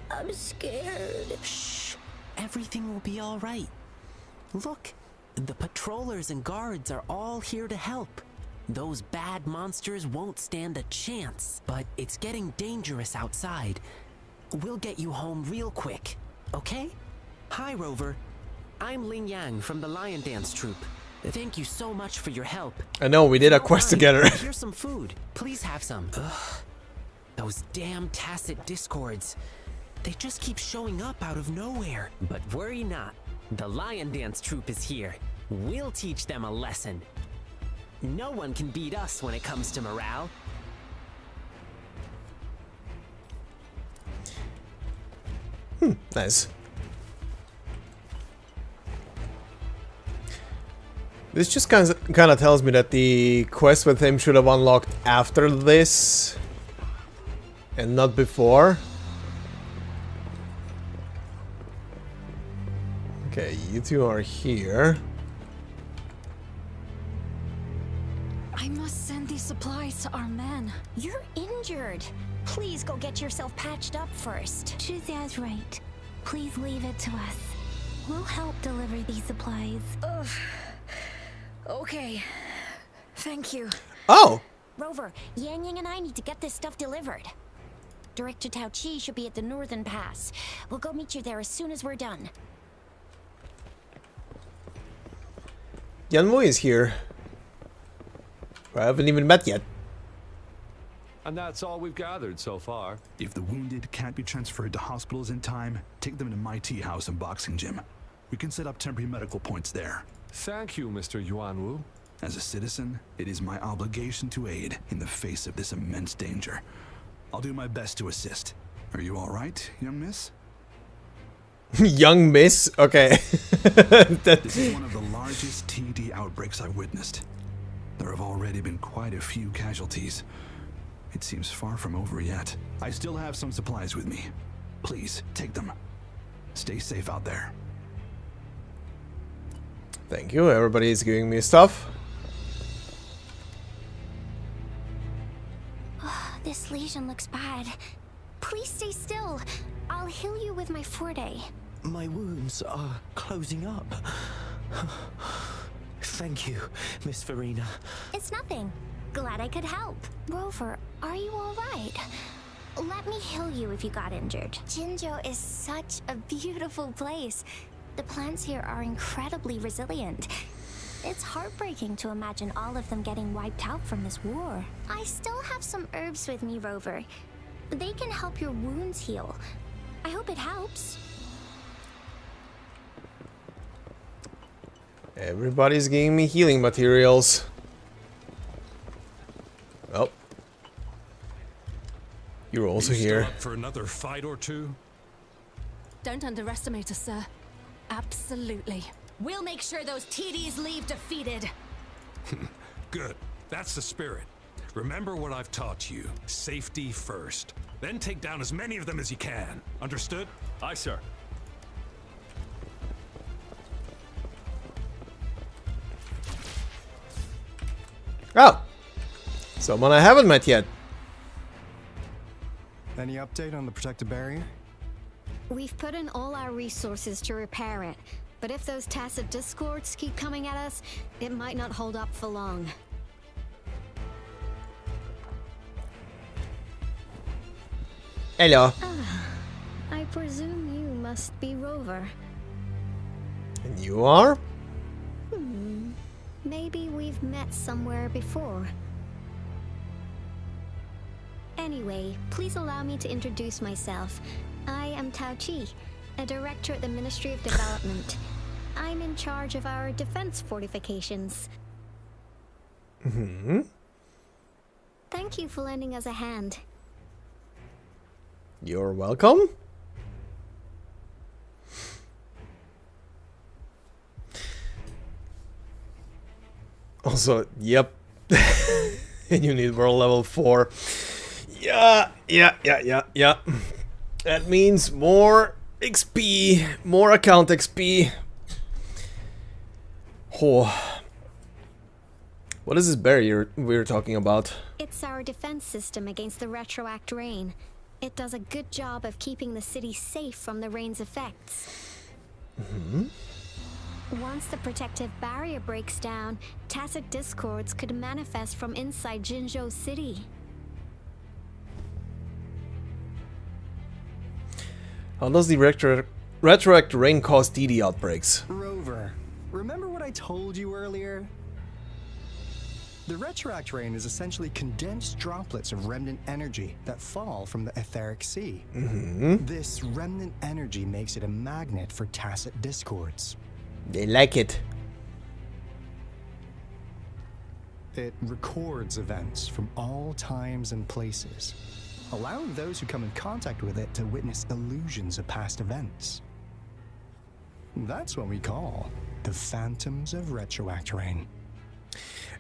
I'm scared. Shh. Everything will be all right. Look, the patrollers and guards are all here to help. Those bad monsters won't stand a chance, but it's getting dangerous outside. We'll get you home real quick, okay? Hi, Rover. I'm Ling Yang from the Lion Dance Troupe. Thank you so much for your help. I know, we did a quest together. Here's some food. Please have some. Ugh. Those damn tacit discords. They just keep showing up out of nowhere. But worry not. The Lion Dance Troupe is here. We'll teach them a lesson. No one can beat us when it comes to morale. Nice. This just kind of tells me that the quest with him should have unlocked after this and not before. Okay, you two are here. I must send these supplies to our men. You're injured. Please go get yourself patched up first. Juzia's right. Please leave it to us. We'll help deliver these supplies. Ugh. Okay. Thank you. Oh! Rover, Yang Yang and I need to get this stuff delivered. Director Tao Chi should be at the Northern Pass. We'll go meet you there as soon as we're done. Yanwu is here. I haven't even met yet. And that's all we've gathered so far. If the wounded can't be transferred to hospitals in time, take them to my tea house and boxing gym. We can set up temporary medical points there. Thank you, Mr. Yuanwu. As a citizen, it is my obligation to aid in the face of this immense danger. I'll do my best to assist. Are you all right, young miss? Young miss? Okay. This is one of the largest TD outbreaks I've witnessed. There have already been quite a few casualties. It seems far from over yet. I still have some supplies with me. Please, take them. Stay safe out there. Thank you. Everybody is giving me stuff. This lesion looks bad. Please stay still. I'll heal you with my Forte. My wounds are closing up. Thank you, Miss Farina. It's nothing. Glad I could help. Rover, are you all right? Let me heal you if you got injured. Jinzhou is such a beautiful place. The plants here are incredibly resilient. It's heartbreaking to imagine all of them getting wiped out from this war. I still have some herbs with me, Rover. They can help your wounds heal. I hope it helps. Everybody's giving me healing materials. Oh. You're also here. Still up for another fight or two? Don't underestimate us, sir. Absolutely. We'll make sure those TDs leave defeated. Good. That's the spirit. Remember what I've taught you. Safety first. Then take down as many of them as you can. Understood? Aye, sir. Oh! Someone I haven't met yet. Any update on the protective barrier? We've put in all our resources to repair it, but if those tacit discords keep coming at us, it might not hold up for long. Hello. I presume you must be Rover. And you are? Maybe we've met somewhere before. Anyway, please allow me to introduce myself. I am Tao Chi, a director at the Ministry of Development. I'm in charge of our defense fortifications. Thank you for lending us a hand. You're welcome. Also, yep. And you need world level 4. Yeah. That means more XP, more account XP. Oh. What is this barrier we were talking about? It's our defense system against the retroact rain. It does a good job of keeping the city safe from the rain's effects. Once the protective barrier breaks down, tacit discords could manifest from inside Jinzhou City. How does the retroact rain cause DD outbreaks? Rover, remember what I told you earlier? The retroact rain is essentially condensed droplets of remnant energy that fall from the etheric sea. This remnant energy makes it a magnet for tacit discords. They like it. It records events from all times and places, allowing those who come in contact with it to witness illusions of past events. That's what we call the phantoms of retroact rain.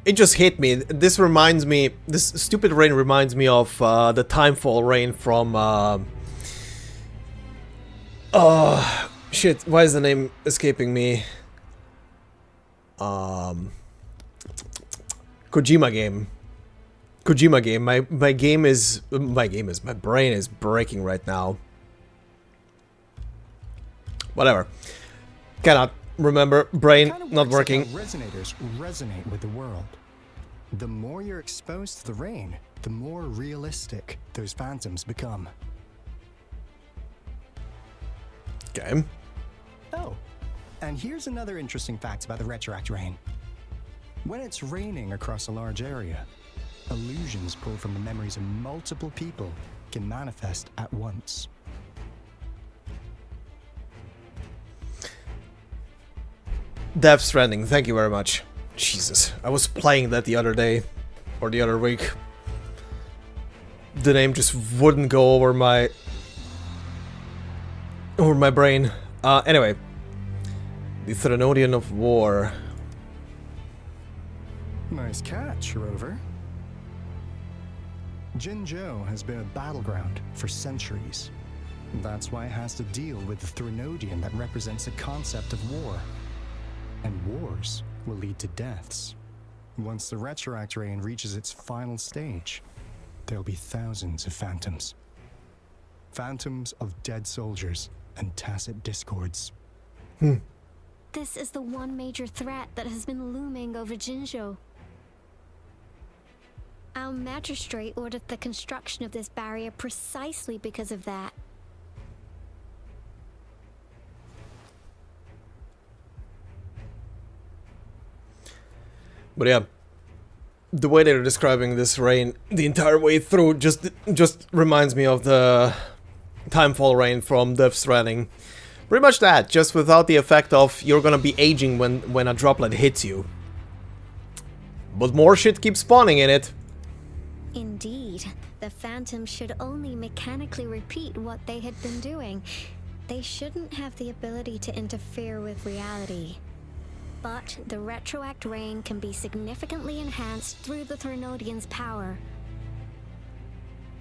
It just hit me. This reminds me, this stupid rain reminds me of the timefall rain from shit, why is the name escaping me? Kojima game. My brain is breaking right now. Whatever. Cannot remember. Brain not working. Resonators resonate with the world. The more you're exposed to the rain, the more realistic those phantoms become. Okay. Oh, and here's another interesting fact about the retroact rain. When it's raining across a large area, illusions pulled from the memories of multiple people can manifest at once. Death Stranding, thank you very much. Jesus, I was playing that the other day, or the other week. The name just wouldn't go over my brain. Anyway, the Threnodian of War. Nice catch, Rover. Jinzhou has been a battleground for centuries. That's why it has to deal with the Threnodian that represents the concept of war. And wars will lead to deaths. Once the retroact rain reaches its final stage, there'll be thousands of phantoms. Phantoms of dead soldiers and tacit discords. This is the one major threat that has been looming over Jinzhou. Our magistrate ordered the construction of this barrier precisely because of that. But yeah, the way they're describing this rain the entire way through just reminds me of the timefall rain from Death Stranding. Pretty much that, just without the effect of you're gonna be aging when a droplet hits you. But more shit keeps spawning in it. Indeed, the phantoms should only mechanically repeat what they had been doing. They shouldn't have the ability to interfere with reality. But the retroact rain can be significantly enhanced through the Threnodian's power.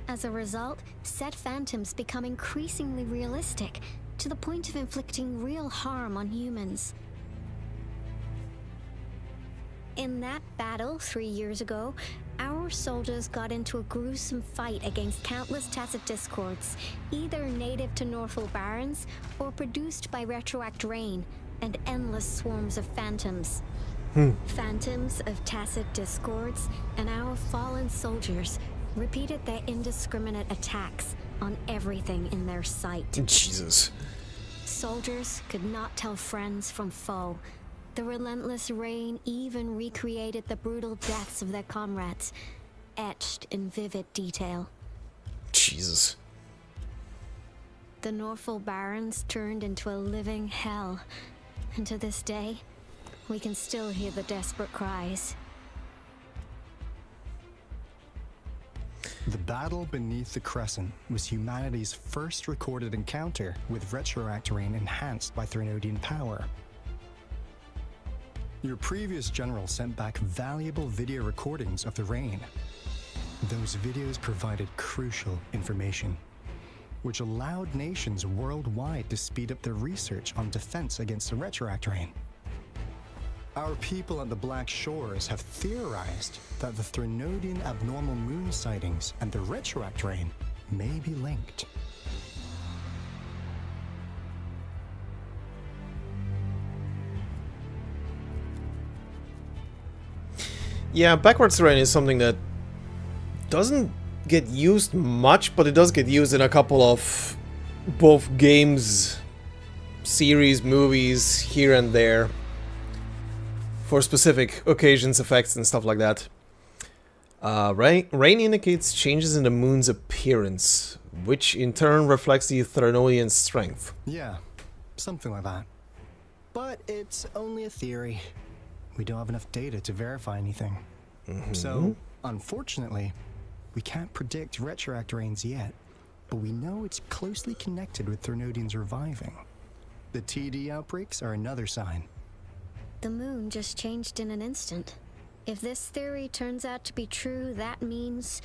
As a result, said phantoms become increasingly realistic, to the point of inflicting real harm on humans. In that battle 3 years ago, our soldiers got into a gruesome fight against countless tacit discords, either native to Northwell Barrens or produced by retroact rain and endless swarms of phantoms. Phantoms of tacit discords and our fallen soldiers repeated their indiscriminate attacks on everything in their sight. Jesus. Soldiers could not tell friends from foe. The relentless rain even recreated the brutal deaths of their comrades, etched in vivid detail. Jesus. The Northwell Barrens turned into a living hell, and to this day, we can still hear the desperate cries. The battle beneath the Crescent was humanity's first recorded encounter with retroact rain enhanced by Threnodian power. Your previous general sent back valuable video recordings of the rain. Those videos provided crucial information, which allowed nations worldwide to speed up their research on defense against the retroact rain. Our people at the Black Shores have theorized that the Threnodian abnormal moon sightings and the retroact rain may be linked. Yeah, backwards terrain is something that doesn't get used much, but it does get used in a couple of both games, series, movies, here and there, for specific occasions, effects, and stuff like that. Rain indicates changes in the moon's appearance, which in turn reflects the Threnodian strength. Yeah, something like that. But it's only a theory. We don't have enough data to verify anything. So, unfortunately, we can't predict retroact rains yet, but we know it's closely connected with Threnodians reviving. The TD outbreaks are another sign. The moon just changed in an instant. If this theory turns out to be true, that means...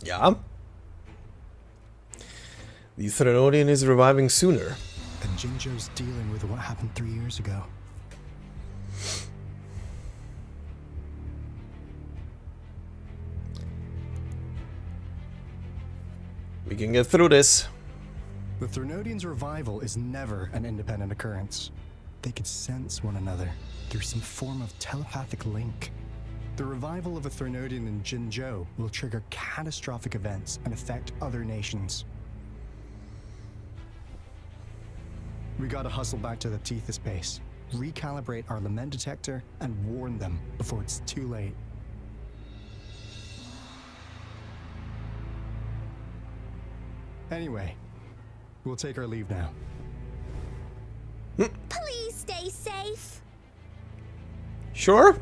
Yeah? The Threnodian is reviving sooner. And Jinzhou's dealing with what happened 3 years ago. We can get through this. The Threnodians' revival is never an independent occurrence. They could sense one another through some form of telepathic link. The revival of a Threnodian in Jinzhou will trigger catastrophic events and affect other nations. We gotta hustle back to the Tethys base, recalibrate our Lament detector, and warn them before it's too late. Anyway, we'll take our leave now. Please stay safe. Sure.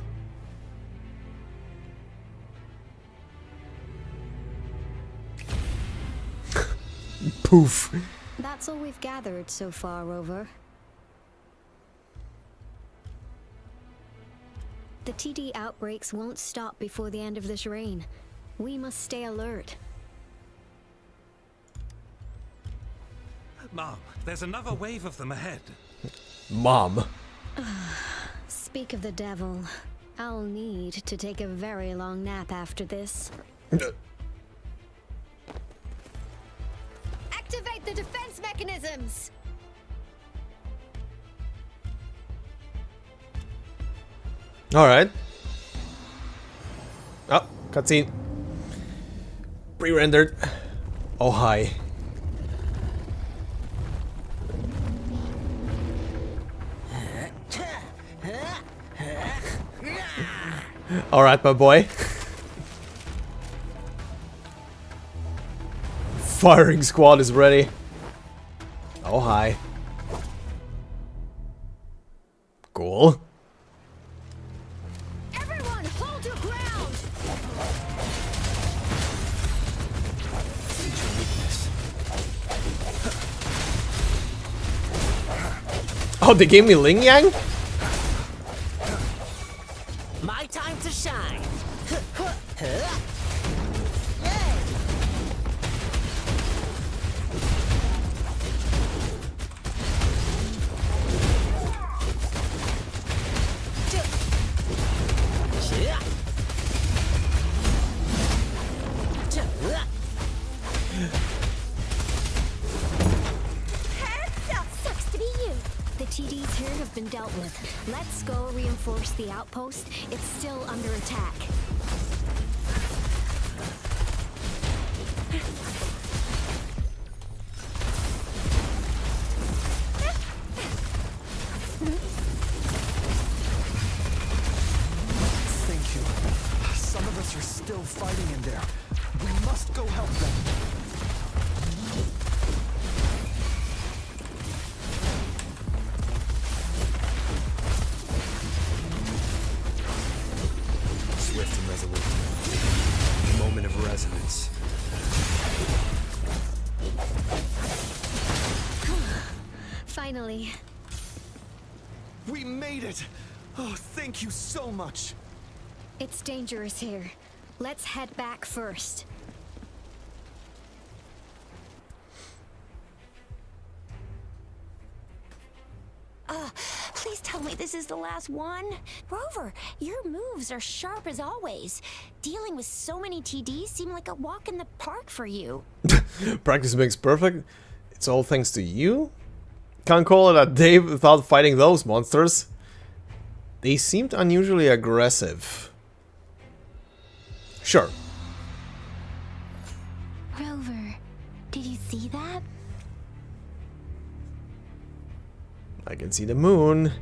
Poof. That's all we've gathered so far, Rover. The TD outbreaks won't stop before the end of this reign. We must stay alert. Mom, there's another wave of them ahead. Mom. Speak of the devil. I'll need to take a very long nap after this. Activate the defense mechanisms! Alright. Oh, cutscene. Pre-rendered. Oh, hi. Alright, my boy. Firing squad is ready. Oh, hi. Cool. Everyone, hold your ground! Oh, they gave me Ling Yang? My time to shine. Sucks to be you. The TDs here have been dealt with. Let's go reinforce the outpost. It's still under attack. Thank you. Some of us are still fighting in there. We must go help them. Finally. We made it! Oh, thank you so much! It's dangerous here. Let's head back first. Please tell me this is the last one. Rover, your moves are sharp as always. Dealing with so many TDs seem like a walk in the park for you. Practice makes perfect. It's all thanks to you? Can't call it a day without fighting those monsters. They seemed unusually aggressive. Sure. Rover, did you see that? I can see the moon.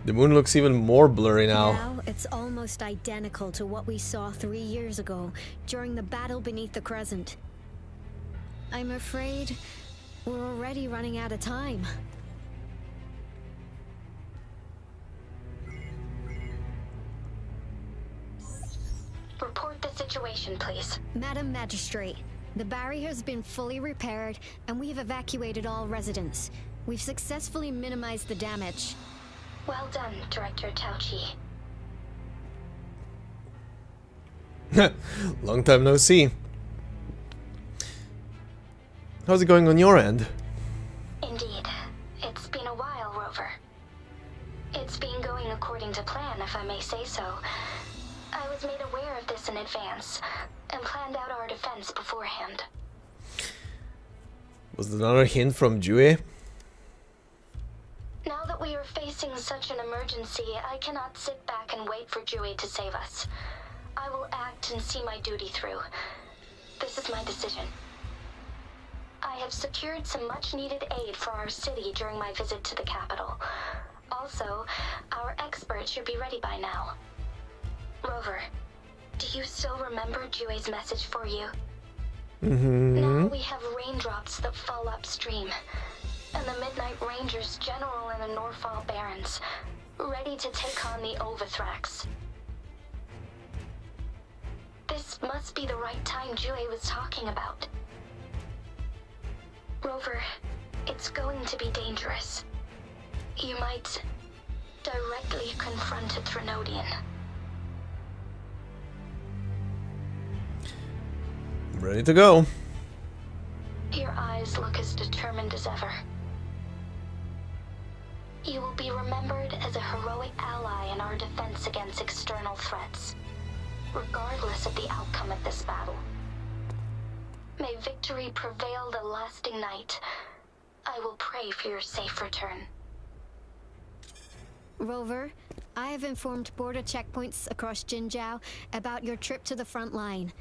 The moon looks even more blurry now. Now it's almost identical to what we saw 3 years ago during the battle beneath the crescent. I'm afraid we're already running out of time. Report the situation, please. Madam Magistrate, the barrier has been fully repaired and we have evacuated all residents. We've successfully minimized the damage. Well done, Director Tauchi. Long time no see. How's it going on your end? Indeed. It's been a while, Rover. It's been going according to plan, if I may say so. I was made aware of this in advance, and planned out our defense beforehand. Was there another hint from Jue? Now that we are facing such an emergency, I cannot sit back and wait for Jue to save us. I will act and see my duty through. This is my decision. I have secured some much-needed aid for our city during my visit to the capital. Also, our experts should be ready by now. Rover, do you still remember Jue's message for you? Now we have raindrops that fall upstream, and the Midnight Rangers General in the Norfall Barrens, ready to take on the Overthrax. This must be the right time Jue was talking about. Rover, it's going to be dangerous. You might directly confront a Trinodian. Ready to go. Your eyes look as determined as ever. You will be remembered as a heroic ally in our defense against external threats, regardless of the outcome of this battle. May victory prevail the lasting night. I will pray for your safe return. Rover, I have informed border checkpoints across Jinjiao about your trip to the front line.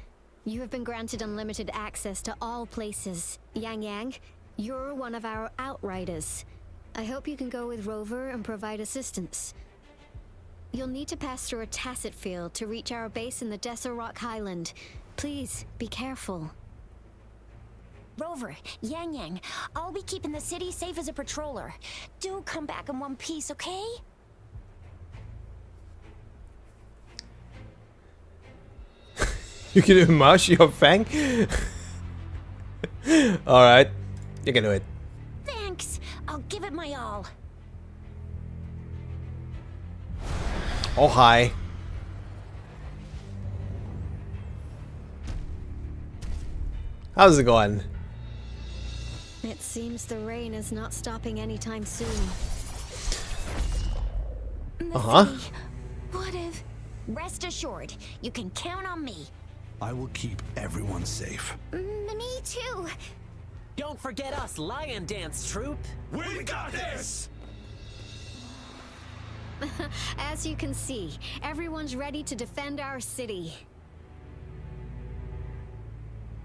You have been granted unlimited access to all places. Yang Yang, you're one of our outriders. I hope you can go with Rover and provide assistance. You'll need to pass through a tacit field to reach our base in the Desert Rock Highland. Please, be careful. Rover, Yang Yang, I'll be keeping the city safe as a patroller. Do come back in one piece, okay? You can do mash your fang? Alright, you can do it. Thanks, I'll give it my all. Oh, hi. How's it going? It seems the rain is not stopping anytime soon. What if? Rest assured, you can count on me. I will keep everyone safe. Me too. Don't forget us, Lion Dance Troop. We got this! As you can see, everyone's ready to defend our city.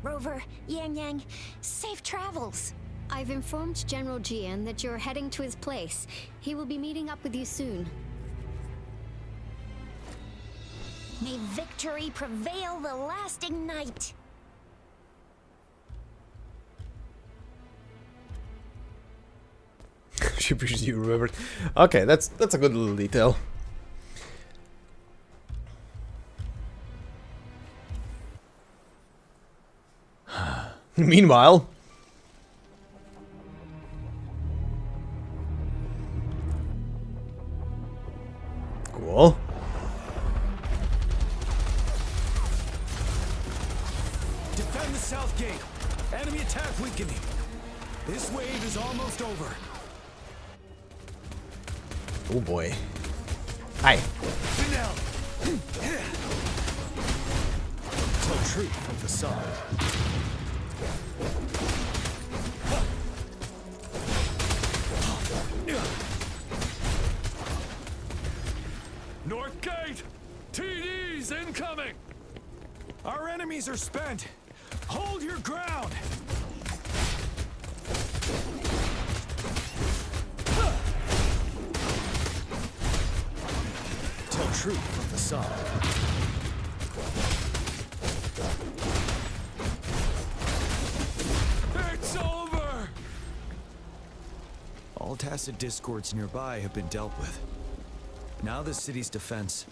Rover, Yang Yang, safe travels. I've informed General Jian that you're heading to his place. He will be meeting up with you soon. May victory prevail the lasting night. She appreciates you remembered. Okay, that's a good little detail. Meanwhile, Cool. Defend the south gate. Enemy attack weakening. This wave is almost over. Oh boy. Hi. Tell truth from facade. North gate! TDs incoming! Our enemies are spent. Hold your ground. Tell truth from facade. It's over! All tacit discords nearby have been dealt with. Now the city's defense.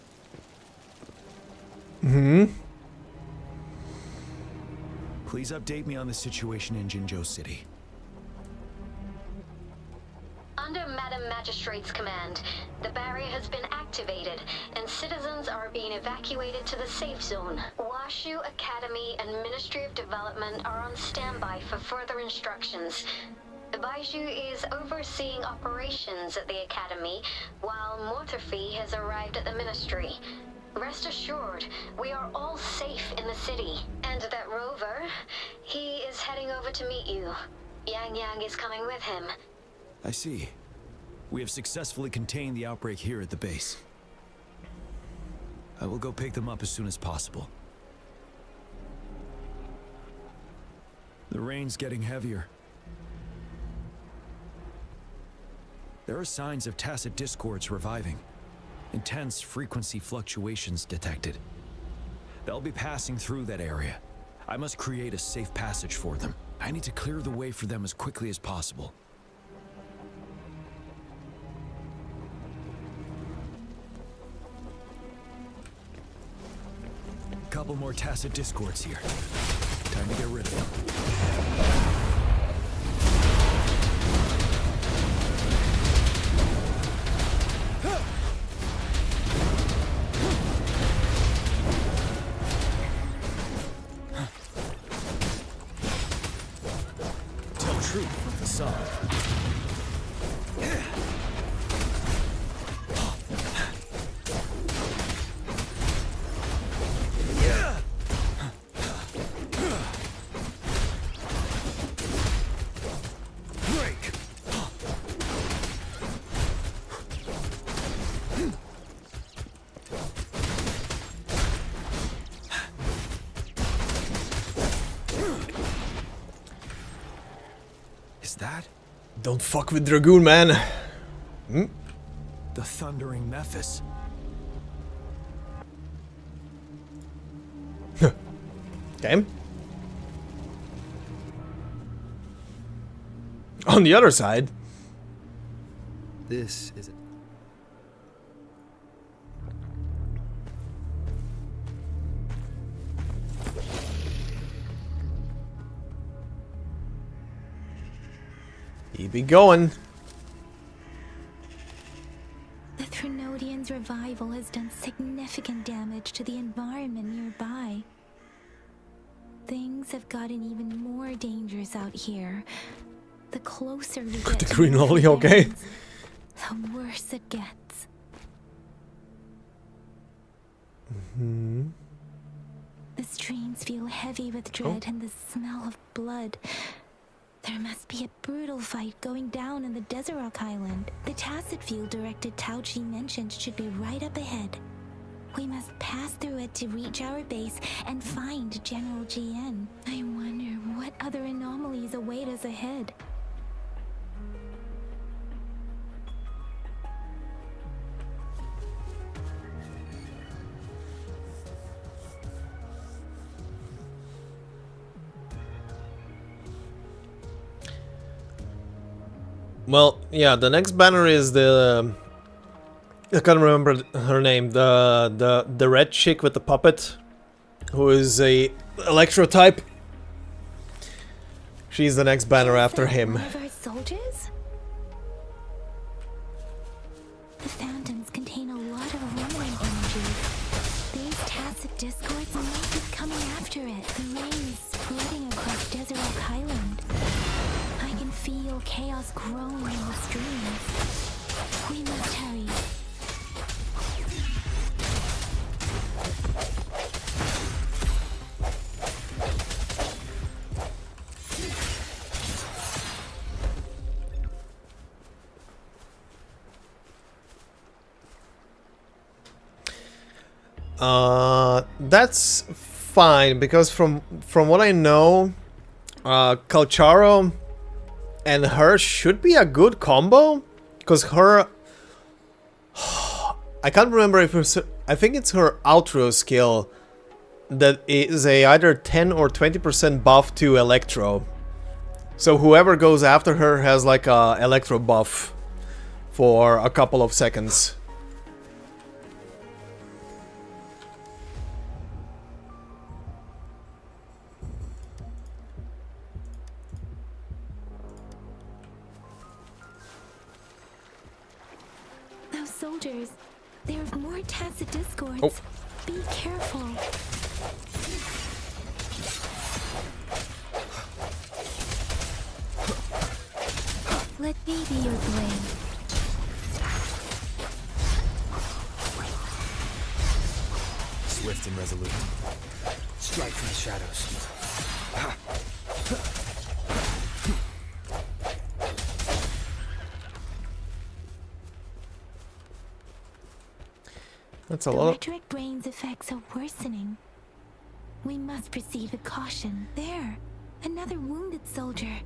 Please update me on the situation in Jinzhou City. Under Madam Magistrate's command, the barrier has been activated, and citizens are being evacuated to the safe zone. Washu Academy and Ministry of Development are on standby for further instructions. Baiju is overseeing operations at the Academy, while Mortarfi has arrived at the Ministry. Rest assured, we are all safe in the city. And that Rover, he is heading over to meet you. Yang Yang is coming with him. I see. We have successfully contained the outbreak here at the base. I will go pick them up as soon as possible. The rain's getting heavier. There are signs of tacit discords reviving. Intense frequency fluctuations detected. They'll be passing through that area. I must create a safe passage for them. I need to clear the way for them as quickly as possible. Couple more tacit discords here. Time to get rid of them. That? Don't fuck with Dragoon, man. The thundering Mephis. Okay. On the other side. This is it. Keep it going. The Threnodians' revival has done significant damage to the environment nearby. Things have gotten even more dangerous out here. The closer we get The green lolly, okay? the worse it gets. The streams feel heavy with dread and the smell of blood. There must be a brutal fight going down in the Desert Island. The tacit field directed Tao Chi mentioned should be right up ahead. We must pass through it to reach our base and find General GN. I wonder what other anomalies await us ahead. Well, yeah, the next banner is the I can't remember her name. The red chick with the puppet, who is a electro type. She's the next banner after him. One of our soldiers? The phantoms contain a lot of discords might be coming after it. The rain is spreading across Desert Rock Highland. I can feel chaos growing in the streams. We must hurry. That's fine, because from what I know, Calcharo and her should be a good combo, because her I can't remember if it's, I think it's her outro skill that is a either 10 or 20% buff to Electro. So whoever goes after her has like a Electro buff for a couple of seconds. Those soldiers, there are more tacit discords. Oh. Be careful. Let me be your blade. Swift and resolute. Strike from the shadows. That's a The lot. electric brain's effects are worsening. We must proceed with caution. There, another wounded soldier.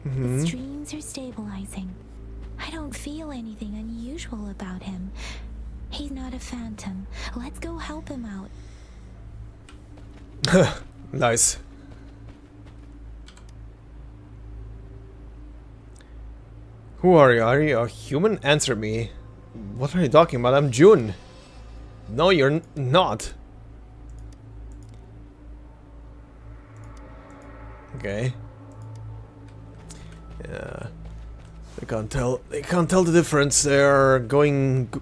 The streams are stabilizing. I don't feel anything unusual about him. He's not a phantom. Let's go help him out. Nice. Who are you? Are you a human? Answer me. What are you talking about? I'm June. No, you're not. Okay. Yeah. They can't tell. They can't tell the difference. They're going,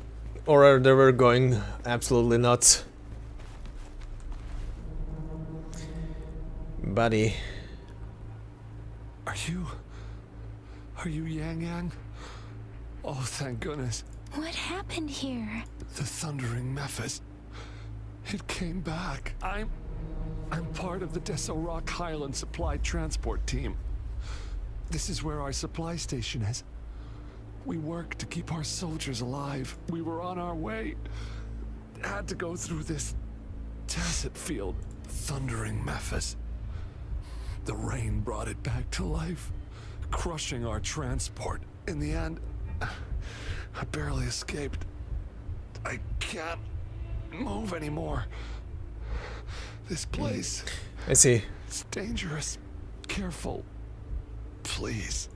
or they were going absolutely nuts. Buddy. Are you Yang Yang? Oh, thank goodness. What happened here? The thundering Memphis. It came back. I'm part of the Desert Rock Highland supply transport team. This is where our supply station is. We work to keep our soldiers alive. We were on our way. Had to go through this tacit field. Thundering Memphis. The rain brought it back to life, crushing our transport. In the end, I barely escaped. I can't move anymore. This place... I see. It's dangerous. Careful. Please.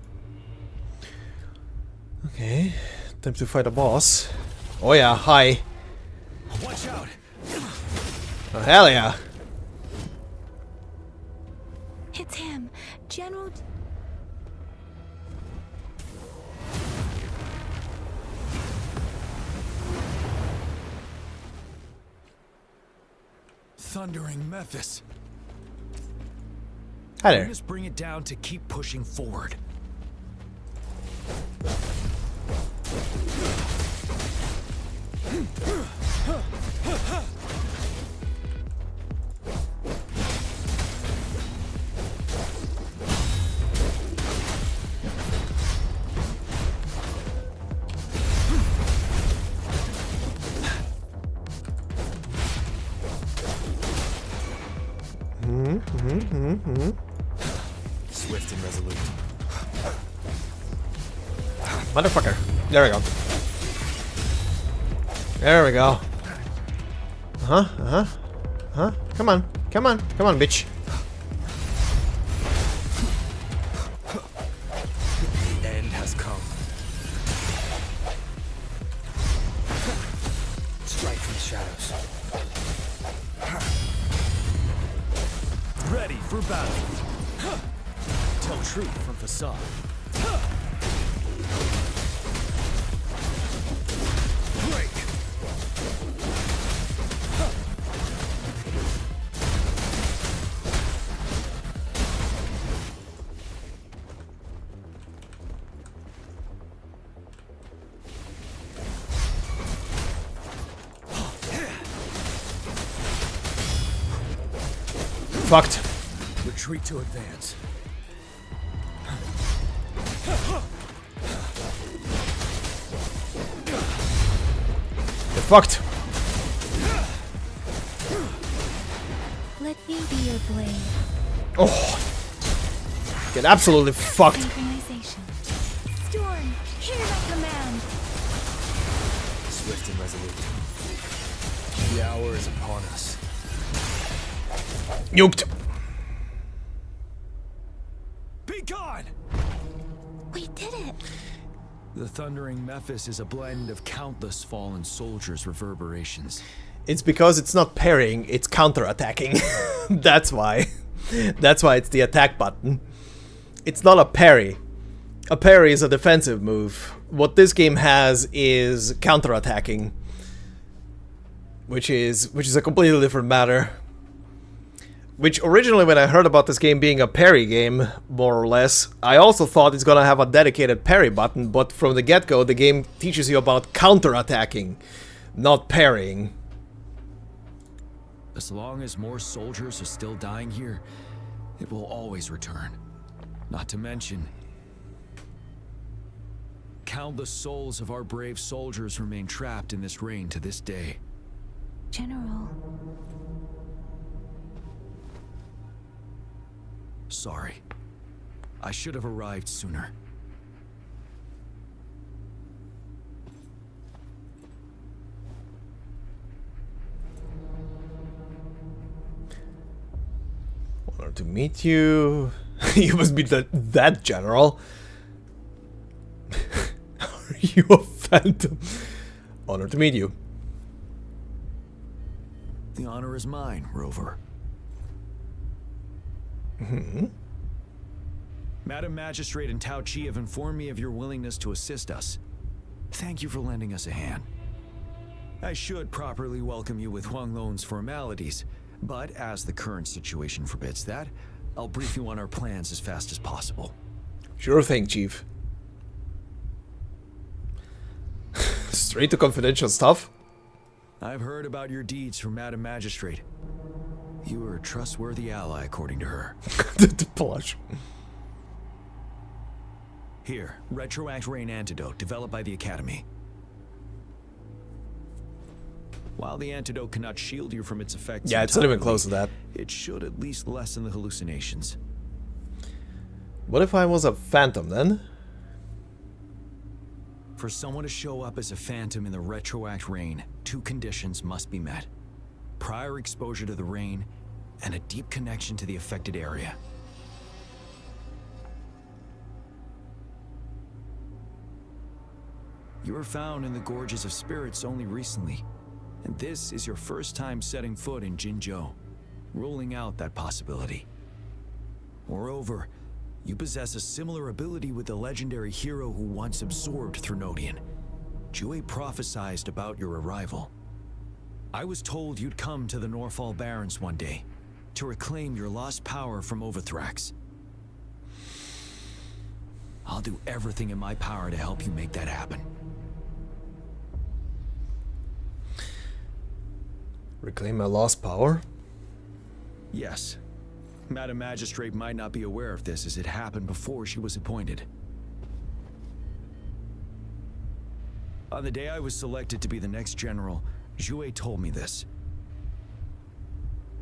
Okay. Time to fight a boss. Oh yeah, hi. Watch out! Oh, hell yeah. It's him, General. Thundering Memphis. Hi there. We must bring it down to keep pushing forward. Swift and resolute. Motherfucker. There we go. There we go. Come on. Come on. Come on, bitch. The end has come. Strike from the shadows. Ready for battle. Tell truth from facade. Break. fucked. Retreat to advance. Get fucked. Let me be your blade. Oh. Get absolutely fucked. Synchronization. Storm, hear my command. Swift and resolute. The hour is upon us. Nuked. Be gone! We did it. The thundering Memphis is a blend of countless fallen soldiers' reverberations. It's because it's not parrying, it's counter-attacking. That's why. That's why it's the attack button. It's not a parry. A parry is a defensive move. What this game has is counter-attacking. Which is a completely different matter. Which originally, when I heard about this game being a parry game, more or less, I also thought it's gonna have a dedicated parry button, but from the get-go, the game teaches you about counter-attacking, not parrying. As long as more soldiers are still dying here, it will always return. Not to mention, countless souls of our brave soldiers remain trapped in this rain to this day. General. Sorry. I should have arrived sooner. Honor to meet you. You must be that general. Are you a phantom? Honor to meet you. The honor is mine, Rover. Madam Magistrate and Tao Chi have informed me of your willingness to assist us. Thank you for lending us a hand. I should properly welcome you with Huang Lon's formalities, but as the current situation forbids that, I'll brief you on our plans as fast as possible. Sure thing, Chief. Straight to confidential stuff? I've heard about your deeds from Madam Magistrate. You are a trustworthy ally, according to her. The plush. Here, Retroact Rain Antidote, developed by the Academy. While the antidote cannot shield you from its effects, yeah, it's not even close to that. It should at least lessen the hallucinations. What if I was a phantom then? For someone to show up as a phantom in the Retroact Rain, two conditions must be met. Prior exposure to the rain, and a deep connection to the affected area. You were found in the Gorges of Spirits only recently, and this is your first time setting foot in Jinzhou, ruling out that possibility. Moreover, you possess a similar ability with the legendary hero who once absorbed Threnodian. Jue prophesized about your arrival. I was told you'd come to the Norfall Barrens one day, to reclaim your lost power from Overthrax. I'll do everything in my power to help you make that happen. Reclaim my lost power? Yes. Madam Magistrate might not be aware of this as it happened before she was appointed. On the day I was selected to be the next general, Jue told me this.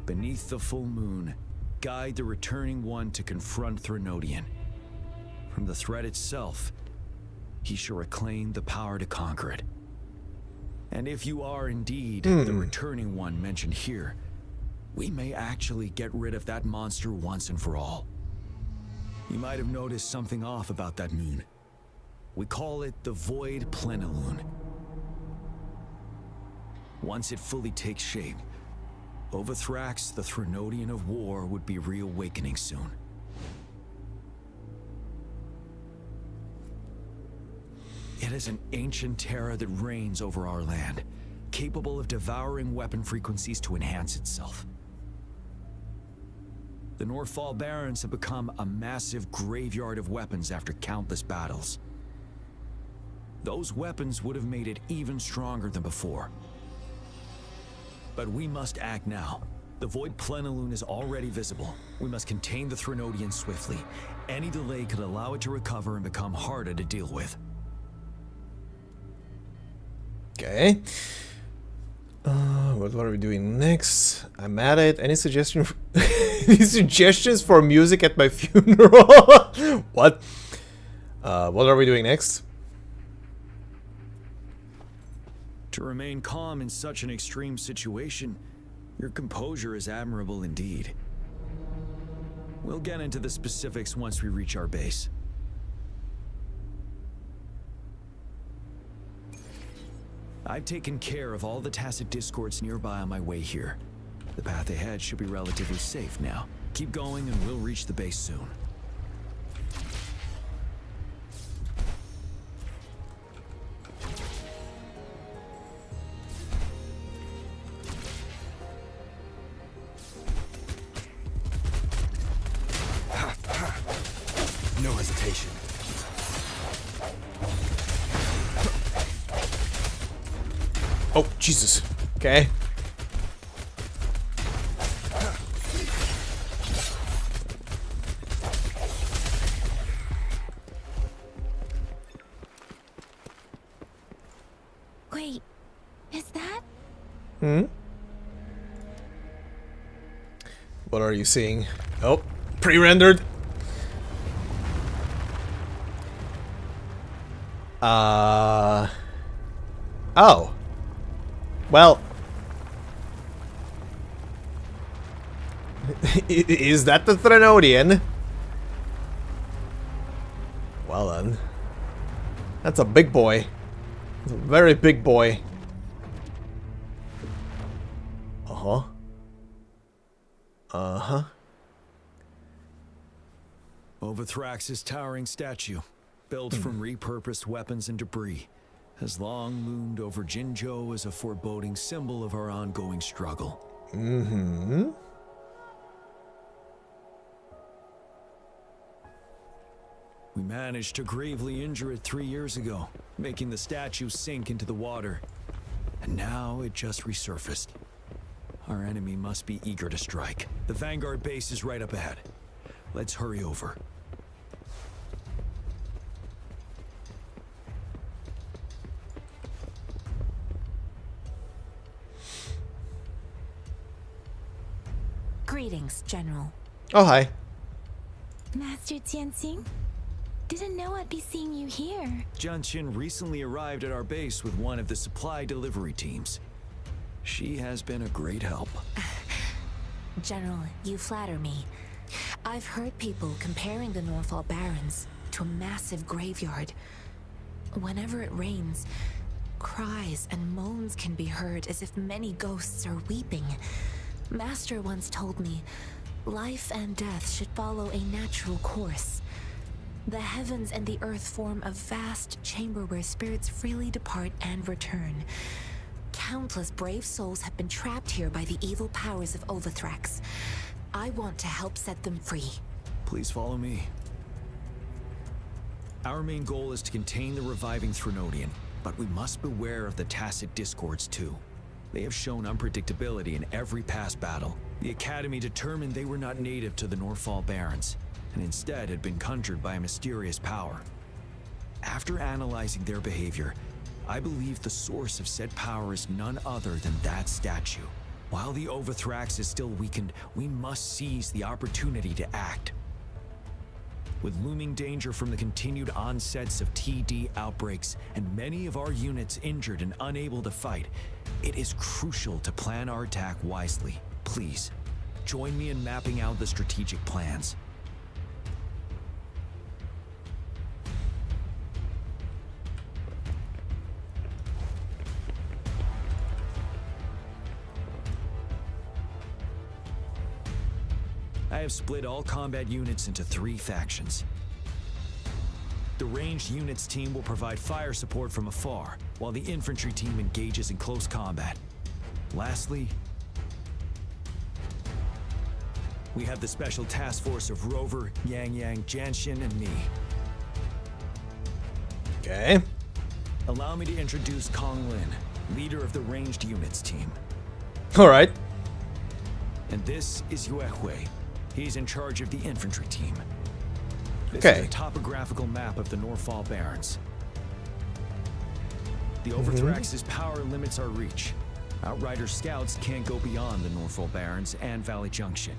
Beneath the full moon, guide the returning one to confront Threnodian. From the threat itself, he shall reclaim the power to conquer it. And if you are indeed the returning one mentioned here, we may actually get rid of that monster once and for all. You might have noticed something off about that moon. We call it the Void Plenilune. Once it fully takes shape, Overthrax, the Threnodian of War, would be reawakening soon. It is an ancient terror that reigns over our land, capable of devouring weapon frequencies to enhance itself. The Norfall Barrens have become a massive graveyard of weapons after countless battles. Those weapons would have made it even stronger than before. But we must act now, The void plenilune is already visible. We must contain the Threnodian swiftly. Any delay could allow it to recover and become harder to deal with. Okay. What are we doing next? I'm at it. Any suggestion? Any suggestions for music at my funeral? What? What are we doing next? To remain calm in such an extreme situation, your composure is admirable indeed. We'll get into the specifics once we reach our base. I've taken care of all the tacit discords nearby on my way here. The path ahead should be relatively safe now. Keep going and we'll reach the base soon. No hesitation. Oh, Jesus. Okay. Wait, is that? What are you seeing? Oh, pre-rendered. Oh. Well. Is that the Threnodian? Well then. That's a big boy. It's a very big boy. Uh-huh. Uh-huh. Overthrax's towering statue, built from repurposed weapons and debris, has long loomed over Jinzhou as a foreboding symbol of our ongoing struggle. Mm-hmm. We managed to gravely injure it 3 years ago, making the statue sink into the water. And now it just resurfaced. Our enemy must be eager to strike. The Vanguard base is right up ahead. Let's hurry over. Greetings, General. Oh, hi. Master Tianxing? Didn't know I'd be seeing you here. Jianqin recently arrived at our base with one of the supply delivery teams. She has been a great help. General, you flatter me. I've heard people comparing the Norfall Barrens to a massive graveyard. Whenever it rains, cries and moans can be heard as if many ghosts are weeping. Master once told me, life and death should follow a natural course. The heavens and the earth form a vast chamber where spirits freely depart and return. Countless brave souls have been trapped here by the evil powers of Overthrax. I want to help set them free. Please follow me. Our main goal is to contain the reviving Threnodian, but we must beware of the tacit discords too. They have shown unpredictability in every past battle. The Academy determined they were not native to the Norfall Barrens, and instead had been conjured by a mysterious power. After analyzing their behavior, I believe the source of said power is none other than that statue. While the Overthrax is still weakened, we must seize the opportunity to act. With looming danger from the continued onsets of TD outbreaks and many of our units injured and unable to fight, it is crucial to plan our attack wisely. Please, join me in mapping out the strategic plans. I have split all combat units into 3 factions. The ranged units team will provide fire support from afar, while the infantry team engages in close combat. Lastly, we have the special task force of Rover, Yang, Jianxin, and me. Okay. Allow me to introduce Kong Lin, leader of the ranged units team. All right. And this is Yuehue. He's in charge of the infantry team. This Okay. is a topographical map of the Norfall Barrens. The Overthrax's power limits our reach. Outrider scouts can't go beyond the Norfall Barrens and Valley Junction.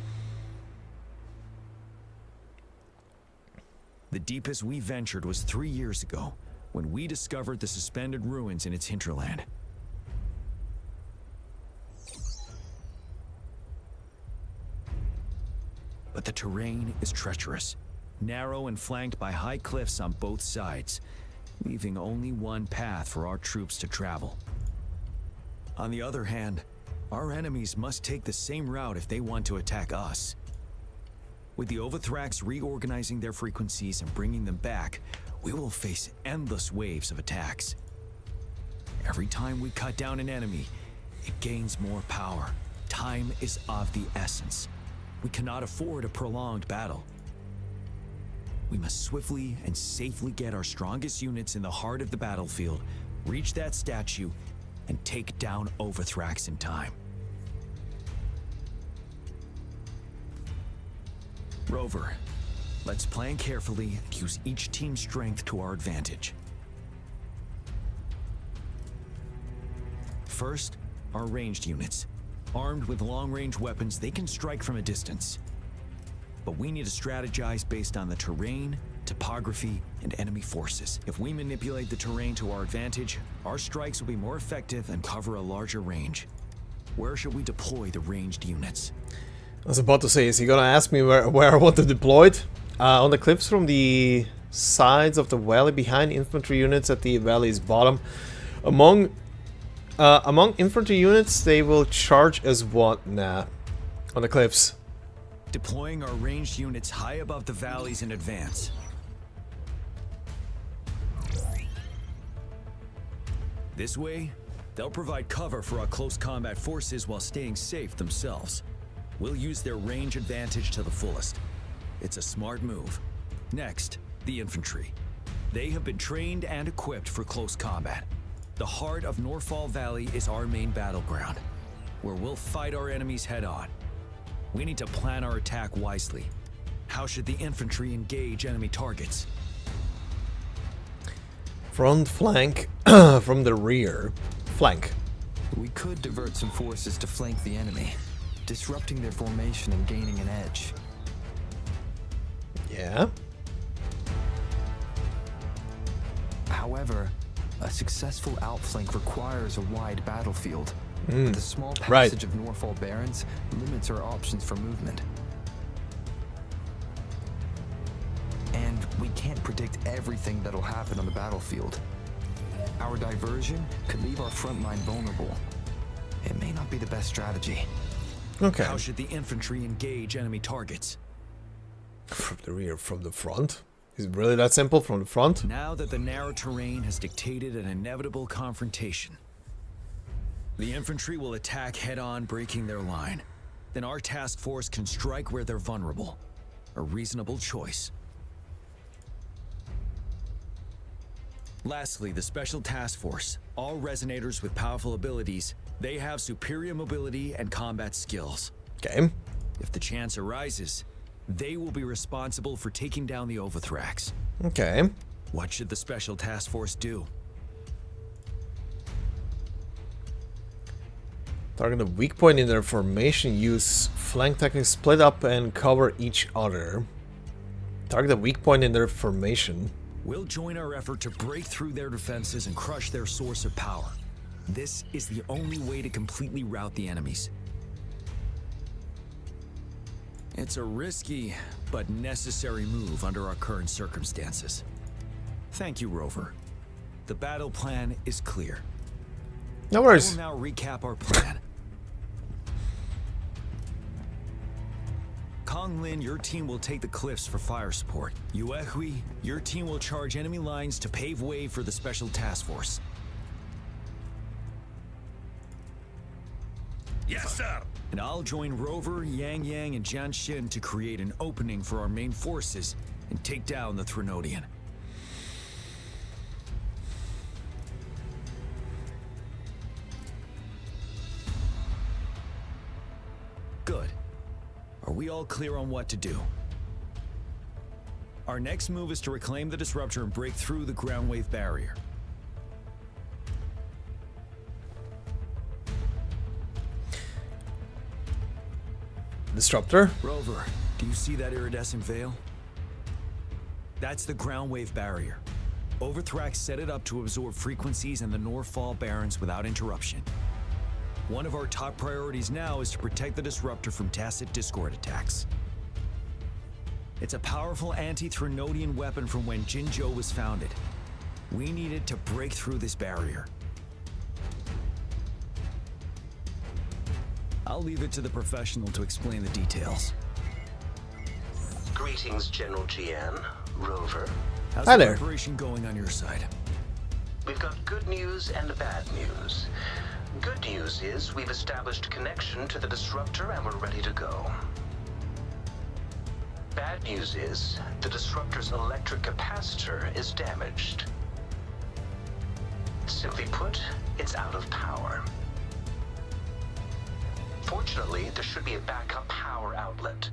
The deepest we ventured was 3 years ago, when we discovered the suspended ruins in its hinterland. But the terrain is treacherous, narrow and flanked by high cliffs on both sides, leaving only one path for our troops to travel. On the other hand, our enemies must take the same route if they want to attack us. With the Overthrax reorganizing their frequencies and bringing them back, we will face endless waves of attacks. Every time we cut down an enemy, it gains more power. Time is of the essence. We cannot afford a prolonged battle. We must swiftly and safely get our strongest units in the heart of the battlefield, reach that statue, and take down Overthrax in time. Rover, let's plan carefully and use each team's strength to our advantage. First, our ranged units. Armed with long-range weapons, they can strike from a distance. But we need to strategize based on the terrain, topography, and enemy forces. If we manipulate the terrain to our advantage, our strikes will be more effective and cover a larger range. Where should we deploy the ranged units? I was about to say, is he gonna ask me where I want to deploy it? On the cliffs from the sides of the valley behind infantry units at the valley's bottom. Among infantry units, they will charge as one. Nah, on the cliffs. Deploying our ranged units high above the valleys in advance. This way, they'll provide cover for our close combat forces while staying safe themselves. We'll use their range advantage to the fullest. It's a smart move. Next, the infantry. They have been trained and equipped for close combat. The heart of Norfall Valley is our main battleground, where we'll fight our enemies head-on. We need to plan our attack wisely. How should the infantry engage enemy targets? Front flank from the rear. Flank. We could divert some forces to flank the enemy, disrupting their formation and gaining an edge. Yeah. However, a successful outflank requires a wide battlefield. The small Right. passage of Norfall Barrens limits our options for movement. And we can't predict everything that'll happen on the battlefield. Our diversion could leave our front line vulnerable. It may not be the best strategy. Okay. How should the infantry engage enemy targets? From the rear, from the front? Is it really that simple? From the front? Now that the narrow terrain has dictated an inevitable confrontation, the infantry will attack head-on, breaking their line. Then our task force can strike where they're vulnerable. A reasonable choice. Lastly, the Special Task Force. All resonators with powerful abilities, they have superior mobility and combat skills. Okay. If the chance arises, they will be responsible for taking down the Overthrax. Okay. What should the Special Task Force do? Target a weak point in their formation. Use flank techniques, split up and cover each other. Target a weak point in their formation. We'll join our effort to break through their defenses and crush their source of power. This is the only way to completely rout the enemies. It's a risky but necessary move under our current circumstances. Thank you, Rover. The battle plan is clear. No worries. We'll now recap our plan. Konglin, your team will take the cliffs for fire support. Yuehue, your team will charge enemy lines to pave way for the Special Task Force. Yes, sir! And I'll join Rover, Yang Yang, and Jianxin to create an opening for our main forces and take down the Threnodian. Good. Are we all clear on what to do? Our next move is to reclaim the disruptor and break through the ground wave barrier. Disruptor? Rover, do you see that iridescent veil? That's the ground wave barrier. Overthrax set it up to absorb frequencies in the Norfall Barrens without interruption. One of our top priorities now is to protect the disruptor from tacit discord attacks. It's a powerful anti-Threnodian weapon from when Jinzhou was founded. We needed to break through this barrier. I'll leave it to the professional to explain the details. Greetings, General GN, Rover. How's Hi the there. preparation going on your side? We've got good news and bad news. Good news is we've established a connection to the disruptor and we're ready to go. Bad news is the disruptor's electric capacitor is damaged. Simply put, it's out of power. Fortunately, there should be a backup power outlet.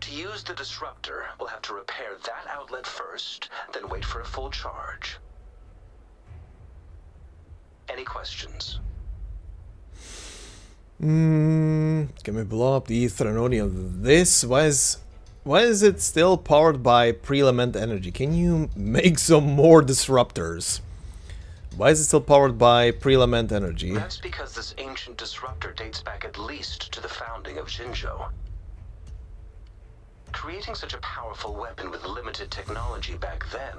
To use the disruptor, we'll have to repair that outlet first, then wait for a full charge. Any questions? Can we blow up the Threnodian? This? Why is it still powered by pre-Lament energy? Can you make some more disruptors? Why is it still powered by pre-Lament energy? That's because this ancient disruptor dates back at least to the founding of Jinzhou. Creating such a powerful weapon with limited technology back then,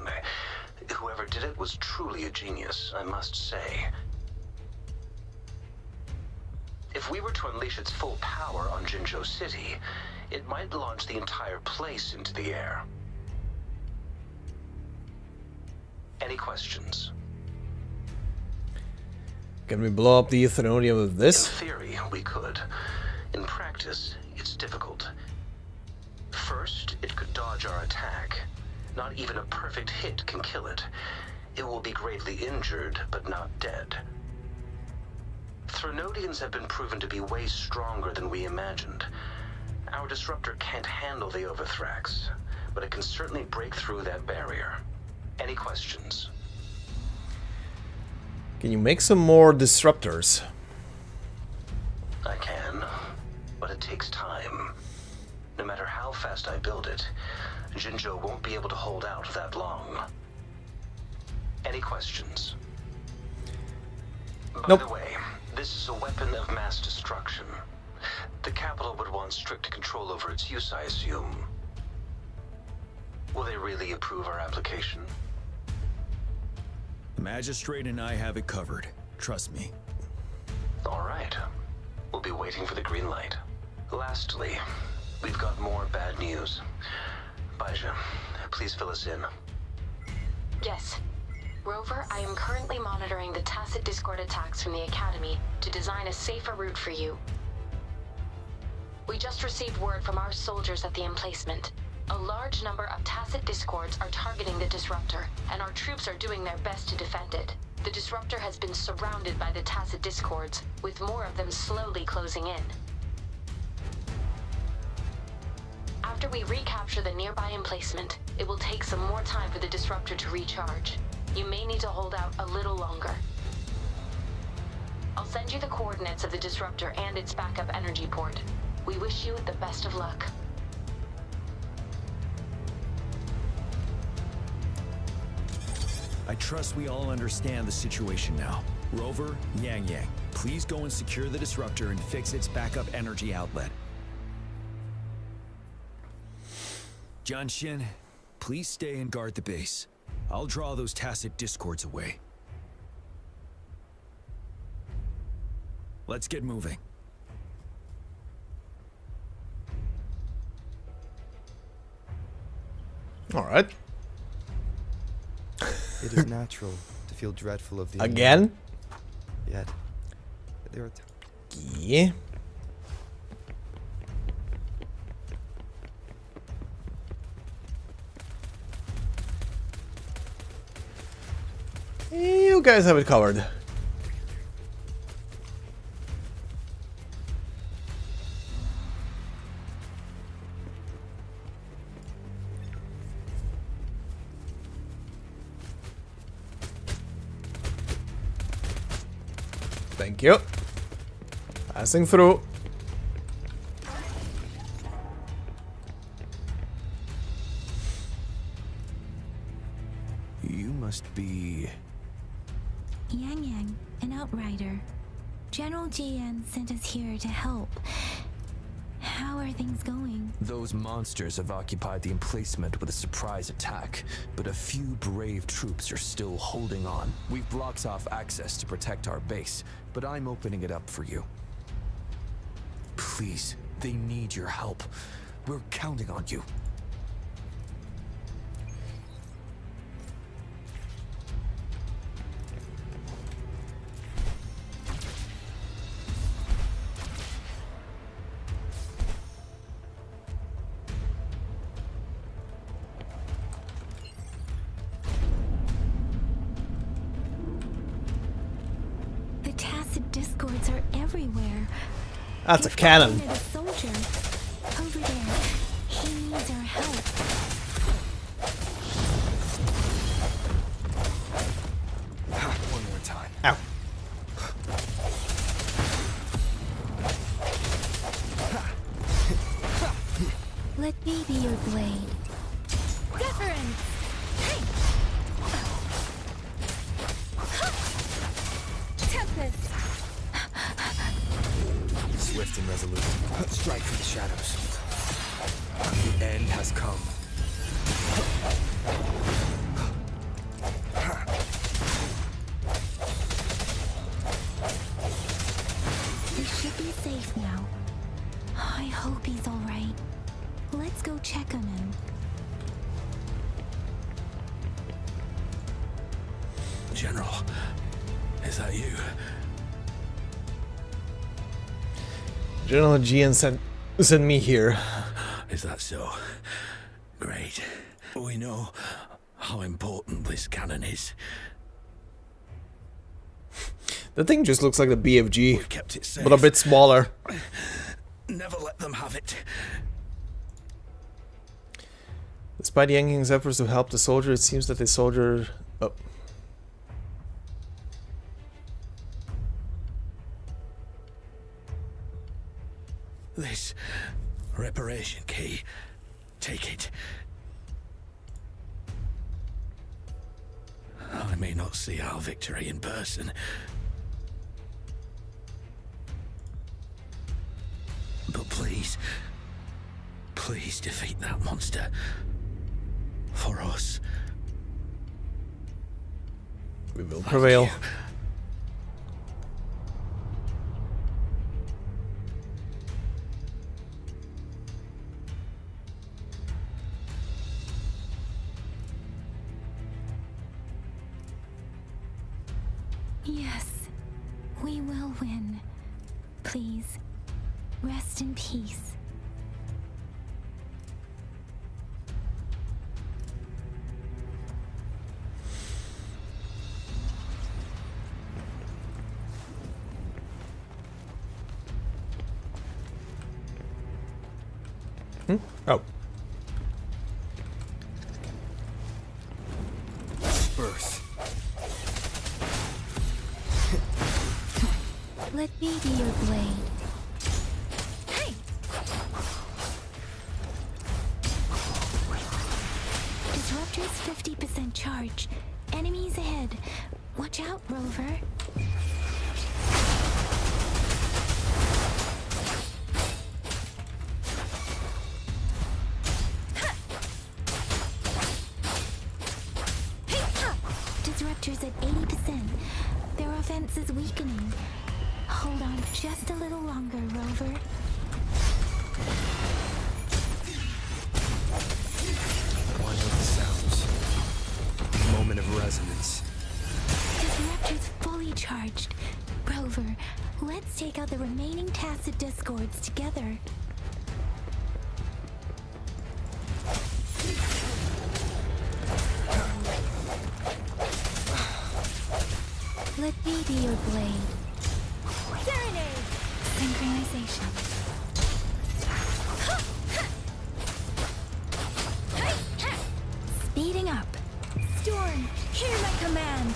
whoever did it was truly a genius, I must say. If we were to unleash its full power on Jinzhou City, it might launch the entire place into the air. Any questions? Can we blow up the Threnodian with this? In theory, we could. In practice, it's difficult. First, it could dodge our attack. Not even a perfect hit can kill it. It will be greatly injured, but not dead. Threnodians have been proven to be way stronger than we imagined. Our disruptor can't handle the Overthrax, but it can certainly break through that barrier. Any questions? Can you make some more disruptors? I can, but it takes time. No matter how fast I build it, Jinzhou won't be able to hold out that long. Any questions? By the way, this is a weapon of mass destruction. The capital would want strict control over its use, I assume. Will they really approve our application? The Magistrate and I have it covered. Trust me. All right. We'll be waiting for the green light. Lastly, we've got more bad news. Baija, please fill us in. Yes. Rover, I am currently monitoring the tacit discord attacks from the Academy to design a safer route for you. We just received word from our soldiers at the emplacement. A large number of tacit discords are targeting the disruptor, and our troops are doing their best to defend it. The disruptor has been surrounded by the tacit discords, with more of them slowly closing in. After we recapture the nearby emplacement, it will take some more time for the disruptor to recharge. You may need to hold out a little longer. I'll send you the coordinates of the disruptor and its backup energy port. We wish you the best of luck. I trust we all understand the situation now. Rover, Yang Yang, please go and secure the disruptor and fix its backup energy outlet. Jianshin, please stay and guard the base. I'll draw those tacit discords away. Let's get moving. All right. It is natural to feel dreadful of the Again? Yet, there are Yeah. You guys have it covered. Thank you. Passing through. You must be... Yang Yang, an outrider. General GN sent us here to help. How are things going? Those monsters have occupied the emplacement with a surprise attack, but a few brave troops are still holding on. We've blocked off access to protect our base, but I'm opening it up for you. Please, they need your help. We're counting on you. Discords are everywhere. That's a cannon. A soldier over there. He needs our help. One more time. Ow. Let me be your blade. Deference. Hey. Tempest. Swift and resolute. Strike for the shadows. The end has come. We should be safe now. I hope he's all right. Let's go check on him. General, is that you? General GN sent me here. Is that so? Great. We know how important this cannon is. The thing just looks like the BFG, We've kept it safe. but a bit smaller. Never let them have it. Despite Yang Yang's efforts to help the soldier, it seems that the soldier... Oh. This reparation key. Take it. I may not see our victory in person, but please, please defeat that monster. For us. We will prevail. Yes, we will win. Please, rest in peace. Oh. Birth. Let me be your blade. Hey! Disruptor's 50% charge. Enemies ahead. Watch out, Rover. Disruptors at 80%. Their offense is weakening. Hold on just a little longer, Rover. One of the sounds. Moment of resonance. Disruptor's fully charged. Rover, let's take out the remaining tacit discords together. Let me be your blade. Serenade! Synchronization. Speeding up. Storm, hear my command.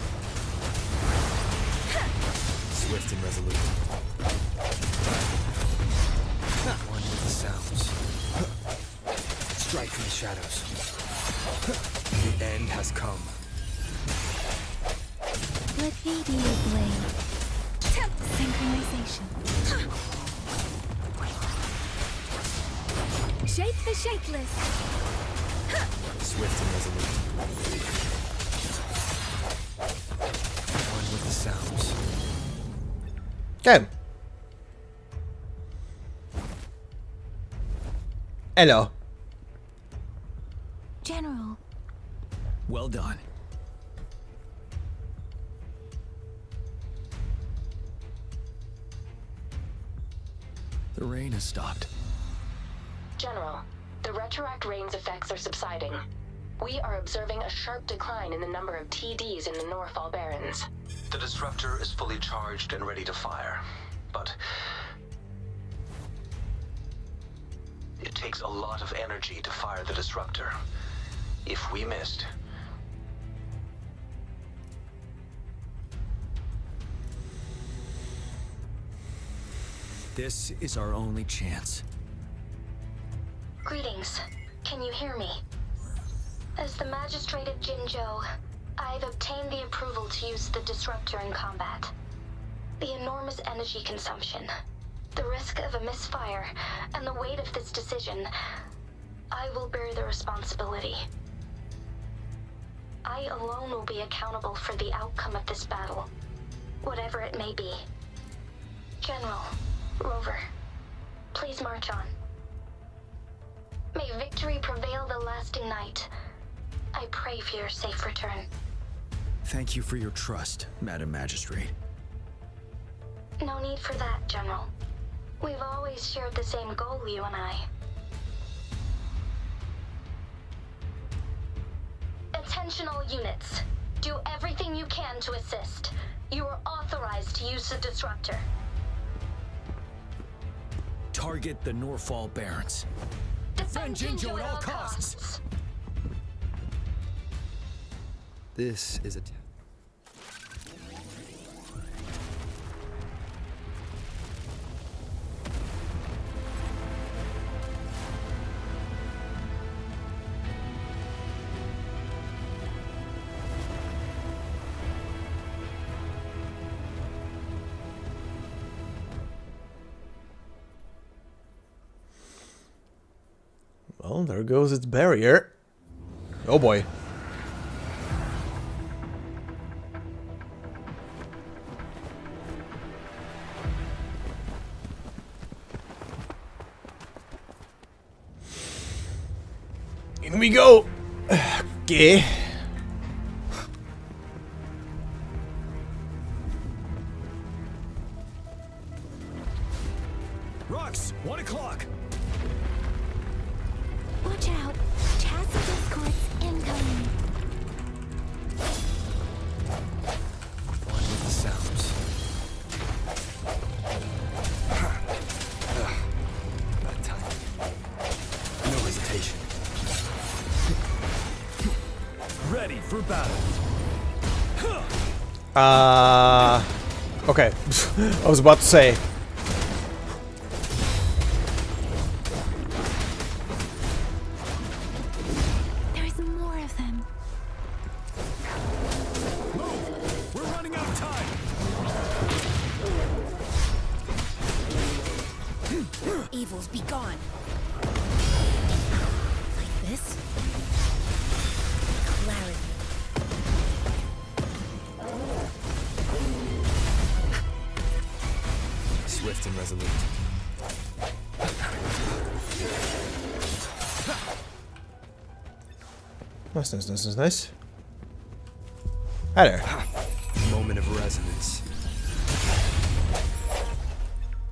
Swift and resolute. One with the sounds. Strike from the shadows. The end has come. Let me be your blade. Synchronization. Shake the shakeless. Swift and resolute. One with the sounds. Okay. Hello. General. Well done. The rain has stopped. General, the retroact rain's effects are subsiding. We are observing a sharp decline in the number of TDs in the Norfall Barrens. The disruptor is fully charged and ready to fire, but it takes a lot of energy to fire the disruptor. If we missed, This is our only chance. Greetings. Can you hear me? As the Magistrate of Jinzhou, I've obtained the approval to use the disruptor in combat. The enormous energy consumption, the risk of a misfire, and the weight of this decision, I will bear the responsibility. I alone will be accountable for the outcome of this battle, whatever it may be. General, Rover, please march on. May victory prevail the lasting night. I pray for your safe return. Thank you for your trust, Madam Magistrate. No need for that, General. We've always shared the same goal, you and I. Attention all units. Do everything you can to assist. You are authorized to use the disruptor. Target the Norfall Barrens. Defend Jinzhou at all costs. This is a... Well, there goes its barrier. Oh boy. In we go. Okay. Rux, 1 o'clock. Watch out. Tacit discords incoming. One with the sounds. About time. No hesitation. Ready for battle. Okay. I was about to say. There's more of them. Move! We're running out of time. Evils be gone. Like this? Clarity. Swift and resolute. Nice. Hi there. Moment of resonance.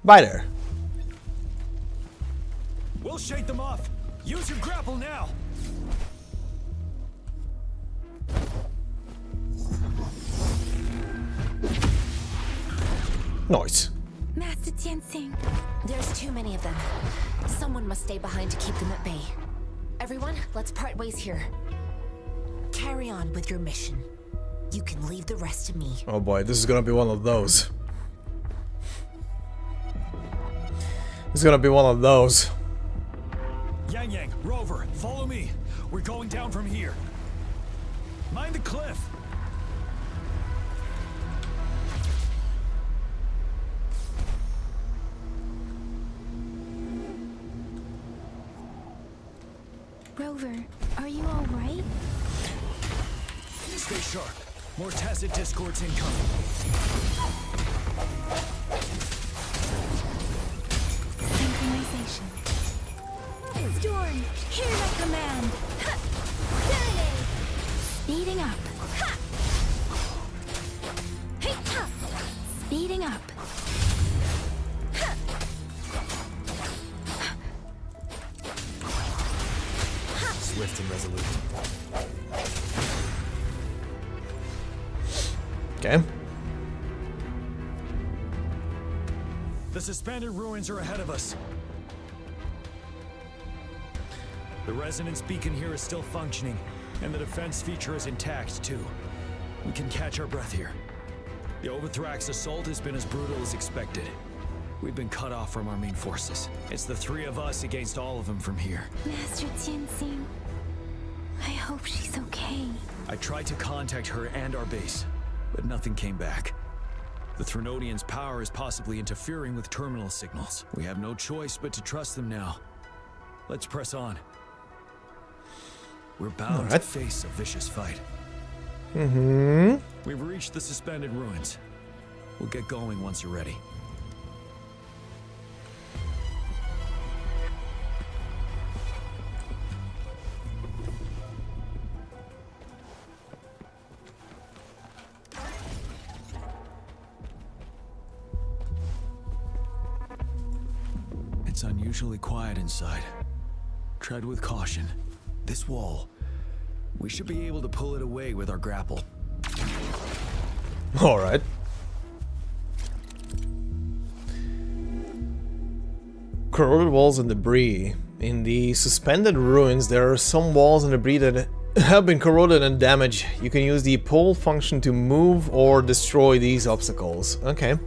Bye there. We'll shake them off. Use your grapple now. Nice. Master Tianxing. There's too many of them. Someone must stay behind to keep them at bay. Everyone, let's part ways here. Carry on with your mission. You can leave the rest to me. Oh boy, this is gonna be one of those. It's gonna be one of those. Yang Yang, Rover, follow me. We're going down from here. Mind the cliff. Rover, are you all right? Stay sharp. More tacit discords incoming. Synchronization. Storm, hear my command. Serenade. Speeding up. Speeding up. Swift and resolute. Okay. The suspended ruins are ahead of us. The resonance beacon here is still functioning, and the defense feature is intact, too. We can catch our breath here. The Overthrax assault has been as brutal as expected. We've been cut off from our main forces. It's the three of us against all of them from here. Master Tianxing, I hope she's okay. I tried to contact her and our base, but nothing came back. The Threnodians' power is possibly interfering with terminal signals. We have no choice but to trust them now. Let's press on. We're bound to face a vicious fight. We've reached the suspended ruins. We'll get going once you're ready. It's unusually quiet inside. Tread with caution. This wall, we should be able to pull it away with our grapple. Alright. Corroded walls and debris. In the suspended ruins, there are some walls and debris that have been corroded and damaged. You can use the pull function to move or destroy these obstacles. Okay.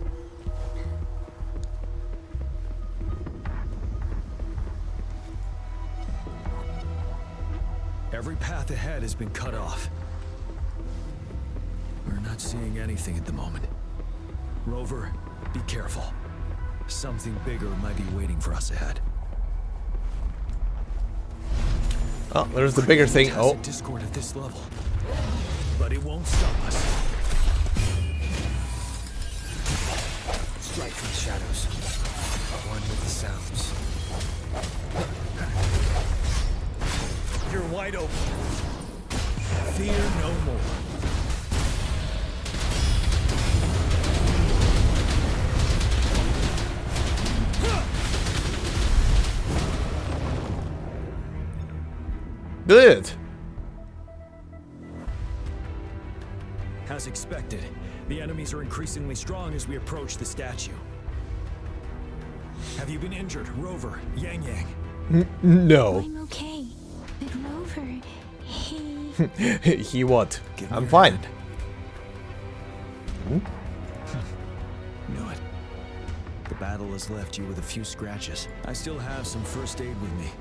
Every path ahead has been cut off. We're not seeing anything at the moment. Rover, be careful. Something bigger might be waiting for us ahead. Oh, there's the bigger thing. Oh. Discord at this level. But it won't stop us. Strike from the shadows. One with the sounds. You're wide open. Fear no more. Good. As expected, the enemies are increasingly strong as we approach the statue. Have you been injured, Rover, Yang Yang? No. I'm okay. But Rover, he... He what? I'm fine. Knew it. The battle has left you with a few scratches. I still have some first aid with me.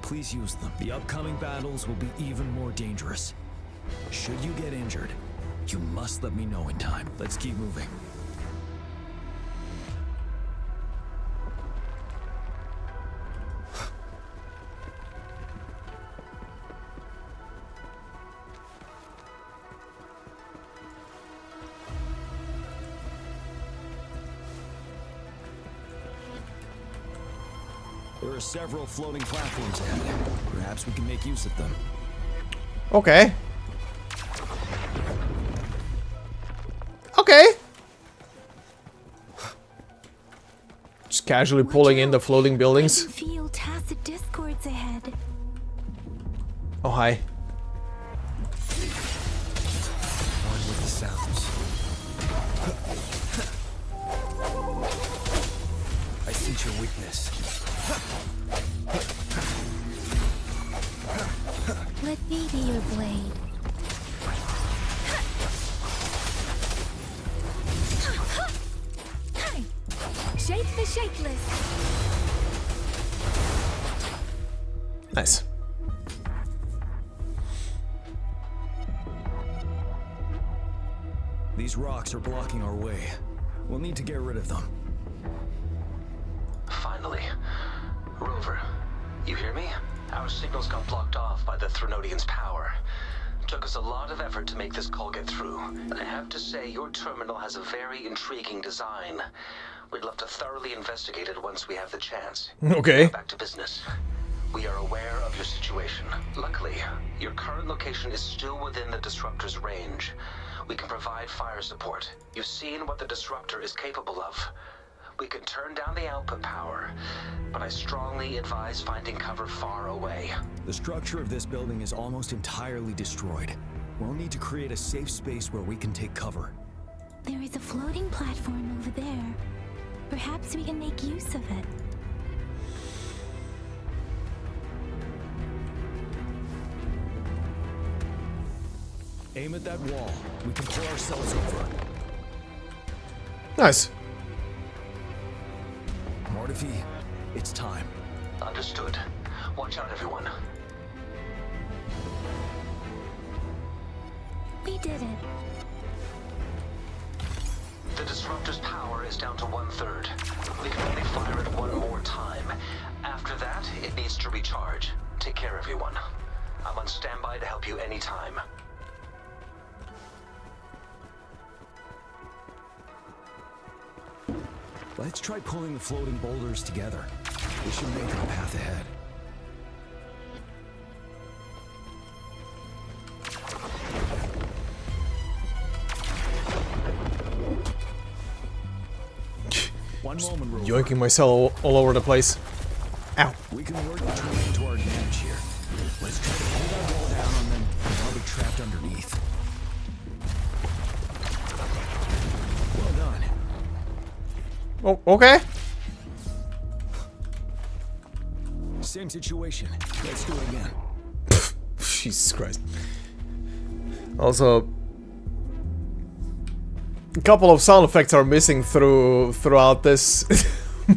Please use them. The upcoming battles will be even more dangerous. Should you get injured, you must let me know in time. Let's keep moving. There are several floating platforms ahead. Perhaps we can make use of them. Okay. Okay. Just casually pulling in the floating buildings. I can feel tacit discords ahead. Oh, hi. One with the sounds. I sense your weakness. Let me be your blade. Shake the shakeless. Nice. These rocks are blocking our way. We'll need to get rid of them. Finally. Rover, you hear me? Our signals got blocked off by the Threnodians' power. Took us a lot of effort to make this call get through. And I have to say, your terminal has a very intriguing design. We'd love to thoroughly investigate it once we have the chance. Okay. Now back to business. We are aware of your situation. Luckily, your current location is still within the Disruptor's range. We can provide fire support. You've seen what the Disruptor is capable of. We can turn down the output power, but I strongly advise finding cover far away. The structure of this building is almost entirely destroyed. We'll need to create a safe space where we can take cover. There is a floating platform over there. Perhaps we can make use of it. Aim at that wall. We can pull ourselves over. Nice. Mortifi, it's time. Understood. Watch out, everyone. We did it. The Disruptor's power is down to 1/3. We can only fire it one more time. After that, it needs to recharge. Take care, everyone. I'm on standby to help you anytime. Let's try pulling the floating boulders together. We should make our path ahead. One moment, Rover. Yoinking myself all over the place. Ow. We can work the terrain to our advantage here. Let's try to pull that wall down and then I'll be trapped underneath. Well done. Oh, okay. Same situation. Let's do it again. Jesus Christ. Also, a couple of sound effects are missing throughout this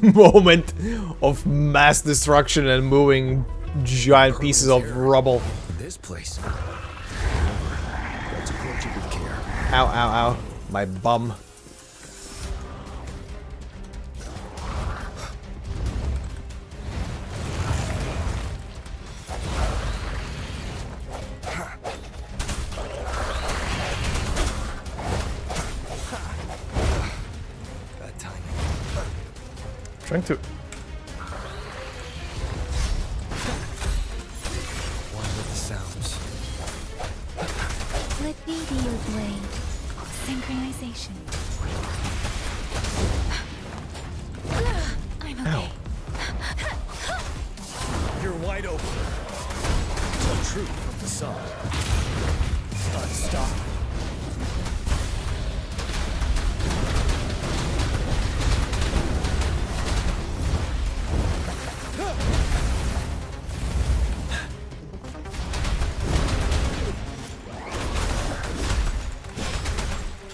moment of mass destruction and moving giant pieces of rubble. This place. Let's approach it with care. Ow, ow, ow. My bum. Trying to. One with the sounds. Let me be your blade. Synchronization. I'm okay. You're wide open. Tell truth from the sun. Stop.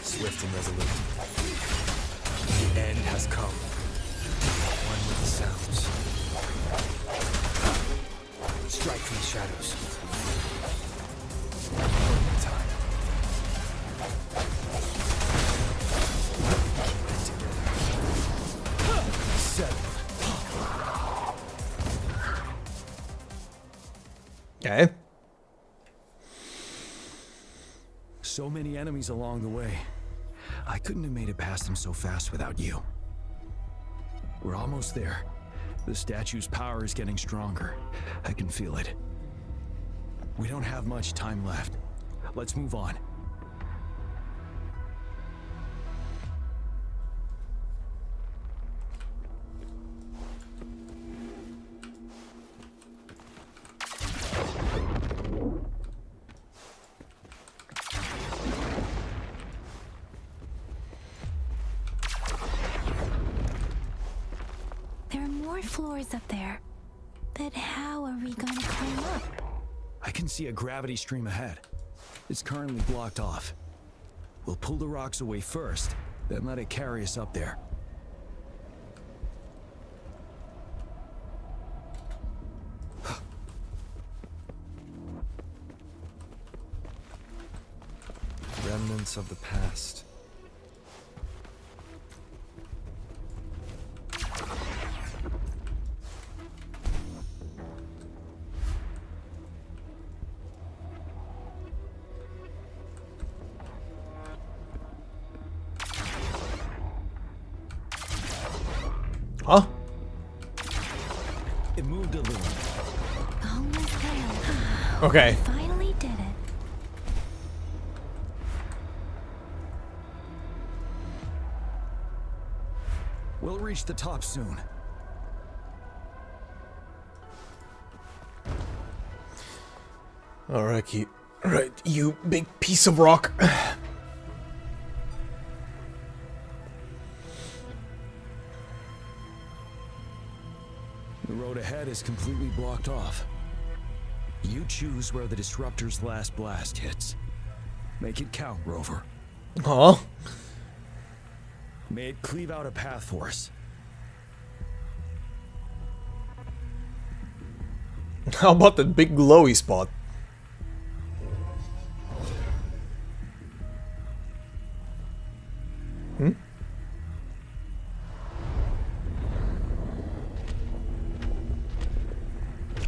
Swift and resolute. The end has come. One with the sounds. Strike from the shadows. One time. Okay. So many enemies along the way. I couldn't have made it past them so fast without you. We're almost there. The statue's power is getting stronger. I can feel it. We don't have much time left. Let's move on. There are more floors up there. But how are we gonna climb up? I can see a gravity stream ahead. It's currently blocked off. We'll pull the rocks away first, then let it carry us up there. remnants of the past. Huh? It moved a little. Almost there. Okay. Finally did it. We'll reach the top soon. Alright, you big piece of rock. The road ahead is completely blocked off. You choose where the disruptor's last blast hits. Make it count, Rover. Huh? May it cleave out a path for us. How about that big glowy spot? Hmm?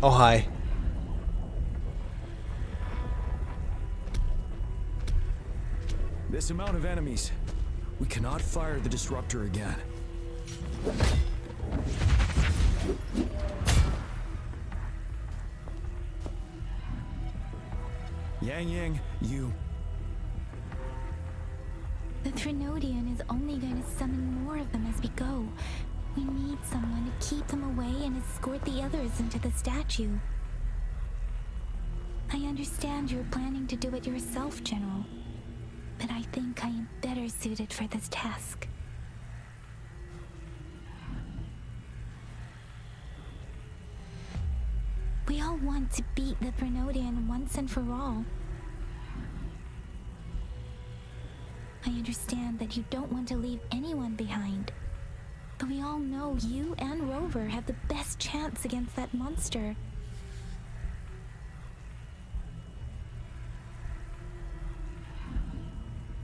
Oh, hi. This amount of enemies. We cannot fire the disruptor again. Yang, you... The Trinodian is only going to summon more of them as we go. We need someone to keep them away and escort the others into the statue. I understand you're planning to do it yourself, General. But I think I am better suited for this task. We all want to beat the Trinodian once and for all. I understand that you don't want to leave anyone behind. But we all know you and Rover have the best chance against that monster.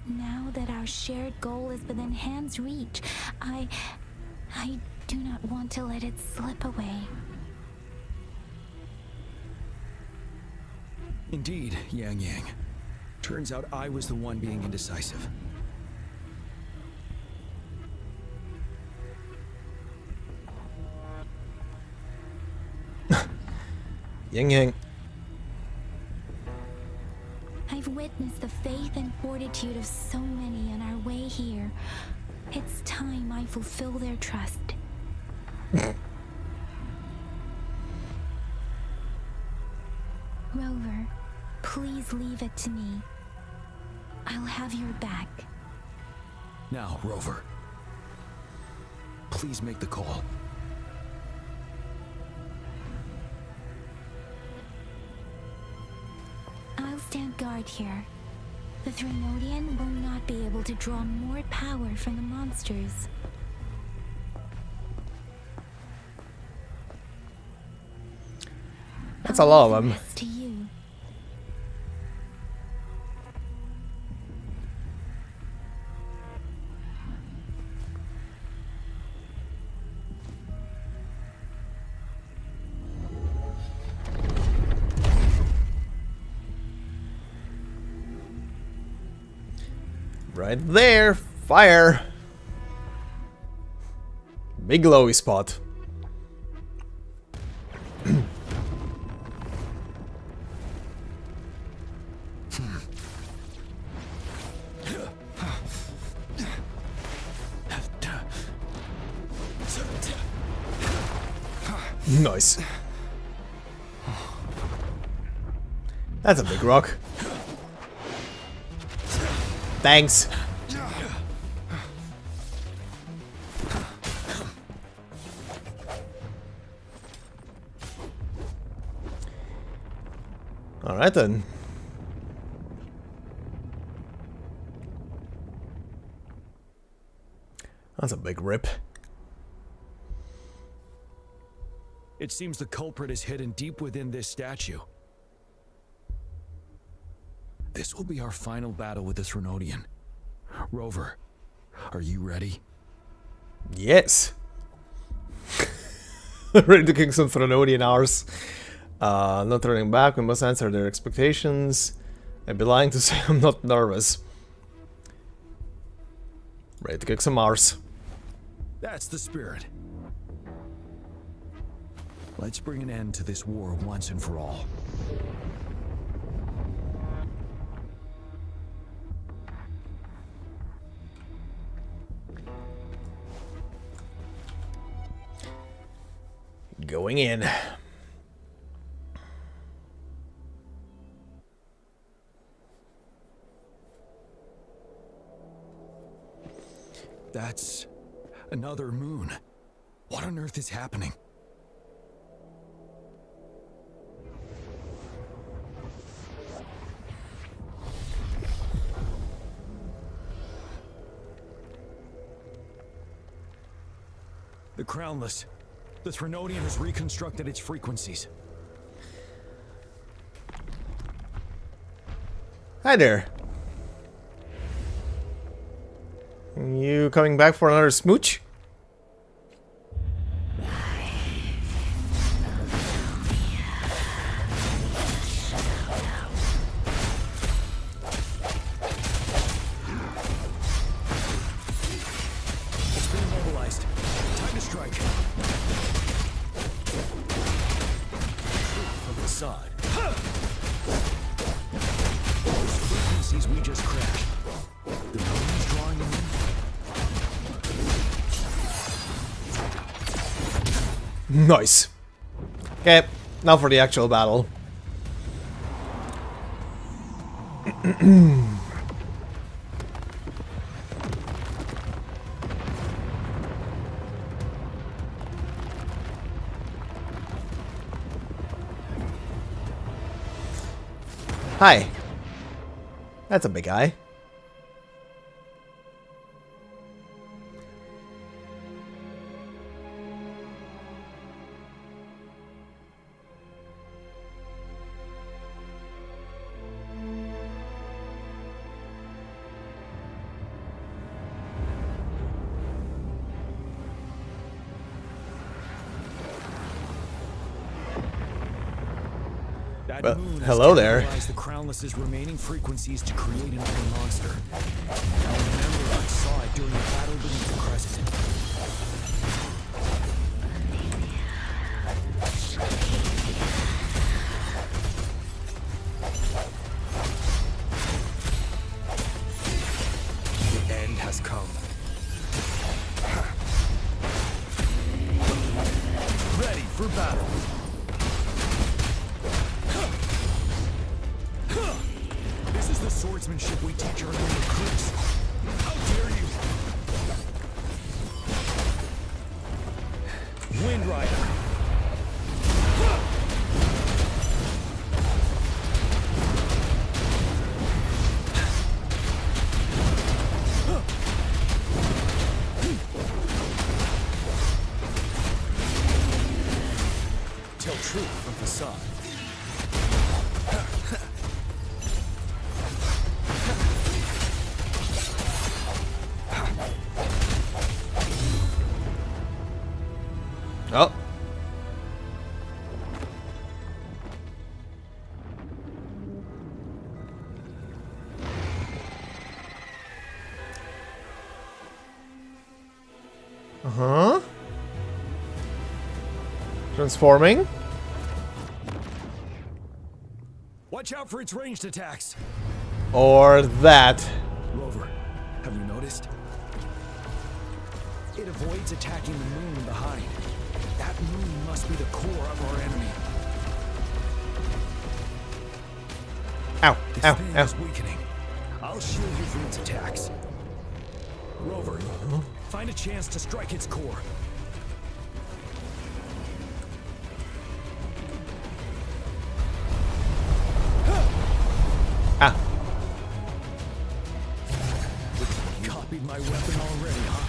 Now that our shared goal is within hand's reach, I do not want to let it slip away. Indeed, Yang. Turns out I was the one being indecisive. Yang. I've witnessed the faith and fortitude of so many on our way here. It's time I fulfill their trust. Rover, please leave it to me. I'll have your back. Now, Rover. Please make the call. I'll stand guard here. The Trinodian will not be able to draw more power from the monsters. That's a lot of them. To you. Right there, fire. Big glowy spot. Nice. That's a big rock. Thanks. All right then. That's a big rip. It seems the culprit is hidden deep within this statue. This will be our final battle with this Renodian. Rover, are you ready? Yes. Ready to kick some Renodian hours. Not turning back, we must answer their expectations. I'd be lying to say I'm not nervous. Ready to kick some arse. That's the spirit. Let's bring an end to this war once and for all. Going in. That's another moon. What on earth is happening? The Crownless. The Renodian has reconstructed its frequencies. Hi there. You coming back for another smooch? It's been immobilized. Time to strike. From the side. Those frequencies we just crashed. The moon's drawing in. Nice. Okay, now for the actual battle. Hi. That's a big guy. That Well, moon hello has there. catalyzed the Crownless's remaining frequencies to create another monster. Now remember, I saw it during the battle beneath the crescent. The end has come. Ready for battle. This is the swordsmanship we teach our new recruits. How dare you! Wind Rider. Tell truth from facade. Oh. Uh-huh. Transforming. Watch out for its ranged attacks. Or that. Rover, have you noticed? It avoids attacking the moon behind. That moon must be the core of our enemy. Ow, This ow, thing ow. is weakening. I'll shield you from its attacks. Rover, find a chance to strike its core. Ah. Copied my weapon already, huh?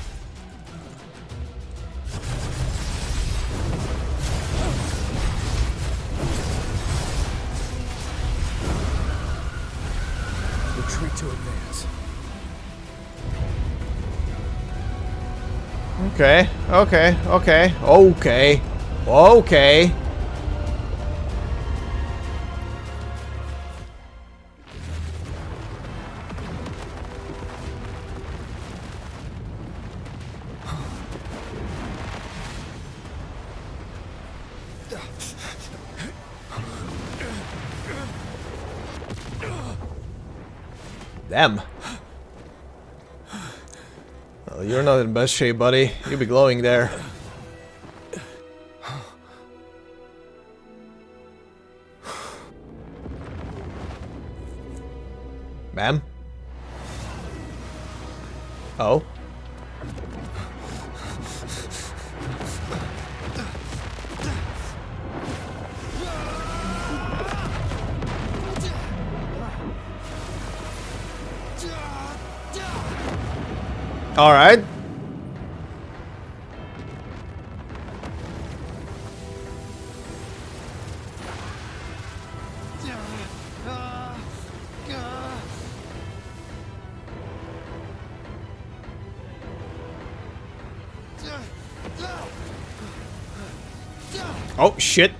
to advance. Okay, okay, okay, okay, okay. Damn. Well, you're not in best shape, buddy. You'll be glowing there. Ma'am? Oh? All right. Oh shit.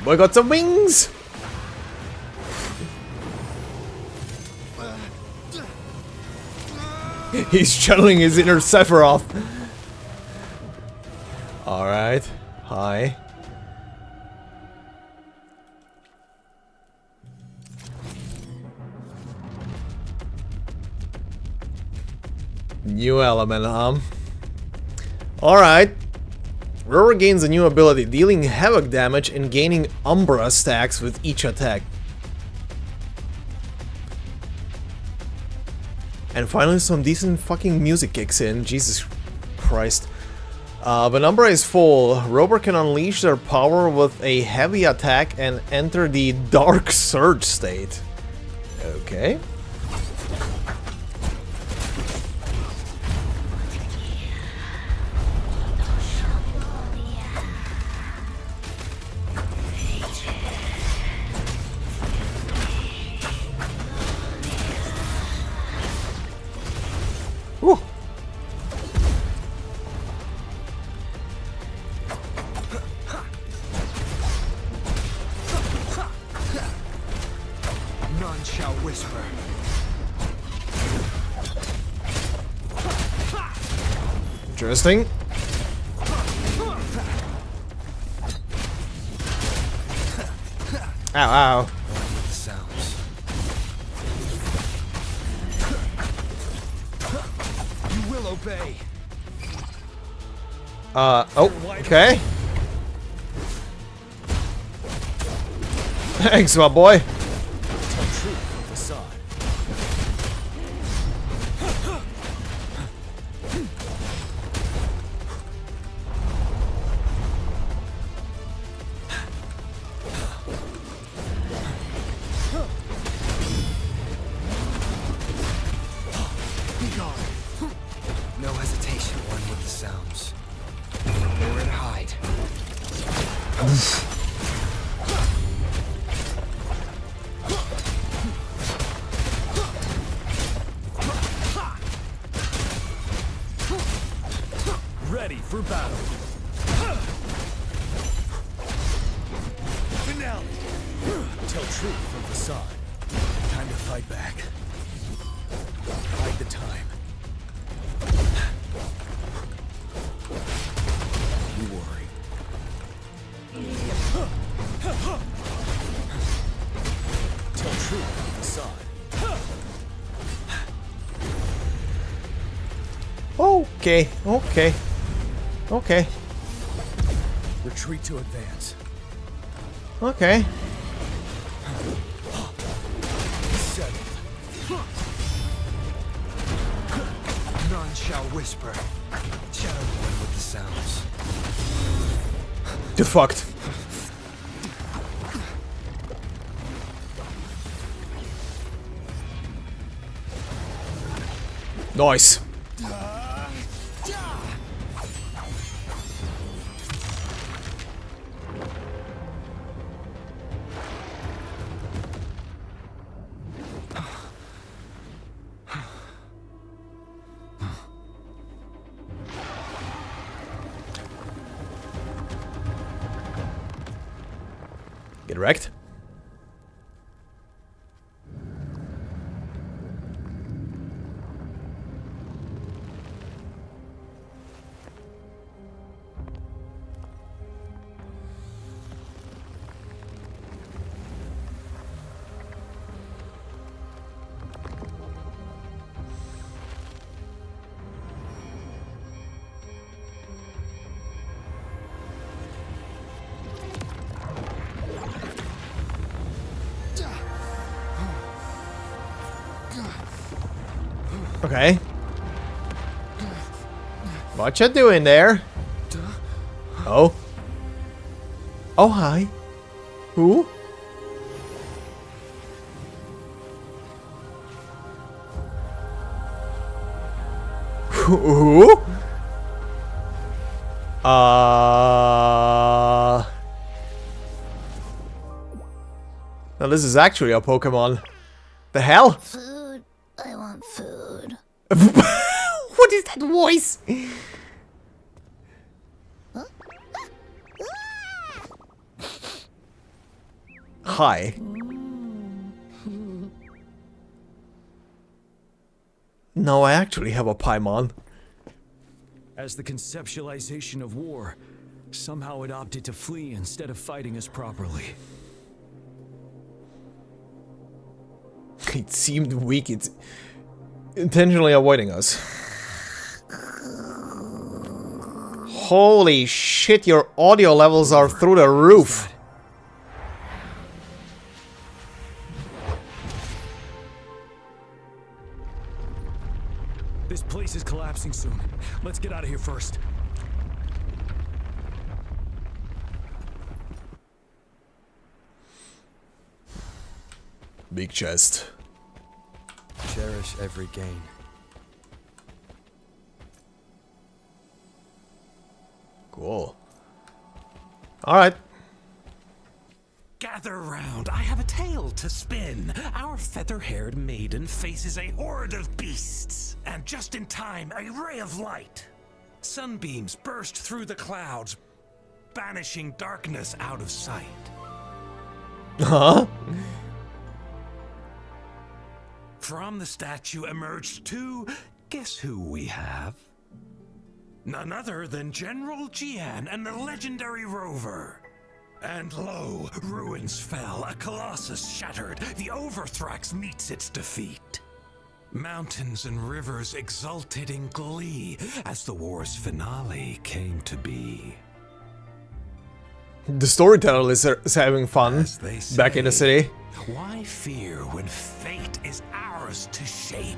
Boy got some wings. He's channeling his inner Sephiroth. Alright. Hi. New element, huh? Alright. Rover gains a new ability, dealing havoc damage and gaining Umbra stacks with each attack. And finally some decent fucking music kicks in, Jesus Christ. When Umbra is full, Rover can unleash their power with a heavy attack and enter the Dark Surge state. Okay. Woo. None shall whisper. Interesting. Ow, ow. Sounds. You will obey. Oh, okay. Thanks, my boy. Tell truth with facade. Be gone. No hesitation, one with the sounds. Nowhere to hide. Ready for battle. Finale. Tell truth from facade. Time to fight back. Bide the time. You worry. Tell truth from facade. Okay, okay. Okay. Retreat to advance. Okay. Settled. None shall whisper. Shadow one with the sounds. Too fucked. Nice. Get wrecked. Okay. What you doing there? Oh. Oh, hi. Who? Who? Now this is actually a Pokemon. The hell? Food. I want food. What is that voice? Hi. No, I actually have a Paimon. As the conceptualization of war, somehow it opted to flee instead of fighting us properly. It seemed weak. It's intentionally avoiding us. Holy shit, your audio levels are through the roof. This place is collapsing soon. Let's get out of here first. Big chest. Cherish every gain. Cool. Alright. Gather round, I have a tale to spin. Our feather-haired maiden faces a horde of beasts. And just in time, a ray of light. Sunbeams burst through the clouds, banishing darkness out of sight. Huh? From the statue emerged two. Guess who we have? None other than General Jian and the legendary Rover. And lo, ruins fell, a colossus shattered, the Overthrax meets its defeat. Mountains and rivers exulted in glee as the war's finale came to be. The storyteller is having fun back in the city. Why fear when fate is ours to shape?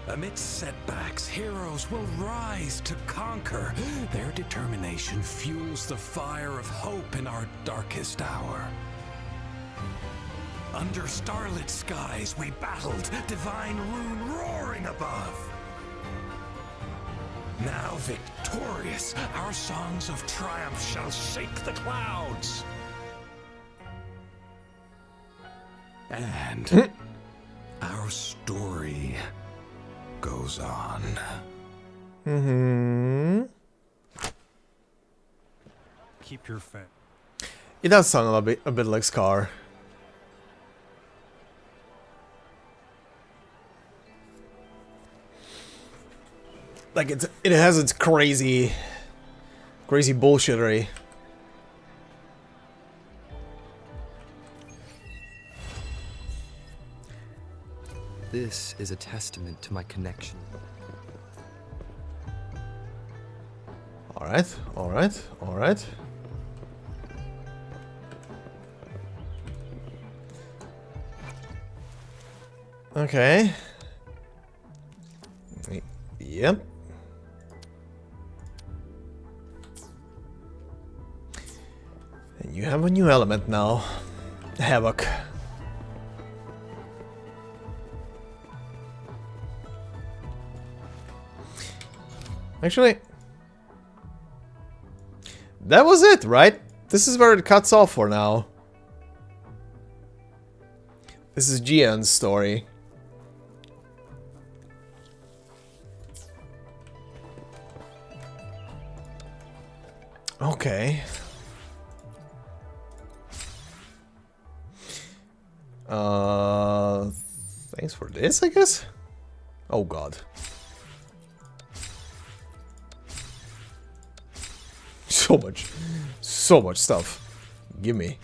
Amidst setbacks, heroes will rise to conquer. Their determination fuels the fire of hope in our darkest hour. Under starlit skies we battled, divine rune roaring above. Now victorious, our songs of triumph shall shake the clouds. And our story goes on. Keep your faith. It does sound a bit like Scar. Like it has its crazy bullshittery. This is a testament to my connection. Alright, alright, alright. Okay. Yep. And you have a new element now. Havoc. Actually, that was it, right? This is where it cuts off for now. This is Jian's story. Okay. Thanks for this, I guess? Oh god. So much stuff. Gimme.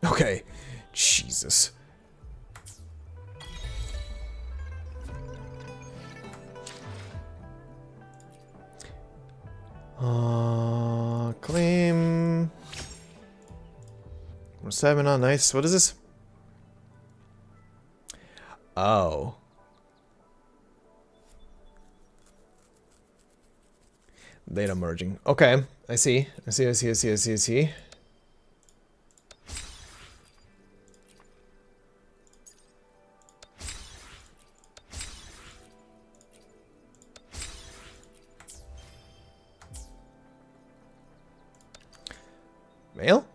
Okay. Jesus. Claim. More stamina, nice. What is this? Oh. Data merging. Okay, I see. I see. Mail?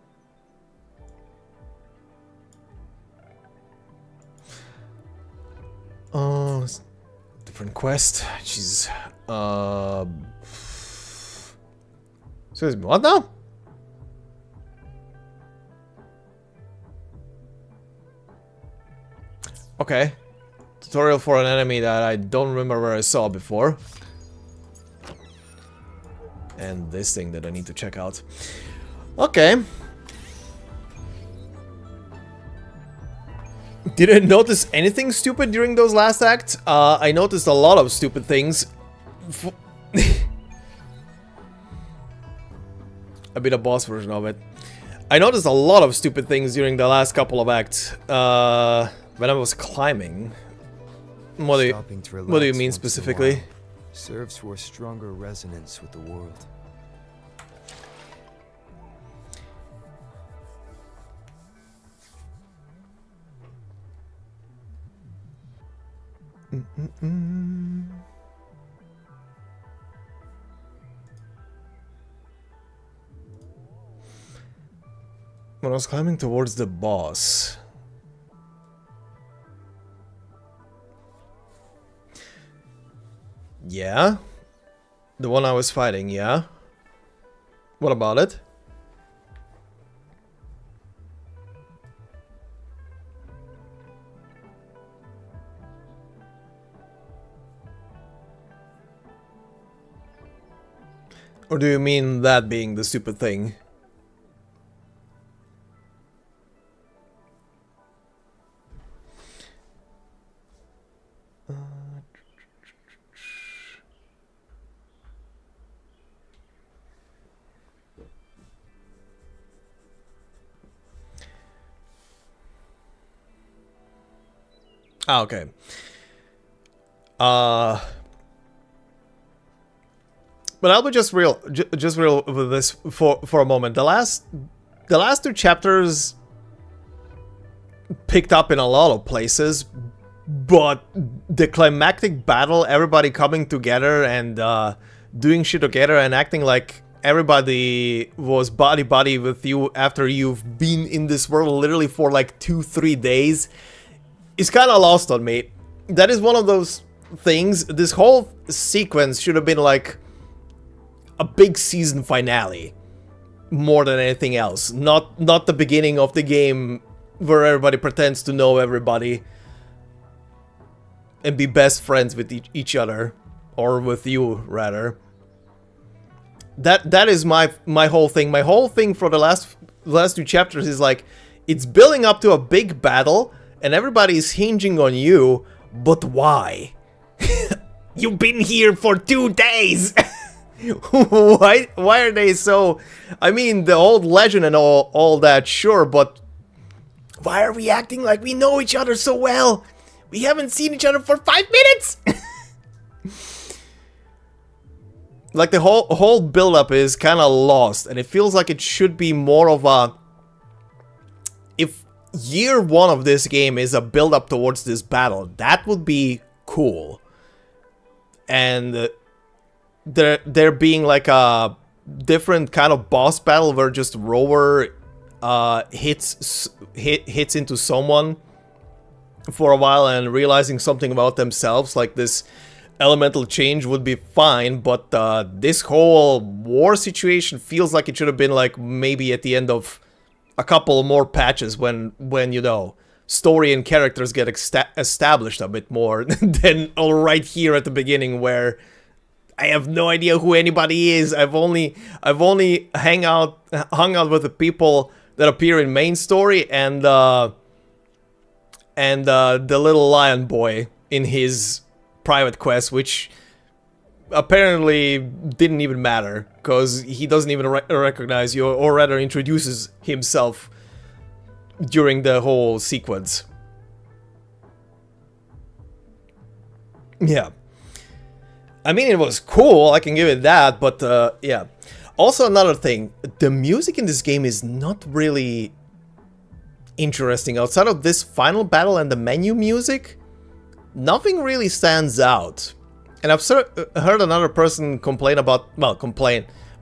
Oh, different quest. Jesus. So what now? Okay. Tutorial for an enemy that I don't remember where I saw before. And this thing that I need to check out. Okay. Did I notice anything stupid during those last acts? I noticed a lot of stupid things. A bit of boss version of it. I noticed a lot of stupid things during the last couple of acts. When I was climbing. What do you mean specifically? Serves for a stronger resonance with the world. When I was climbing towards the boss. Yeah? The one I was fighting, yeah? What about it? Or do you mean that being the stupid thing? Ah, okay. But I'll be just real with this for a moment. The last two chapters picked up in a lot of places, but the climactic battle, everybody coming together and doing shit together and acting like everybody was buddy with you after you've been in this world literally for like 2-3 days, is kind of lost on me. That is one of those things. This whole sequence should have been like a big season finale more than anything else. Not the beginning of the game where everybody pretends to know everybody and be best friends with each other, or with you rather. That is my whole thing. My whole thing for the last two chapters is like, it's building up to a big battle and everybody is hinging on you, but why? You've been here for 2 days. Why are they so... I mean, the old legend and all that, sure, but why are we acting like we know each other so well? We haven't seen each other for 5 minutes! Like, the whole build-up is kind of lost, and it feels like it should be more of a... If year 1 of this game is a build-up towards this battle, that would be cool. And... there being like a different kind of boss battle where just Rover hits into someone for a while and realizing something about themselves, like this elemental change would be fine, but this whole war situation feels like it should have been like maybe at the end of a couple more patches when you know, story and characters get established a bit more than all right here at the beginning where I have no idea who anybody is. I've only hung out with the people that appear in main story and the little lion boy in his private quest, which apparently didn't even matter because he doesn't even recognize you, or rather introduces himself during the whole sequence. Yeah. I mean, it was cool, I can give it that, but yeah. Also, another thing, the music in this game is not really interesting. Outside of this final battle and the menu music, nothing really stands out. And I've heard another person complain about, well,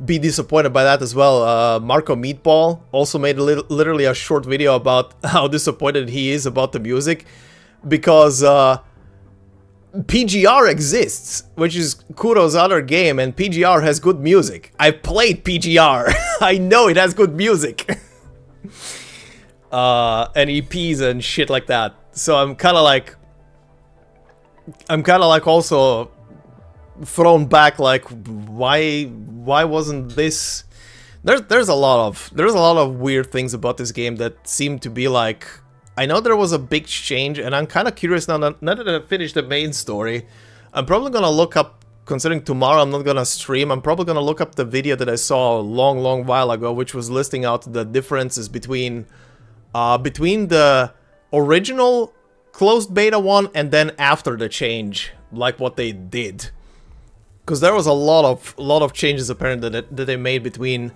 be disappointed by that as well. Marco Meatball also made literally a short video about how disappointed he is about the music, because PGR exists, which is Kuro's other game, and PGR has good music. I played PGR. I know it has good music. And EPs and shit like that. So I'm kind of like also thrown back, like why wasn't this? There's a lot of weird things about this game that seem to be like, I know there was a big change, and I'm kind of curious now that I finished the main story. I'm probably gonna look up, considering tomorrow I'm not gonna stream, I'm probably gonna look up the video that I saw a long while ago, which was listing out the differences between the original closed beta one and then after the change, like what they did. Because there was a lot of changes apparently that they made between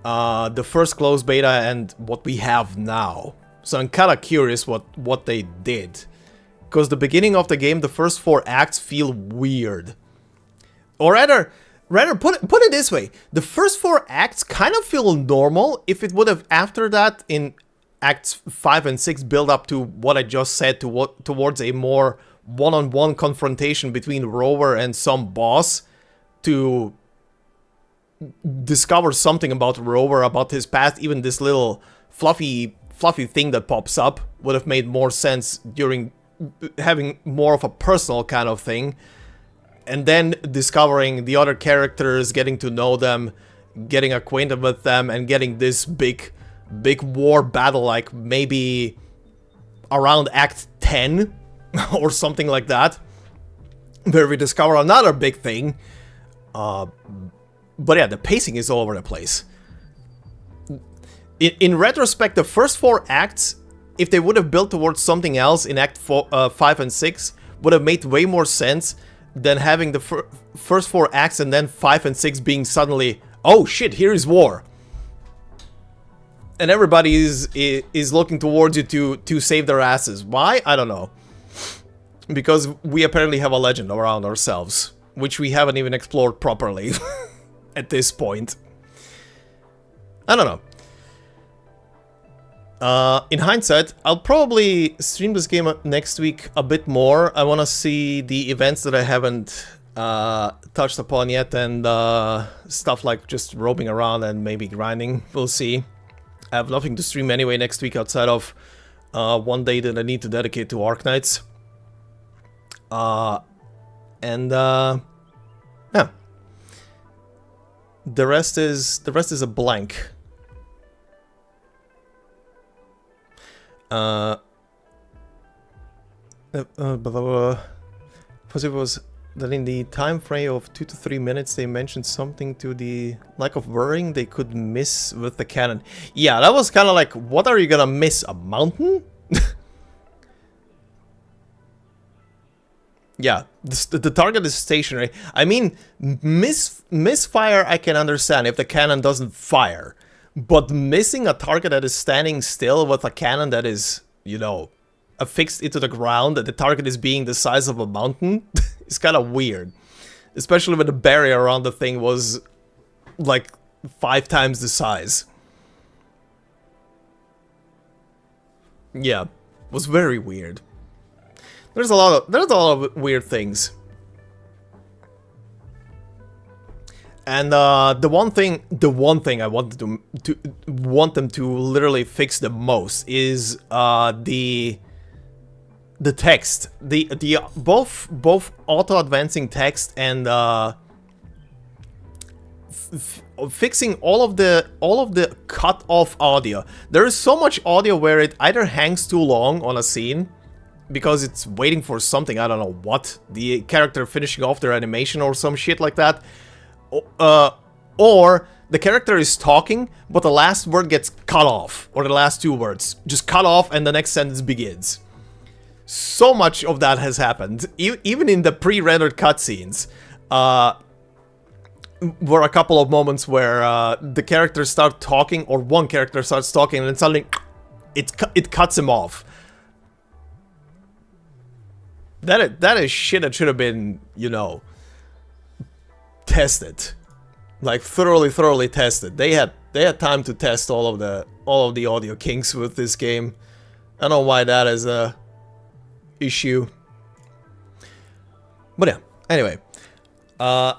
the first closed beta and what we have now. So I'm kind of curious what they did. Because the beginning of the game, the first 4 acts feel weird. Or rather put it this way, the first 4 acts kind of feel normal if it would have after that in acts 5 and 6 build up to what I just said, towards a more one-on-one confrontation between Rover and some boss to discover something about Rover, about his past. Even this little fluffy thing that pops up would have made more sense during having more of a personal kind of thing. And then discovering the other characters, getting to know them, getting acquainted with them, and getting this big war battle, like maybe around Act 10 or something like that, where we discover another big thing. But yeah, the pacing is all over the place. In retrospect, the first 4 acts, if they would have built towards something else in Act 5 and 6, would have made way more sense than having the first 4 acts and then 5 and 6 being suddenly, oh shit, here is war. And everybody is looking towards you to save their asses. Why? I don't know. Because we apparently have a legend around ourselves, which we haven't even explored properly at this point. I don't know. In hindsight, I'll probably stream this game next week a bit more. I want to see the events that I haven't touched upon yet, and stuff like just roaming around and maybe grinding. We'll see. I have nothing to stream anyway next week outside of one day that I need to dedicate to Arknights. Yeah. The rest is a blank. Because it was that in the time frame of 2 to 3 minutes they mentioned something to the lack of worrying they could miss with the cannon. Yeah, that was kind of like, what are you gonna miss? A mountain? Yeah, the target is stationary. I mean, misfire I can understand if the cannon doesn't fire. But missing a target that is standing still with a cannon that is, you know, affixed into the ground, that the target is being the size of a mountain, is kind of weird. Especially when the barrier around the thing was like 5 times the size. Yeah, was very weird. There's a lot of weird things. And the one thing I wanted to want them to literally fix the most is the text, the both auto advancing text and fixing all of the cut off audio. There is so much audio where it either hangs too long on a scene because it's waiting for something, I don't know what, the character finishing off their animation or some shit like that. Or the character is talking, but the last word gets cut off, or the last two words just cut off and the next sentence begins. So much of that has happened, even in the pre-rendered cutscenes. Were a couple of moments where the characters start talking, or one character starts talking, and then suddenly it cuts him off. That is shit that should have been, you know, tested, like thoroughly tested. They had time to test all of the audio kinks with this game. I don't know why that is a issue, but yeah. Anyway, I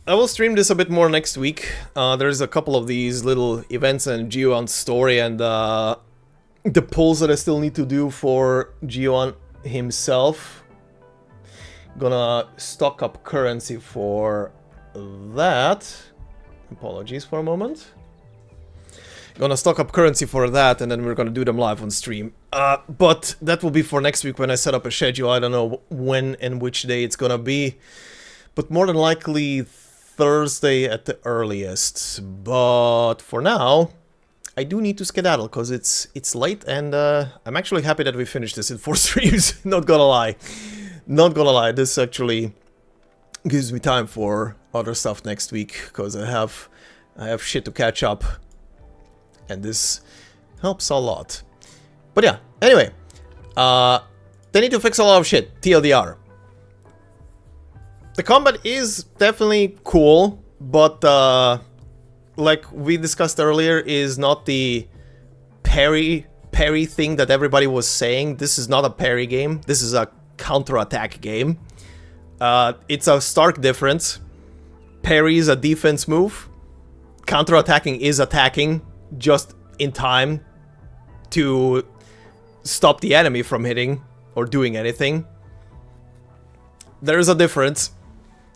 will stream this a bit more next week. There's a couple of these little events in Geo-on's story and the pulls that I still need to do for Geo-on himself. Gonna stock up currency for that. Apologies for a moment. Gonna stock up currency for that, and then we're gonna do them live on stream. But that will be for next week when I set up a schedule. I don't know when and which day it's gonna be, but more than likely Thursday at the earliest. But for now, I do need to skedaddle because it's late, and I'm actually happy that we finished this in 4 streams. Not gonna lie. Not gonna lie, this actually gives me time for other stuff next week, because I have shit to catch up, and this helps a lot. But yeah, anyway, they need to fix a lot of shit, TLDR. The combat is definitely cool, but like we discussed earlier, is not the parry thing that everybody was saying. This is not a parry game, this is a counter-attack game. It's a stark difference. Parry is a defense move. Counter-attacking is attacking just in time to stop the enemy from hitting or doing anything. There is a difference.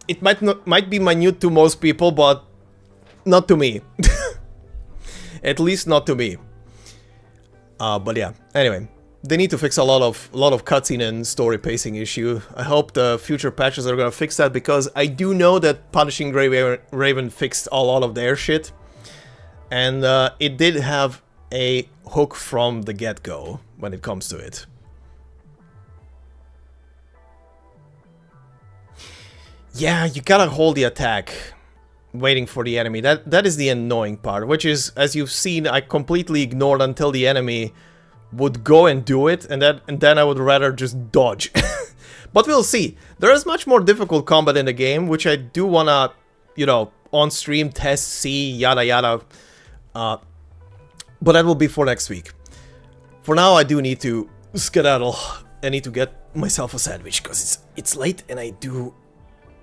It might be minute to most people, but not to me. At least not to me. But yeah, anyway. They need to fix a lot of cutscene and story pacing issue. I hope the future patches are gonna fix that, because I do know that Punishing Grey Raven fixed a lot of their shit. And it did have a hook from the get-go when it comes to it. Yeah, you gotta hold the attack, waiting for the enemy. That is the annoying part, which is, as you've seen, I completely ignored until the enemy would go and do it, and then I would rather just dodge. But we'll see. There is much more difficult combat in the game, which I do wanna, you know, on stream test, see, yada yada. But that will be for next week. For now, I do need to skedaddle. I need to get myself a sandwich, because it's late and I do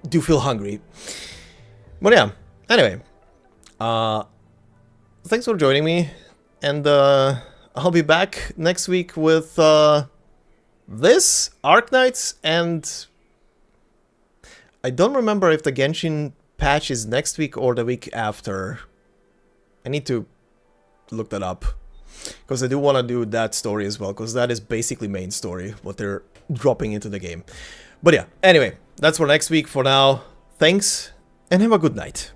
feel hungry. But yeah, anyway. Thanks for joining me, and I'll be back next week with this, Arknights, and I don't remember if the Genshin patch is next week or the week after. I need to look that up, because I do want to do that story as well, because that is basically main story, what they're dropping into the game. But yeah, anyway, that's for next week. For now, thanks, and have a good night.